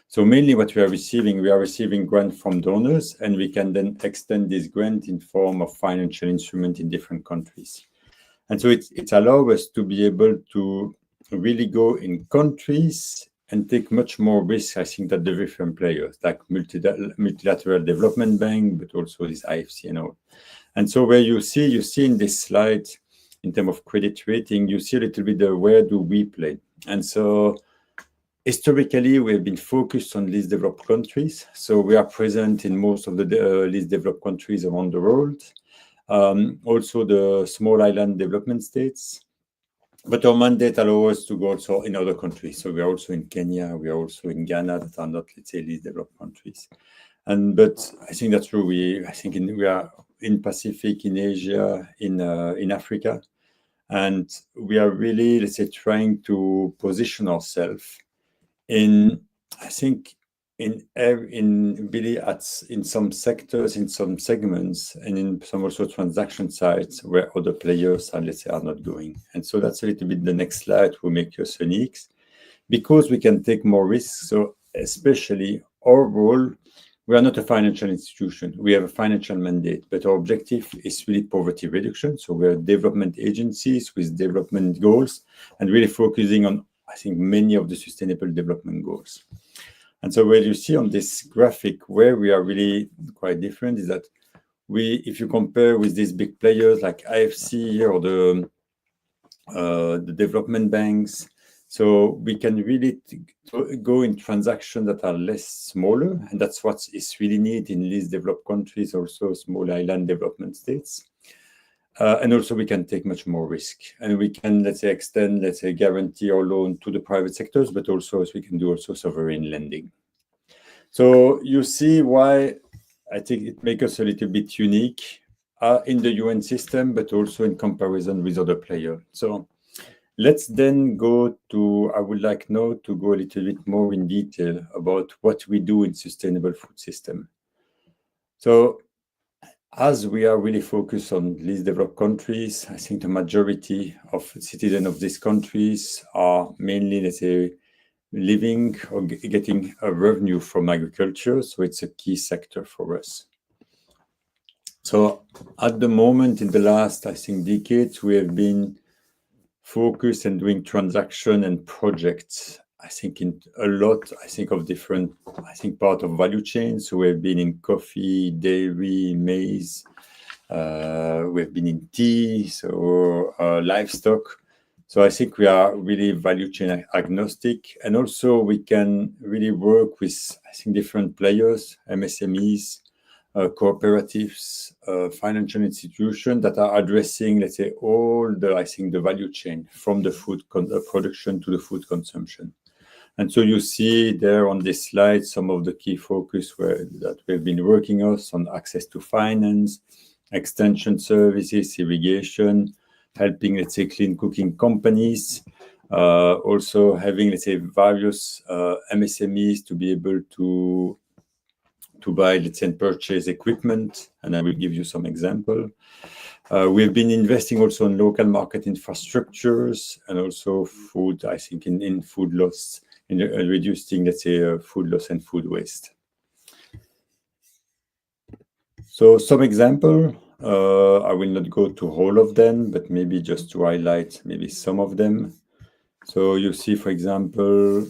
So mainly what we are receiving grant from donors, and we can then extend this grant in form of financial instrument in different countries. And so it allows us to be able to really go in countries and take much more risk, I think, than the different players, like multilateral development bank, but also this IFC and all. And so where you see in this slide, in terms of credit rating, you see a little bit of where do we play. And so historically, we have been focused on least developed countries. So we are present in most of the least developed countries around the world. Also the small island development states. But our mandate allows us to go also in other countries. So we are also in Kenya, we are also in Ghana, that are not, let's say, least developed countries. But I think that's true. We are in Pacific, in Asia, in Africa. And we are really, let's say, trying to position ourselves in, I think, in some sectors, in some segments, and in some also transaction sites where other players are, let's say, are not going. And so that's a little bit the next slide will make us unique, because we can take more risks. So especially our role, we are not a financial institution. We have a financial mandate, but our objective is really poverty reduction. So we are development agencies with development goals and really focusing on, I think, many of the sustainable development goals. And so where you see on this graphic where we are really quite different is that if you compare with these big players like IFC or the development banks, so we can really go in transactions that are less smaller, and that's what is really needed in least developed countries, also small island development states. And also we can take much more risk, and we can, let's say, extend, let's say, guarantee or loan to the private sectors, but also as we can do also sovereign lending. So you see why I think it makes us a little bit unique in the UN system, but also in comparison with other players. So let's then go to, I would like now to go a little bit more in detail about what we do in sustainable food system. So as we are really focused on least developed countries, I think the majority of citizens of these countries are mainly, let's say, living or getting a revenue from agriculture. So it's a key sector for us. So at the moment, in the last, I think, decades, we have been focused and doing transaction and projects, I think, in a lot, I think, of different, I think, part of value chains. So we've been in coffee, dairy, maize. We've been in tea, so livestock. So I think we are really value chain agnostic. And also we can really work with, I think, different players, MSMEs, cooperatives, financial institutions that are addressing, let's say, all the, I think, the value chain from the food production to the food consumption. And so you see there on this slide some of the key focus that we've been working on access to finance, extension services, irrigation, helping, let's say, clean cooking companies, also having, let's say, various MSMEs to be able to to buy, let's say, and purchase equipment, and I will give you some example. We've been investing also in local market infrastructures and also food, I think, in food loss, in reducing, let's say, food loss and food waste. So some example, I will not go to all of them, but maybe just to highlight maybe some of them. So you see, for example,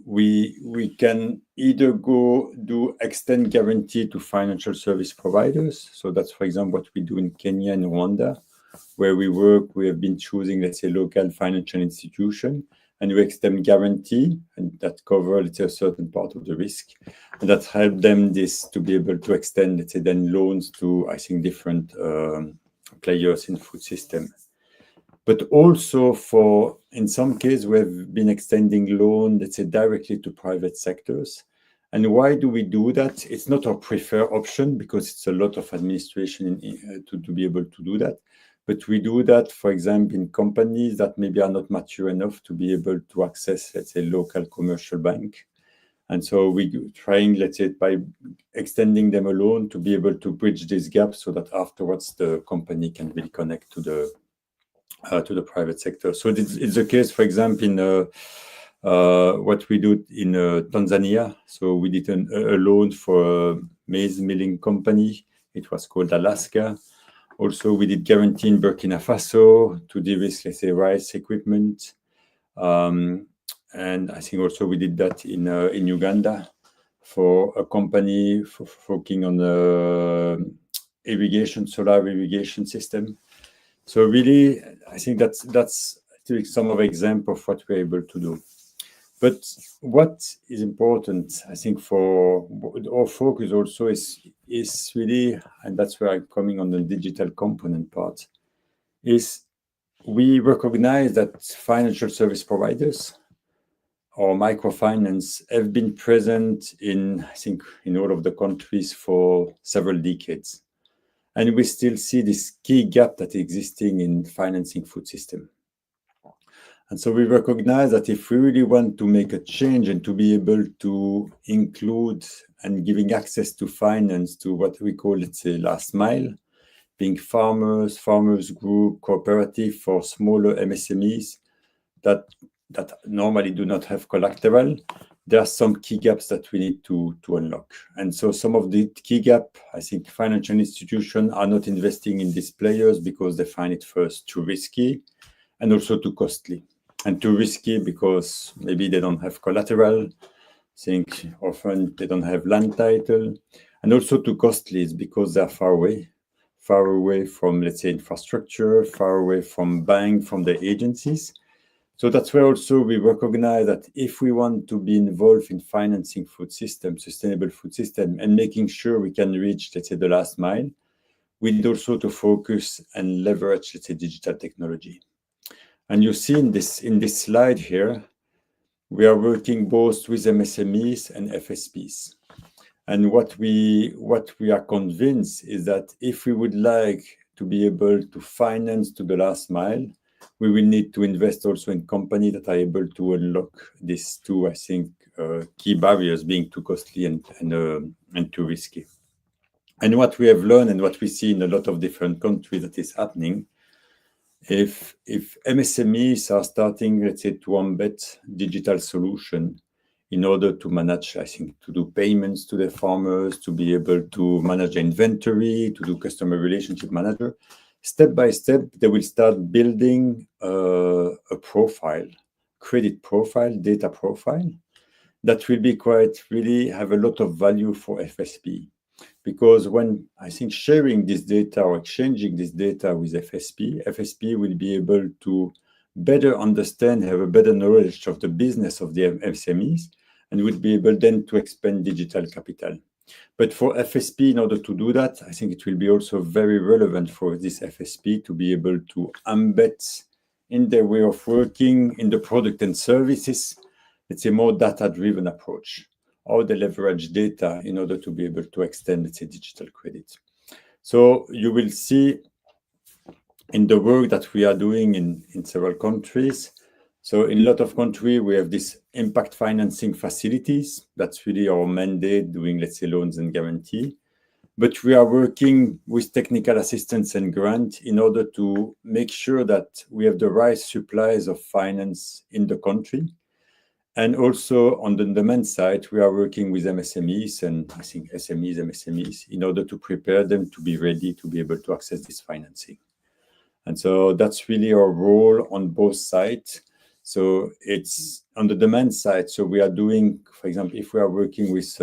we can either go do extend guarantee to financial service providers. So that's, for example, what we do in Kenya and Rwanda, where we have been choosing, let's say, local financial institution, and we extend guarantee, and that covers, let's say, a certain part of the risk, and that help them to be able to extend, let's say, then loans to, I think, different players in food system. But also in some cases, we have been extending loan, let's say, directly to private sectors. And why do we do that? It's not our preferred option because it's a lot of administration to be able to do that. But we do that, for example, in companies that maybe are not mature enough to be able to access, let's say, local commercial bank. And so we trying, let's say, by extending them a loan to be able to bridge this gap so that afterwards the company can really connect to the private sector. So it's the case, for example, in what we do in Tanzania. So we did a loan for a maize milling company. It was called Alaska. Also, we did guarantee in Burkina Faso to de-risk, let's say, rice equipment. And I think also we did that in Uganda for a company focusing on solar irrigation system. So really, I think that's some of the example of what we're able to do. But what is important, I think, for our focus also is really, and that's where I'm coming on the digital component part, is we recognize that financial service providers or microfinance have been present in, I think, in all of the countries for several decades. And we still see this key gap that is existing in financing food system. And so we recognize that if we really want to make a change and to be able to include and giving access to finance to what we call, let's say, last mile, being farmers group, cooperative for smaller MSMEs that normally do not have collateral, there are some key gaps that we need to unlock. And so some of the key gap, I think financial institutions are not investing in these players because they find it first too risky and also too costly. And too risky because maybe they don't have collateral. I think often they don't have land title. And also too costly is because they're far away from, let's say, infrastructure, far away from bank, from the agencies. So that's where also we recognize that if we want to be involved in financing food system, sustainable food system, and making sure we can reach, let's say, the last mile, we need also to focus and leverage, let's say, digital technology. And you see in this slide here, we are working both with MSMEs and FSPs. And what we are convinced is that if we would like to be able to finance to the last mile, we will need to invest also in companies that are able to unlock these two, I think, key barriers, being too costly and too risky. And what we have learned and what we see in a lot of different countries that is happening, if MSMEs are starting, let's say, to embed digital solution in order to manage, I think, to do payments to their farmers, to be able to manage inventory, to do customer relationship manager, step by step, they will start building a profile, credit profile, data profile, that will be really have a lot of value for FSP. Because when, I think, sharing this data or exchanging this data with FSP will be able to better understand, have a better knowledge of the business of the SMEs, and will be able then to expand digital capital. But for FSP, in order to do that, I think it will be also very relevant for this FSP to be able to embed in their way of working, in the product and services, let's say, more data-driven approach, or they leverage data in order to be able to extend, let's say, digital credit. So you will see in the work that we are doing in several countries, So in a lot of countries, we have this impact financing facilities. That's really our mandate, doing, let's say, loans and guarantee. But we are working with technical assistance and grant in order to make sure that we have the right supplies of finance in the country. And also on the demand side, we are working with MSMEs and I think MSMEs in order to prepare them to be ready to be able to access this financing. And so that's really our role on both sides. So it's on the demand side. So we are doing, for example, if we are working with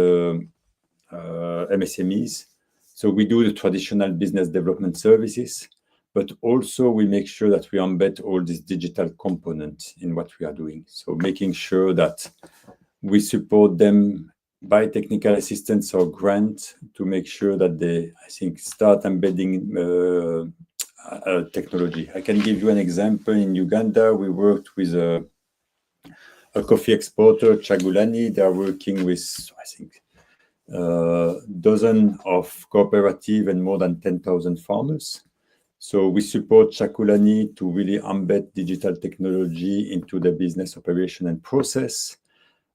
MSMEs, so we do the traditional business development services, but also we make sure that we embed all these digital components in what we are doing. So making sure that we support them by technical assistance or grant to make sure that they, I think, start embedding technology. I can give you an example. In Uganda, we worked with a coffee exporter, Chagulani. They are working with, I think, dozen of cooperative and more than 10,000 farmers. So we support Chagulani to really embed digital technology into the business operation and process.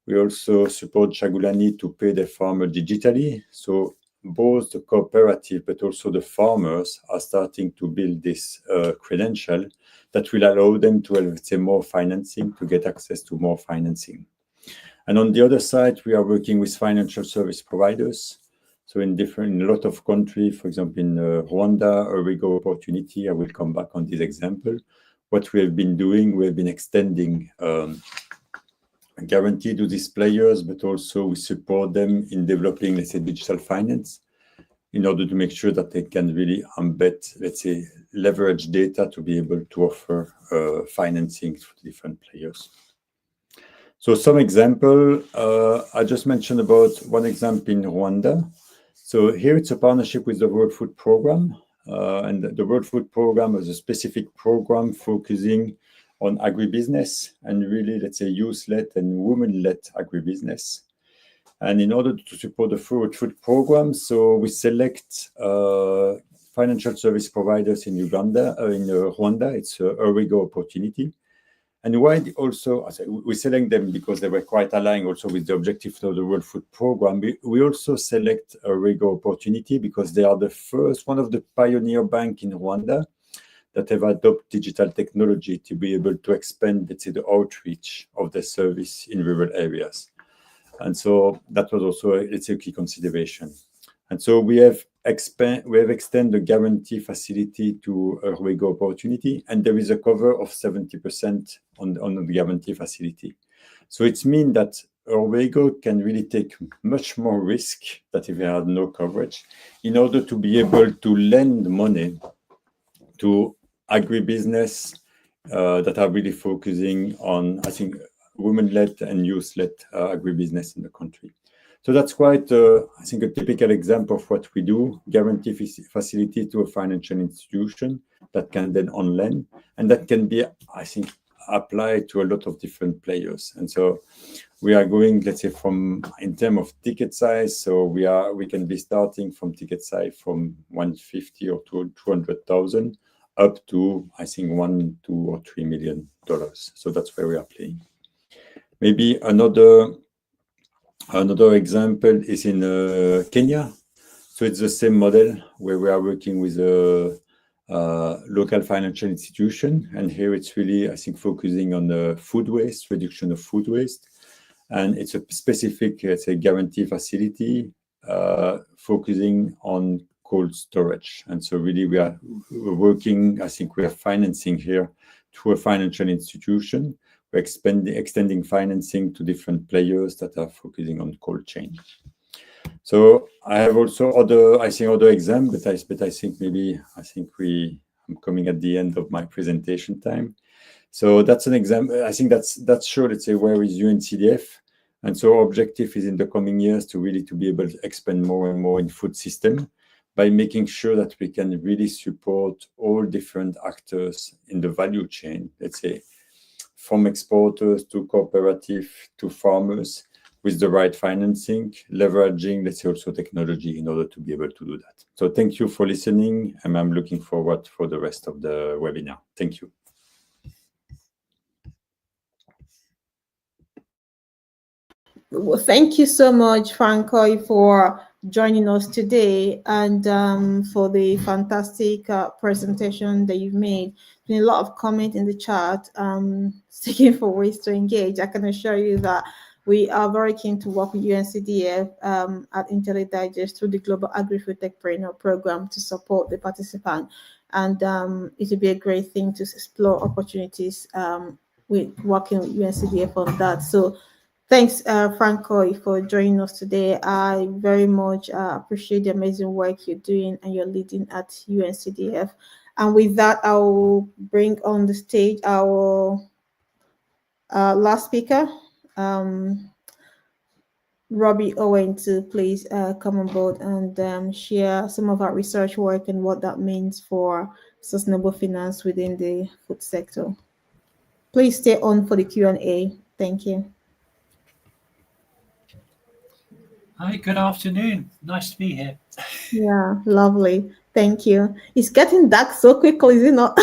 We also support Chagulani to pay their farmer digitally. So both the cooperative but also the farmers are starting to build this credential that will allow them to have, let's say, more financing, to get access to more financing. And on the other side, we are working with financial service providers. So in a lot of countries, for example, in Rwanda, Origo Opportunity, I will come back on this example. What we have been doing, we have been extending guarantee to these players, but also we support them in developing, let's say, digital finance in order to make sure that they can really embed, let's say, leverage data to be able to offer financing for different players. So some example, I just mentioned about one example in Rwanda. So here it's a partnership with the World Food Programme. And the World Food Programme is a specific program focusing on agribusiness and really, let's say, youth-led and women-led agribusiness. And in order to support the World Food Programme, so we select financial service providers in Rwanda. It's Origo Opportunity. And why also, we select them because they were quite aligned also with the objectives of the World Food Programme. We also select Origo Opportunity because they are the first, one of the pioneer banks in Rwanda that have adopted digital technology to be able to expand, let's say, the outreach of the service in rural areas. And so that was also, let's say, a key consideration. And so we have extended the guarantee facility to Origo Opportunity, and there is a cover of 70% on the guarantee facility. So it means that Origo can really take much more risk than if they had no coverage in order to be able to lend money to agribusiness that are really focusing on, I think, women-led and youth-led agribusiness in the country. So that's quite, I think, a typical example of what we do, guarantee facility to a financial institution that can then on lend, and that can be, I think, applied to a lot of different players. And so we are going, let's say, from, in terms of ticket size, so we can be starting from ticket size from 150 or 200,000 up to, I think, $1, $2, or $3 million. So that's where we are playing. Maybe another example is in Kenya. So it's the same model where we are working with a local financial institution. And here it's really, I think, focusing on food waste, reduction of food waste. And it's a specific, let's say, guarantee facility focusing on cold storage. And so really we're working, I think we are financing here through a financial institution. We're extending financing to different players that are focusing on cold chain. So I have also other examples, but I think I'm coming at the end of my presentation time. So that's an example. I think that's sure, let's say, where is UNCDF? And so our objective is in the coming years to really to be able to expand more and more in food system by making sure that we can really support all different actors in the value chain, let's say, from exporters to cooperative to farmers with the right financing, leveraging, let's say, also technology in order to be able to do that. So thank you for listening, and I'm looking forward for the rest of the webinar. Thank you. Well, thank you so much, Francois, for joining us today and for the fantastic presentation that you've made. There's been a lot of comment in the chat, seeking for ways to engage. I can assure you that we are very keen to work with UNCDF at Intelli Digest through the Global Agri-Food Techpreneur program to support the participant. And it would be a great thing to explore opportunities with working with UNCDF on that. So thanks, Francois, for joining us today. I very much appreciate the amazing work you're doing and you're leading at UNCDF. And with that, I will bring on the stage our last speaker, Robbie Owen, to please come on board and share some of our research work and what that means for sustainable finance within the food sector. Please stay on for the Q&A. Thank you. Hi, good afternoon. Nice to be here. Yeah, lovely. Thank you. It's getting dark so quickly, is it not?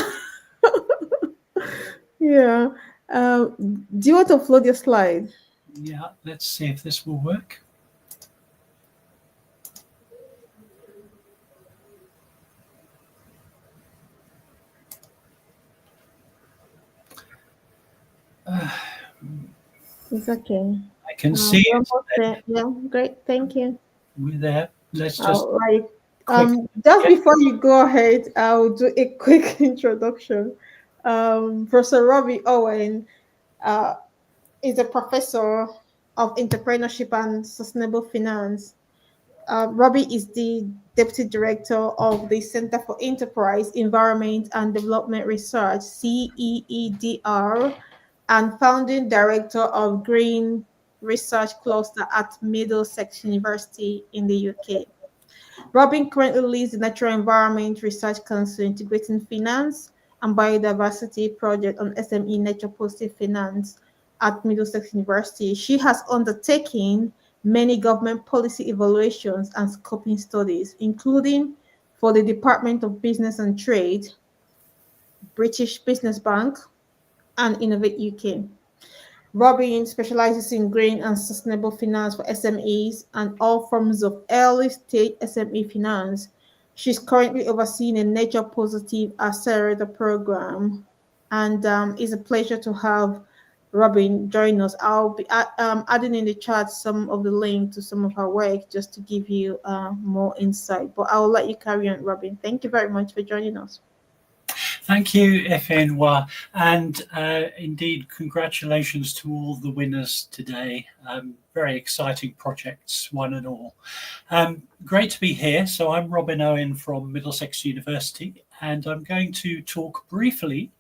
Yeah. Do you want to upload your slide? Yeah, let's see if this will work. It's okay. I can see it. There. Yeah, great. Thank you. We're there. Let's just All right. Just before you go ahead, I'll do a quick introduction. Professor Robbie Owen is a professor of entrepreneurship and sustainable finance. Robbie is the Deputy Director of the Center for Enterprise, Environment and Development Research, CEEDR, and founding director of Green Research Cluster at Middlesex University in the UK. Robin currently leads the Natural Environment Research Council Integrating Finance and Biodiversity Project on SME Nature Positive Finance at Middlesex University. She has undertaken many government policy evaluations and scoping studies, including for the Department of Business and Trade, British Business Bank, and Innovate UK. Robin specializes in green and sustainable finance for SMEs and all forms of early-stage SME finance. She's currently overseeing a Nature Positive Accelerator program, and it's a pleasure to have Robin join us. I'll be adding in the chat some of the link to some of her work just to give you more insight. But I'll let you carry on, Robin. Thank you very much for joining us. Thank you, Efenwa, and indeed, congratulations to all the winners today. Very exciting projects, one and all. Great to be here. So I'm Robin Owen from Middlesex University, and I'm going to talk briefly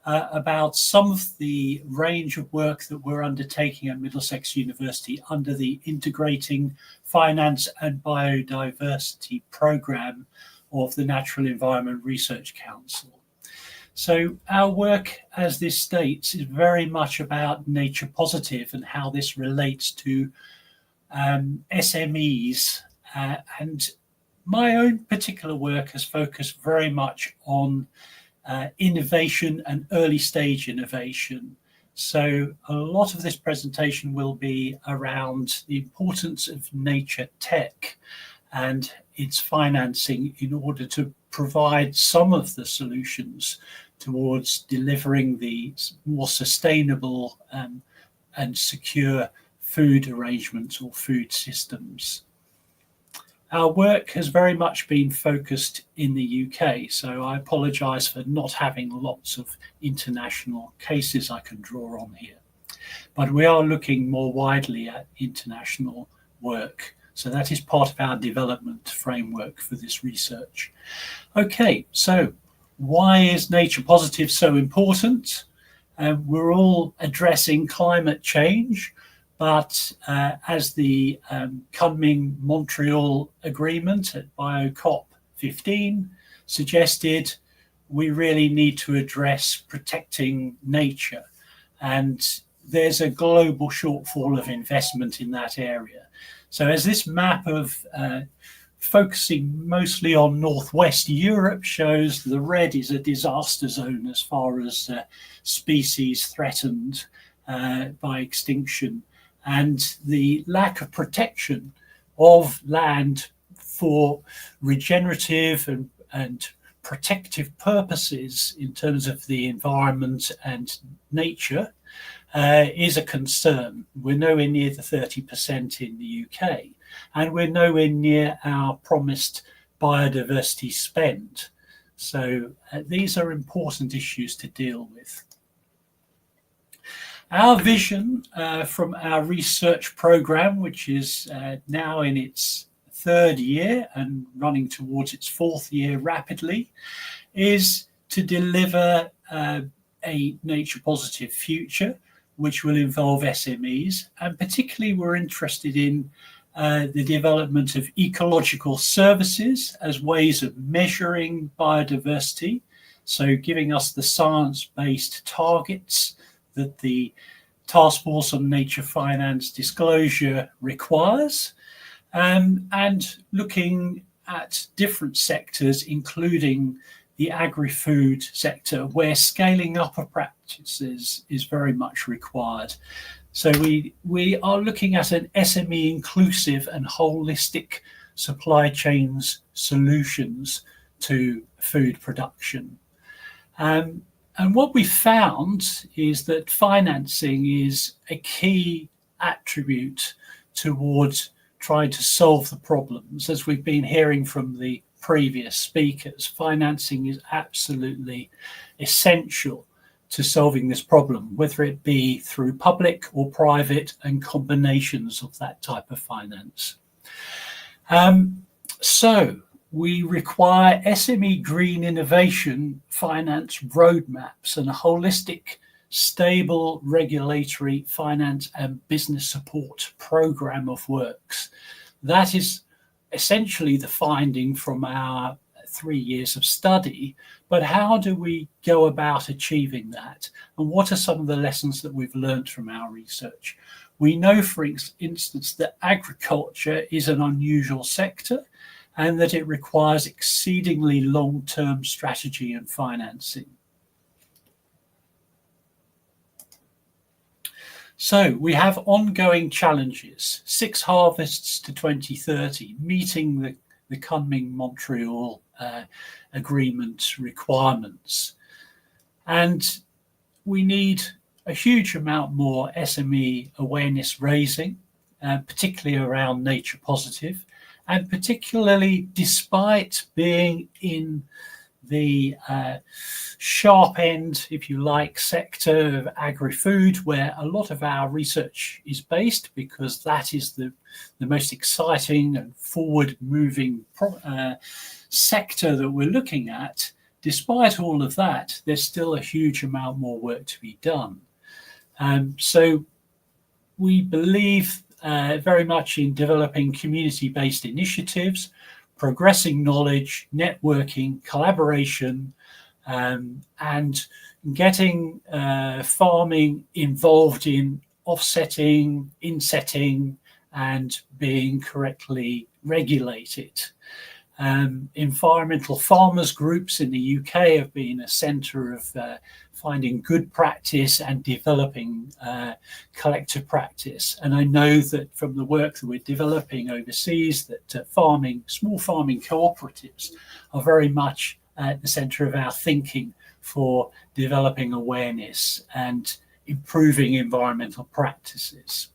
about some of the range of work that we're undertaking at Middlesex University under the Integrating Finance and Biodiversity Programme of the Natural Environment Research Council. So our work, as this states, is very much about nature positive and how this relates to SMEs. And my own particular work has focused very much on innovation and early stage innovation. So a lot of this presentation will be around the importance of nature tech and its financing in order to provide some of the solutions towards delivering the more sustainable and secure food arrangements or food systems. Our work has very much been focused in the UK, so I apologise for not having lots of international cases I can draw on here. But we are looking more widely at international work. So that is part of our development framework for this research. Okay, so why is nature positive so important? We're all addressing climate change, but as the coming Montreal Agreement at BioCOP15 suggested, we really need to address protecting nature. And there's a global shortfall of investment in that area. So as this map of focusing mostly on Northwest Europe shows, the red is a disaster zone as far as species threatened by extinction. and the lack of protection of land for regenerative and protective purposes in terms of the environment and nature is a concern. We're nowhere near the 30% in the UK, and we're nowhere near our promised biodiversity spend. So these are important issues to deal with. Our vision from our research program, which is now in its third year and running towards its fourth year rapidly, is to deliver a nature positive future, which will involve SMEs. And particularly we're interested in the development of ecological services as ways of measuring biodiversity. So giving us the science-based targets that the Task Force on Nature Finance disclosure requires, and looking at different sectors, including the agri-food sector, where scaling up of practices is very much required. So we are looking at an SME inclusive and holistic supply chains solutions to food production. And what we found is that financing is a key attribute towards trying to solve the problems. As we've been hearing from the previous speakers, financing is absolutely essential to solving this problem, whether it be through public or private and combinations of that type of finance. So we require SME green innovation finance roadmaps and a holistic, stable regulatory finance and business support program of works. That is essentially the finding from our 3 years of study, but how do we go about achieving that? And what are some of the lessons that we've learned from our research? We know, for instance, that agriculture is an unusual sector and that it requires exceedingly long-term strategy and financing. So we have ongoing challenges, 6 harvests to 2030, meeting the Kunming-Montreal agreement requirements. And we need a huge amount more SME awareness raising, particularly around nature positive, and particularly despite being in the sharp end, if you like, sector of agri-food, where a lot of our research is based, because that is the most exciting and forward-moving sector that we're looking at. Despite all of that, there's still a huge amount more work to be done. So we believe very much in developing community-based initiatives, progressing knowledge, networking, collaboration, and getting farming involved in offsetting, insetting, and being correctly regulated. Environmental farmers groups in the UK have been a centre of finding good practice and developing collective practice. And I know that from the work that we're developing overseas, that small farming cooperatives are very much at the centre of our thinking for developing awareness and improving environmental practices.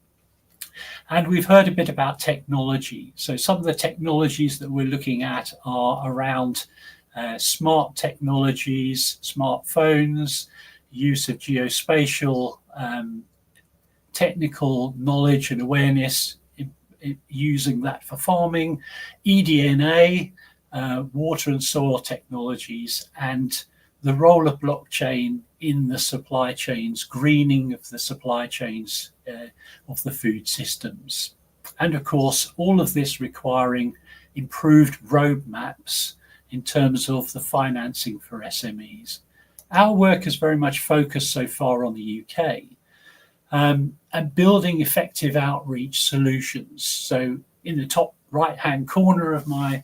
And we've heard a bit about technology. So some of the technologies that we're looking at are around smart technologies, smartphones, use of geospatial technical knowledge and awareness, using that for farming, eDNA, water and soil technologies, and the role of blockchain in the supply chains, greening of the supply chains of the food systems. And of course, all of this requiring improved roadmaps in terms of the financing for SMEs. Our work is very much focused so far on the UK and building effective outreach solutions. So in the top right-hand corner of my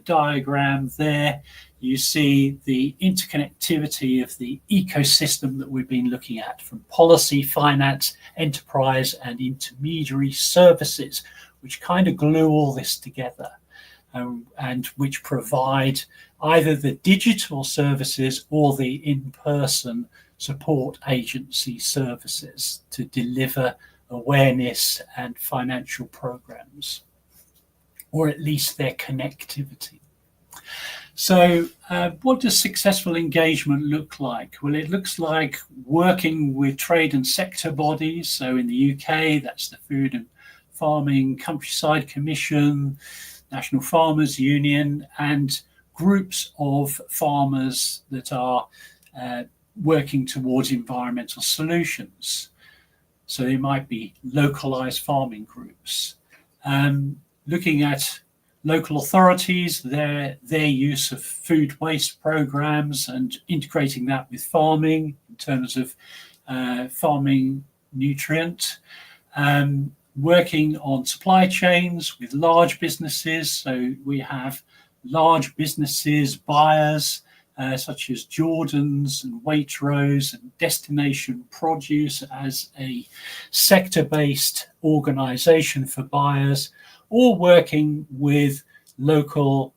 diagram there, you see the interconnectivity of the ecosystem that we've been looking at, from policy, finance, enterprise, and intermediary services, which kind of glue all this together, and which provide either the digital services or the in-person support agency services to deliver awareness and financial programs, or at least their connectivity. So what does successful engagement look like? Well, it looks like working with trade and sector bodies. So in the UK, that's the Food and Farming Countryside Commission, National Farmers Union, and groups of farmers that are working towards environmental solutions. So they might be localized farming groups. Looking at local authorities, their use of food waste programs and integrating that with farming in terms of farming nutrient. Working on supply chains with large businesses. So we have large businesses, buyers, such as Jordan's and Waitrose and Destination Produce as a sector-based organization for buyers, or working with local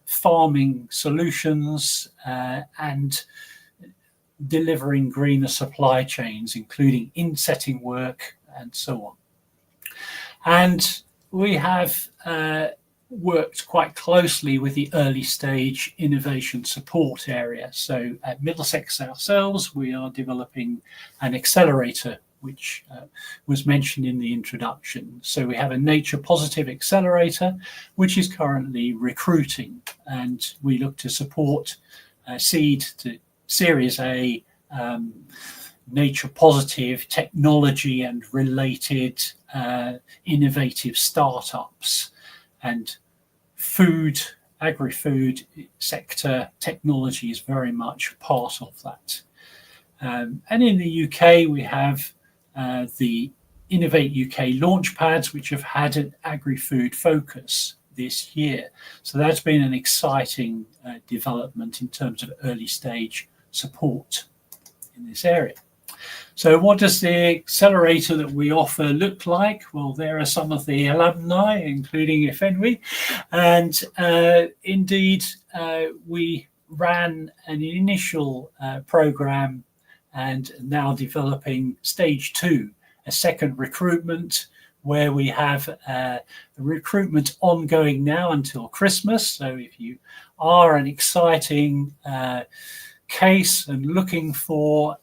farming solutions and delivering greener supply chains, including insetting work and so on. And we have worked quite closely with the early stage innovation support area. So at Middlesex ourselves, we are developing an accelerator, which was mentioned in the introduction. So we have a nature positive accelerator, which is currently recruiting, and we look to support seed to Series A nature positive technology and related innovative startups, and agri-food sector technology is very much part of that. And in the UK, we have the Innovate UK launchpads, which have had an agri-food focus this year. So that's been an exciting development in terms of early stage support in this area. So what does the accelerator that we offer look like? Well, there are some of the alumni, including Ifenwi, and indeed we ran an initial program and now developing stage 2, a second recruitment, where we have recruitment ongoing now until Christmas. So if you are an exciting case and looking for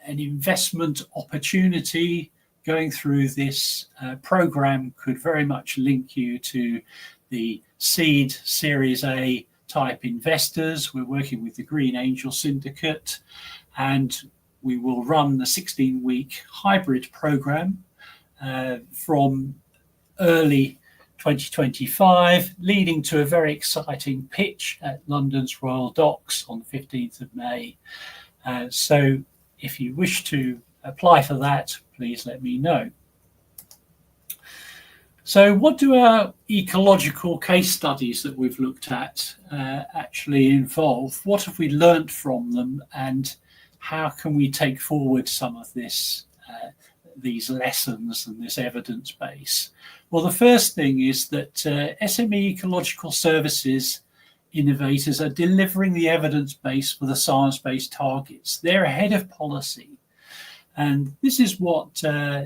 an investment opportunity, going through this program could very much link you to the seed Series A type investors. We're working with the Green Angel Syndicate, and we will run the 16-week hybrid program from early 2025, leading to a very exciting pitch at London's Royal Docks on the 15th of May. So if you wish to apply for that, please let me know. So what do our ecological case studies that we've looked at actually involve? What have we learnt from them, and how can we take forward some of this, these lessons and this evidence base? Well, the first thing is that SME ecological services innovators are delivering the evidence base for the science-based targets. They're ahead of policy. And this is what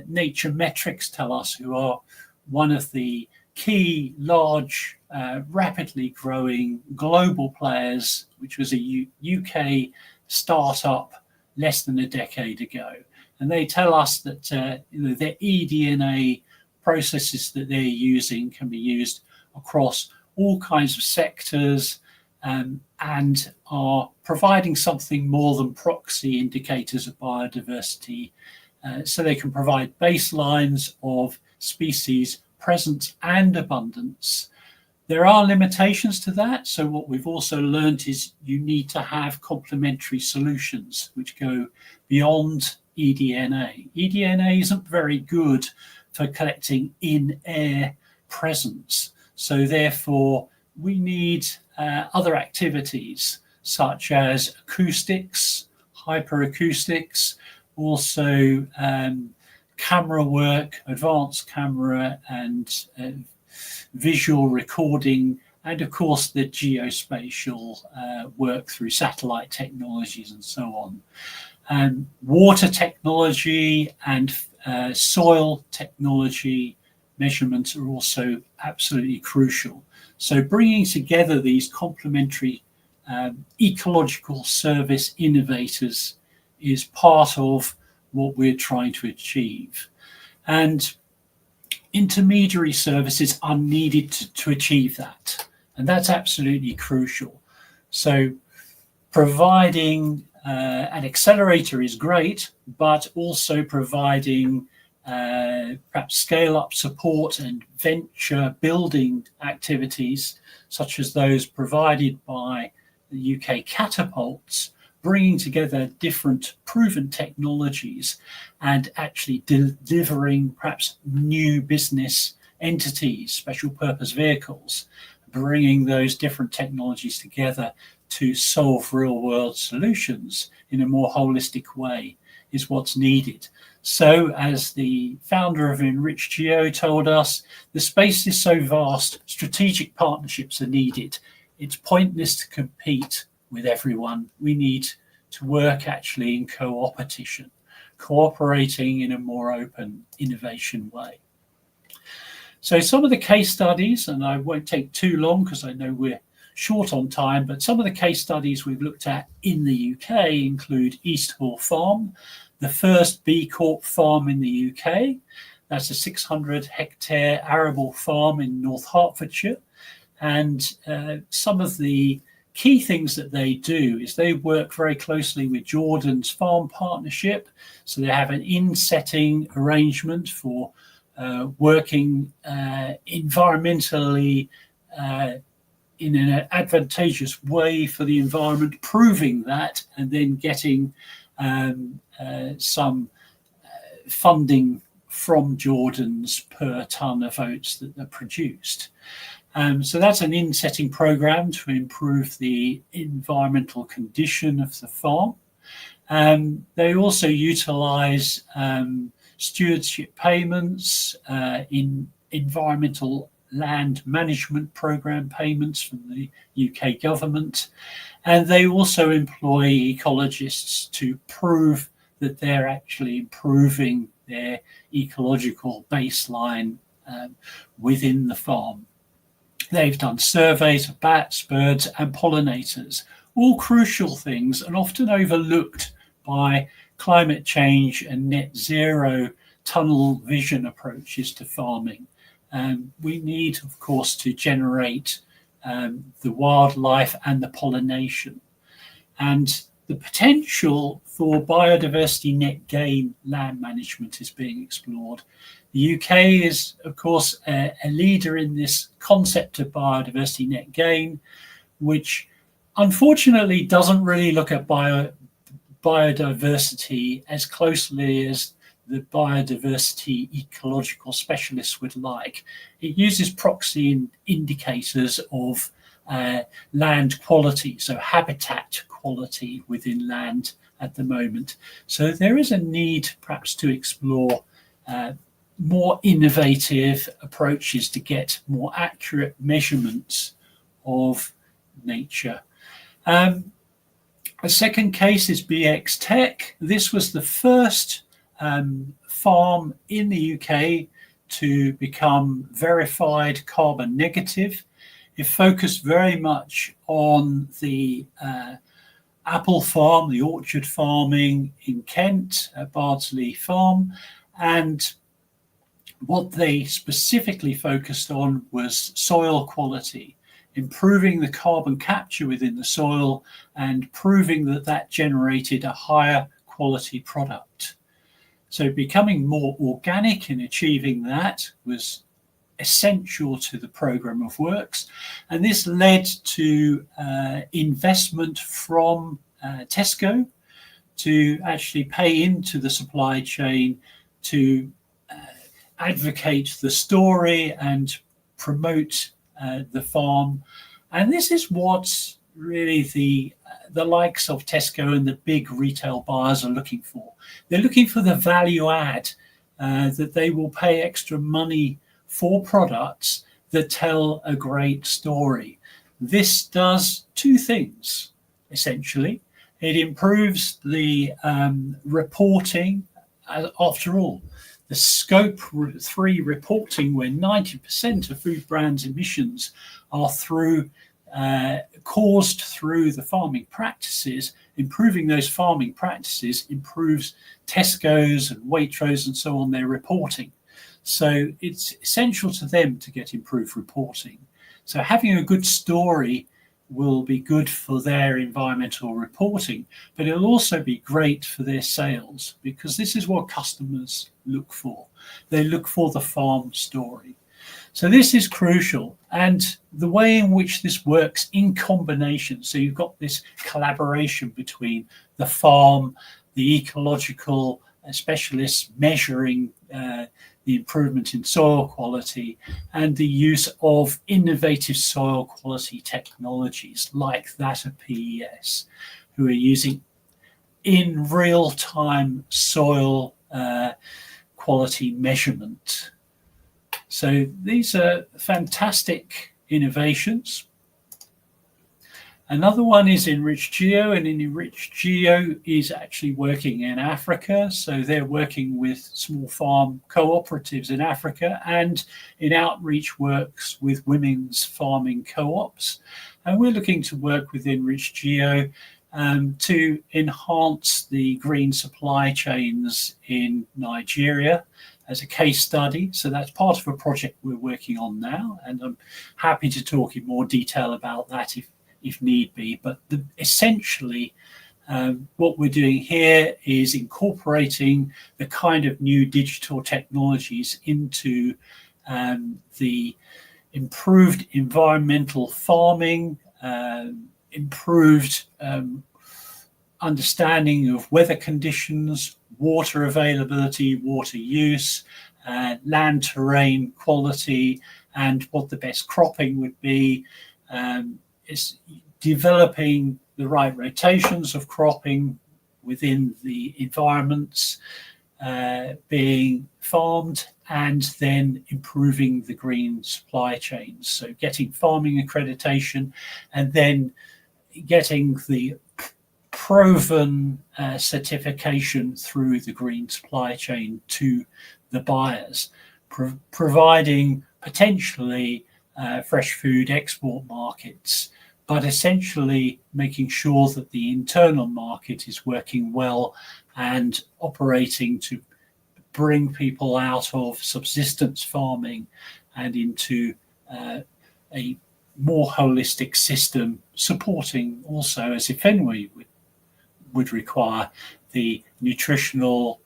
Nature Metrics tell us, who are one of the key, large, rapidly growing global players, which was a UK startup less than a decade ago. And they tell us that their eDNA processes that they're using can be used across all kinds of sectors, and are providing something more than proxy indicators of biodiversity. So they can provide baselines of species presence and abundance. There are limitations to that. So what we've also learned is you need to have complementary solutions which go beyond eDNA. eDNA isn't very good for collecting in-air presence. So therefore, we need other activities such as acoustics, hyperacoustics, also camera work, advanced camera and visual recording, and of course the geospatial work through satellite technologies and so on. And water technology and soil technology measurements are also absolutely crucial. So bringing together these complementary ecological service innovators is part of what we're trying to achieve. And intermediary services are needed to achieve that. And that's absolutely crucial. So providing an accelerator is great, but also providing perhaps scale-up support and venture building activities, such as those provided by the UK catapults, bringing together different proven technologies and actually delivering perhaps new business entities, special purpose vehicles, bringing those different technologies together to solve real world solutions in a more holistic way is what's needed. So as the founder of Enrich Geo told us, the space is so vast, strategic partnerships are needed. It's pointless to compete with everyone. We need to work actually in co-opetition, cooperating in a more open innovation way. So some of the case studies, and I won't take too long because I know we're short on time, but some of the case studies we've looked at in the UK include East Hall Farm, the first B Corp farm in the UK. That's a 600-hectare arable farm in North Hertfordshire. And some of the key things that they do is they work very closely with Jordan's Farm Partnership. So they have an in-setting arrangement for working environmentally in an advantageous way for the environment, proving that, and then getting some funding from Jordan's per tonne of oats that are produced. So that's an in-setting program to improve the environmental condition of the farm. They also utilize stewardship payments in environmental land management program payments from the UK government. And they also employ ecologists to prove that they're actually improving their ecological baseline within the farm. They've done surveys of bats, birds, and pollinators, all crucial things and often overlooked by climate change and net zero tunnel vision approaches to farming. We need, of course, to generate the wildlife and the pollination. And the potential for biodiversity net gain land management is being explored. The UK is, of course, a leader in this concept of biodiversity net gain, which unfortunately doesn't really look at biodiversity as closely as the biodiversity ecological specialists would like. It uses proxy indicators of land quality, so habitat quality within land at the moment. So there is a need perhaps to explore more innovative approaches to get more accurate measurements of nature. A second case is BX Tech. This was the first farm in the UK to become verified carbon negative. It focused very much on the apple farm, the orchard farming in Kent at Bardsley Farm, and what they specifically focused on was soil quality, improving the carbon capture within the soil and proving that that generated a higher quality product. So becoming more organic in achieving that was essential to the program of works. And this led to investment from Tesco to actually pay into the supply chain to advocate the story and promote the farm And this is what really the likes of Tesco and the big retail buyers are looking for. They're looking for the value add, that they will pay extra money for products that tell a great story. This does two things, essentially. It improves the reporting. After all, the Scope 3 reporting, where 90% of food brands' emissions are caused through the farming practices. Improving those farming practices improves Tesco's and Waitrose and so on, their reporting. So it's essential to them to get improved reporting. So having a good story will be good for their environmental reporting, but it'll also be great for their sales, because this is what customers look for. They look for the farm story. So this is crucial, and the way in which this works in combination, so you've got this collaboration between the farm, the ecological specialists measuring the improvement in soil quality, and the use of innovative soil quality technologies like that of PES, who are using in real-time soil quality measurement. So these are fantastic innovations. Another one is Enriched Geo, and Enriched Geo is actually working in Africa. So they're working with small farm cooperatives in Africa and in outreach works with women's farming co-ops. And we're looking to work with Enriched Geo to enhance the green supply chains in Nigeria as a case study. So that's part of a project we're working on now, and I'm happy to talk in more detail about that if need be. But essentially, what we're doing here is incorporating the kind of new digital technologies into the improved environmental farming, improved understanding of weather conditions, water availability, water use, land terrain quality, and what the best cropping would be. Is developing the right rotations of cropping within the environments being farmed, and then improving the green supply chains. So getting farming accreditation and then getting the proven certification through the green supply chain to the buyers, providing potentially fresh food export markets, but essentially making sure that the internal market is working well and operating to bring people out of subsistence farming and into a more holistic system, supporting also, as Ifenwe would require, the nutritional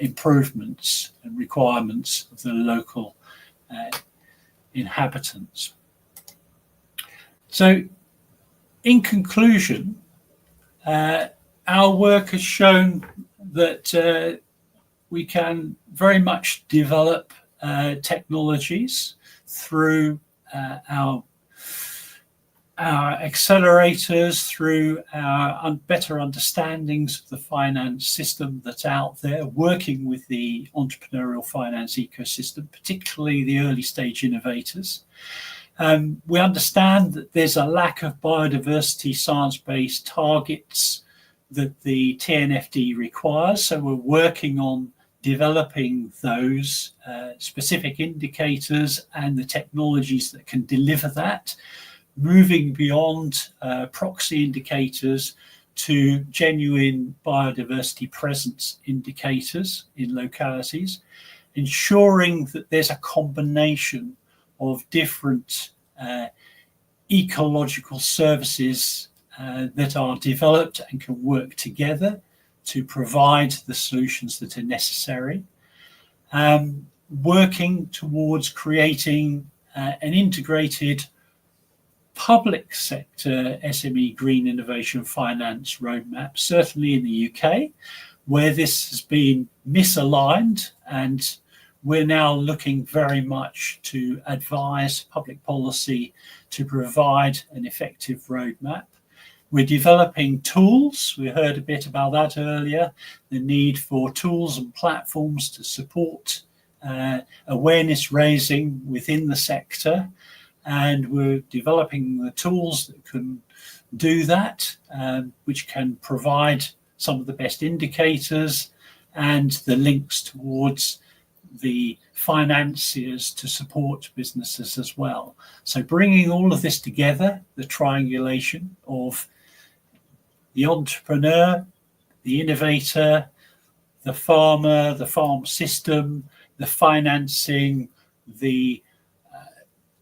improvements and requirements of the local inhabitants. So in conclusion, our work has shown that we can very much develop technologies through our accelerators, through our better understandings of the finance system that's out there, working with the entrepreneurial finance ecosystem, particularly the early stage innovators. We understand that there's a lack of biodiversity science-based targets that the TNFD requires, so we're working on developing those specific indicators and the technologies that can deliver that, moving beyond proxy indicators to genuine biodiversity presence indicators in localities, ensuring that there's a combination of different ecological services that are developed and can work together to provide the solutions that are necessary. Working towards creating an integrated public sector SME green innovation finance roadmap, certainly in the UK, where this has been misaligned, and we're now looking very much to advise public policy to provide an effective roadmap. We're developing tools. We heard a bit about that earlier, the need for tools and platforms to support awareness raising within the sector. And we're developing the tools that can do that, which can provide some of the best indicators and the links towards the financiers to support businesses as well. So bringing all of this together, the triangulation of the entrepreneur, the innovator, the farmer, the farm system, the financing, the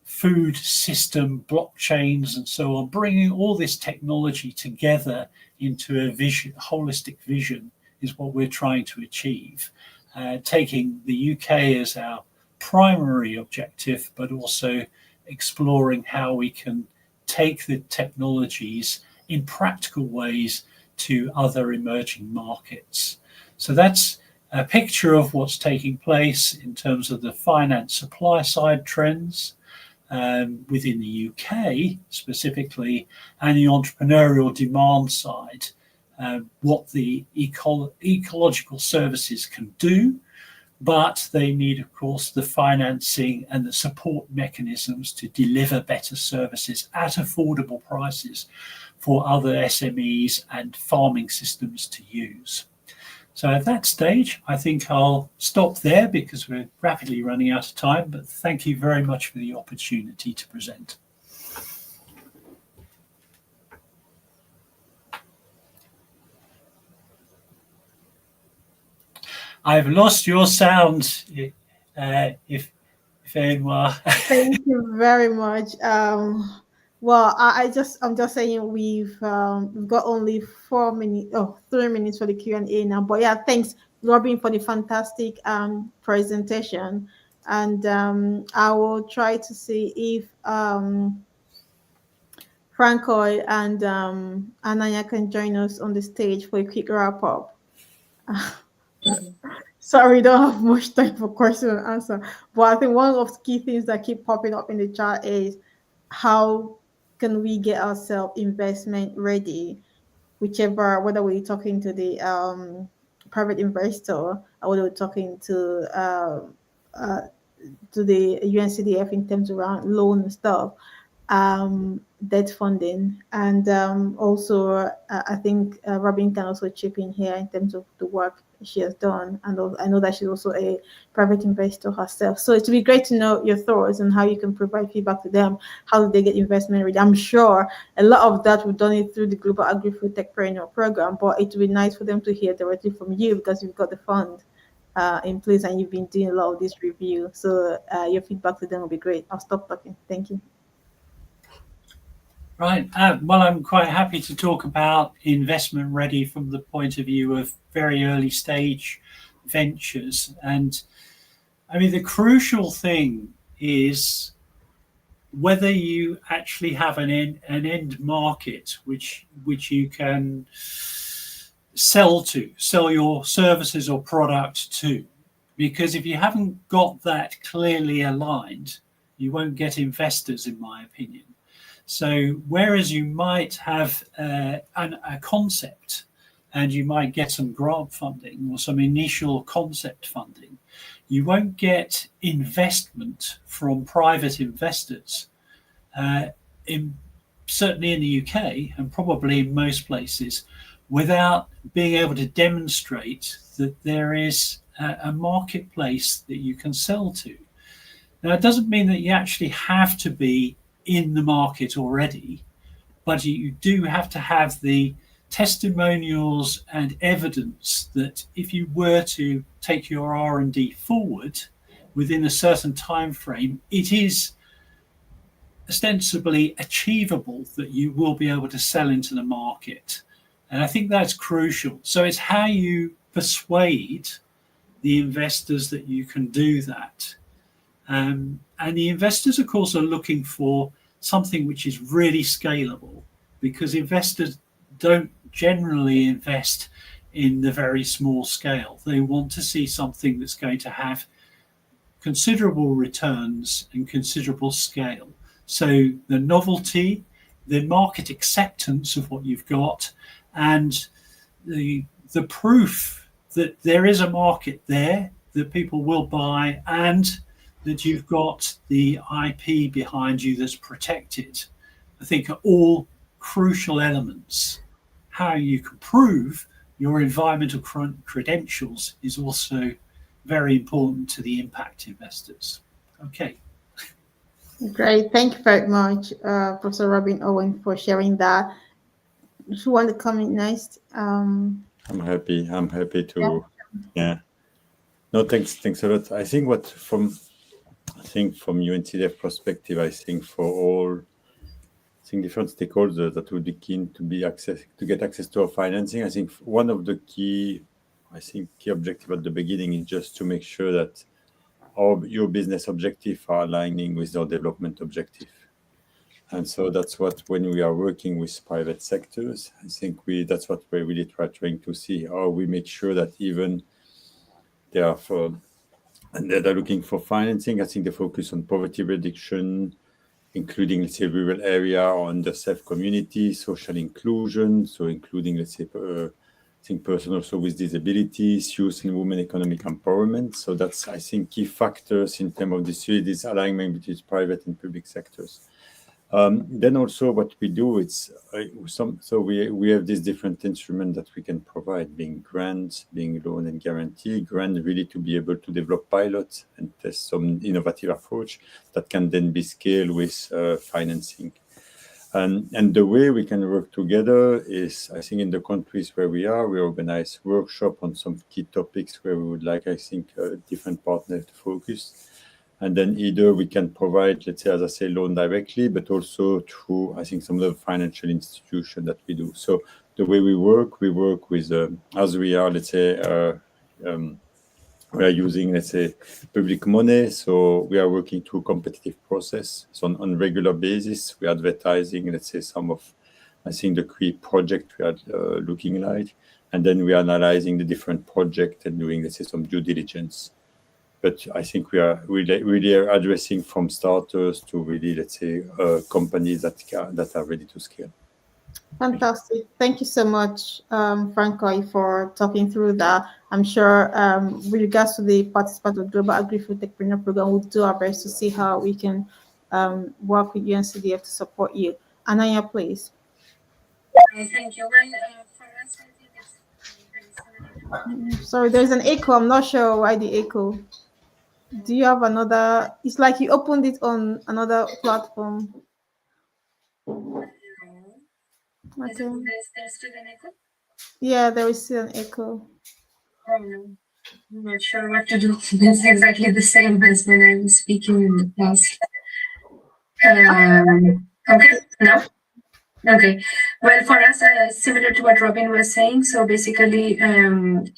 food system, blockchains, and so on, bringing all this technology together into a vision, holistic vision, is what we're trying to achieve. Taking the UK as our primary objective, but also exploring how we can take the technologies in practical ways to other emerging markets. So that's a picture of what's taking place in terms of the finance supply side trends within the UK specifically, and the entrepreneurial demand side, what the ecological services can do, but they need, of course, the financing and the support mechanisms to deliver better services at affordable prices for other SMEs and farming systems to use. So at that stage, I think I'll stop there because we're rapidly running out of time, but thank you very much for the opportunity to present. I've lost your sound, if anyone. Thank you very much. Well, I'm just saying we've got only 3 minutes for the Q&A now. But yeah, thanks, Robin, for the fantastic presentation. And I will try to see if Francois and Ananya can join us on the stage for a quick wrap up. Sorry, we don't have much time for question and answer. But I think one of the key things that keep popping up in the chat is how can we get ourselves investment ready, whether we're talking to the private investor or whether we're talking to the UNCDF in terms around loan and stuff, debt funding, and also I think Robin can also chip in here in terms of the work she has done, and I know that she's also a private investor herself. So it would be great to know your thoughts and how you can provide feedback to them. How do they get investment ready? I'm sure a lot of that we've done it through the Global Agri-Food Techpreneur program, but it would be nice for them to hear directly from you because you've got the fund in place and you've been doing a lot of this review. So your feedback to them will be great. I'll stop talking. Thank you. Right. Well, I'm quite happy to talk about investment ready from the point of view of very early stage ventures. And I mean, the crucial thing is whether you actually have an end market which you can sell your services or product to. Because if you haven't got that clearly aligned, you won't get investors, in my opinion. So whereas you might have a concept and you might get some grant funding or some initial concept funding, you won't get investment from private investors, certainly in the UK and probably in most places, without being able to demonstrate that there is a marketplace that you can sell to. Now, it doesn't mean that you actually have to be in the market already, but you do have to have the testimonials and evidence that if you were to take your R&D forward within a certain time frame, it is ostensibly achievable that you will be able to sell into the market. And I think that's crucial. So it's how you persuade the investors that you can do that. And the investors, of course, are looking for something which is really scalable, because investors don't generally invest in the very small scale. They want to see something that's going to have considerable returns and considerable scale. So the novelty, the market acceptance of what you've got, and the proof that there is a market there that people will buy, and that you've got the IP behind you that's protected, I think are all crucial elements. How you can prove your environmental credentials is also very important to the impact investors. Okay. Great. Thank you very much, Professor Robin Owen, for sharing that. If you want to come in next. I'm happy to, yeah. No, thanks a lot. I think from UNCDF perspective, I think for all different stakeholders that would be keen to get access to our financing, I think one of the key objective at the beginning is just to make sure that your business objective are aligning with our development objective. And so that's what, when we are working with private sectors, I think that's what we're really trying to see, how we make sure that even they're looking for financing. I think the focus on poverty reduction, including, let's say, rural area or underserved communities, social inclusion, so including, let's say, I think person also with disabilities, youth and women economic empowerment. So that's, I think, key factors in terms of this alignment between private and public sectors. Then also what we do, we have these different instruments that we can provide, being grants, being loan and guarantee. Grant really to be able to develop pilots and test some innovative approach that can then be scaled with financing. And the way we can work together is, I think, in the countries where we organize workshop on some key topics where we would like, I think, different partners to focus. And then either we can provide, let's say, as I say, loan directly, but also through, I think, some of the financial institutions that we do. So the way we work with, as we are, let's say, we are using, let's say, public money. So we are working through competitive process. So on regular basis, we are advertising, let's say, some of, I think, the key project we are looking like. And then we are analyzing the different projects and doing, let's say, some due diligence. But I think we are really addressing from starters to really, let's say, companies that are ready to scale. Fantastic. Thank you so much, Francois, for talking through that. I'm sure with regards to the participant of Global Agri-Food Agripreneur program, we'll do our best to see how we can work with UNCDF to support you. Anaya, please. Thank you. For us, I think it's very similar to Sorry, there's an echo. I'm not sure why the echo. Do you have another? It's like you opened it on another platform. Okay. There's still an echo? Yeah, there is still an echo. I'm not sure what to do. It's exactly the same as when I was speaking in the past. Okay, now? Okay. Well, for us, similar to what Robin was saying, so basically,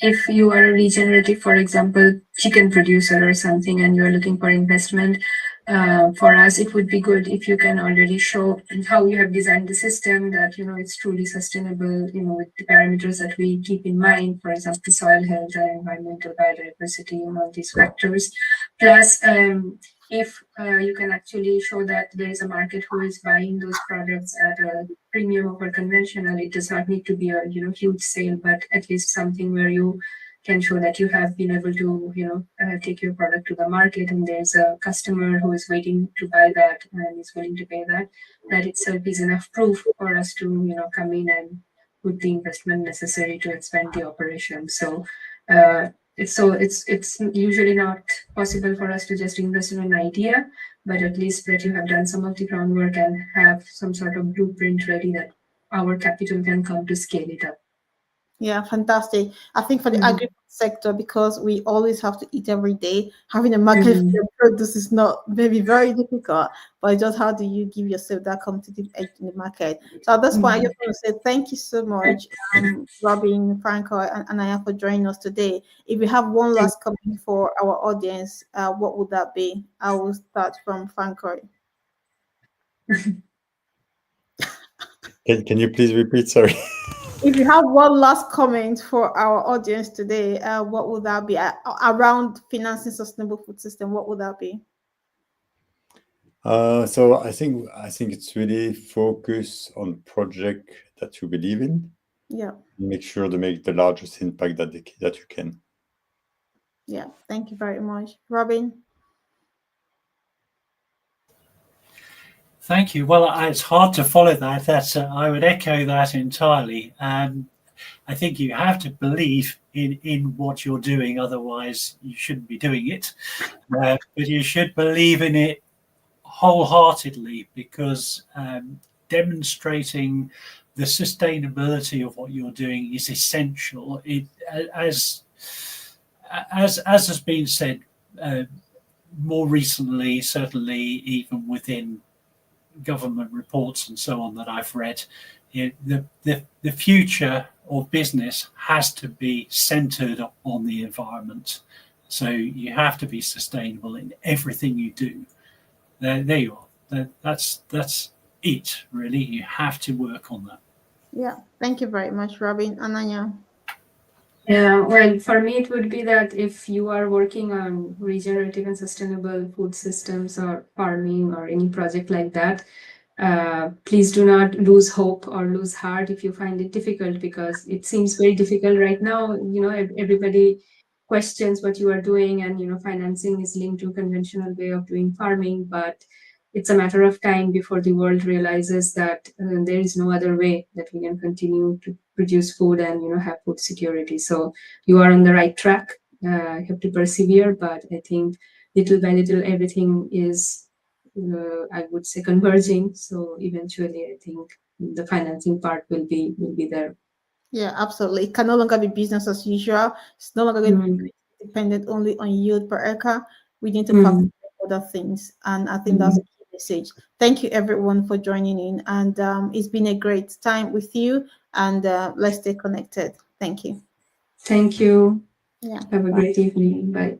if you are a regenerative, for example, chicken producer or something, and you're looking for investment, for us, it would be good if you can already show how you have designed the system, that, it's truly sustainable, with the parameters that we keep in mind, for example, soil health and environmental biodiversity, all these factors. Plus, if you can actually show that there is a market who is buying those products at a premium over conventional, it does not need to be a huge sale, but at least something where you can show that you have been able to take your product to the market, and there's a customer who is waiting to buy that and is willing to pay that. That itself is enough proof for us to come in and put the investment necessary to expand the operation. So it's usually not possible for us to just invest in an idea, but at least that you have done some of the groundwork and have some sort of blueprint ready that our capital can come to scale it up. Yeah, fantastic. I think for the agri sector, because we always have to eat every day, having a market for your produce is not maybe very difficult, but just how do you give yourself that competitive edge in the market? So at this point, I just want to say thank you so much, Robin, Franco, and Anaya for joining us today. If we have one last comment for our audience, what would that be? I will start from Franco. Can you please repeat? Sorry. If you have one last comment for our audience today, what would that be around financing sustainable food system? What would that be? So I think it's really focus on project that you believe in. Yeah. Make sure to make the largest impact that you can. Yeah. Thank you very much, Robin. Thank you. Well, it's hard to follow that. I would echo that entirely. I think you have to believe in what you're doing, otherwise you shouldn't be doing it. But you should believe in it wholeheartedly, because demonstrating the sustainability of what you're doing is essential. As has been said more recently, certainly even within government reports and so on that I've read, the future of business has to be centered on the environment. So you have to be sustainable in everything you do. There you are. That's it, really. You have to work on that. Yeah, thank you very much, Robin. Ananya. Yeah, well, for me, it would be that if you are working on regenerative and sustainable food systems or farming or any project like that, please do not lose hope or lose heart if you find it difficult, because it seems very difficult right now. Everybody questions what you are doing, and financing is linked to a conventional way of doing farming, but it's a matter of time before the world realizes that there is no other way that we can continue to produce food and have food security. So you are on the right track. You have to persevere, but I think little by little everything is I would say converging. So eventually I think the financing part will be there. Yeah, absolutely. It can no longer be business as usual. It's no longer going to be dependent only on yield per acre. We need to focus on other things. And I think that's a key message. Thank you everyone for joining in. And it's been a great time with you. And let's stay connected. Thank you. Thank you. Yeah. Have a great evening. Bye.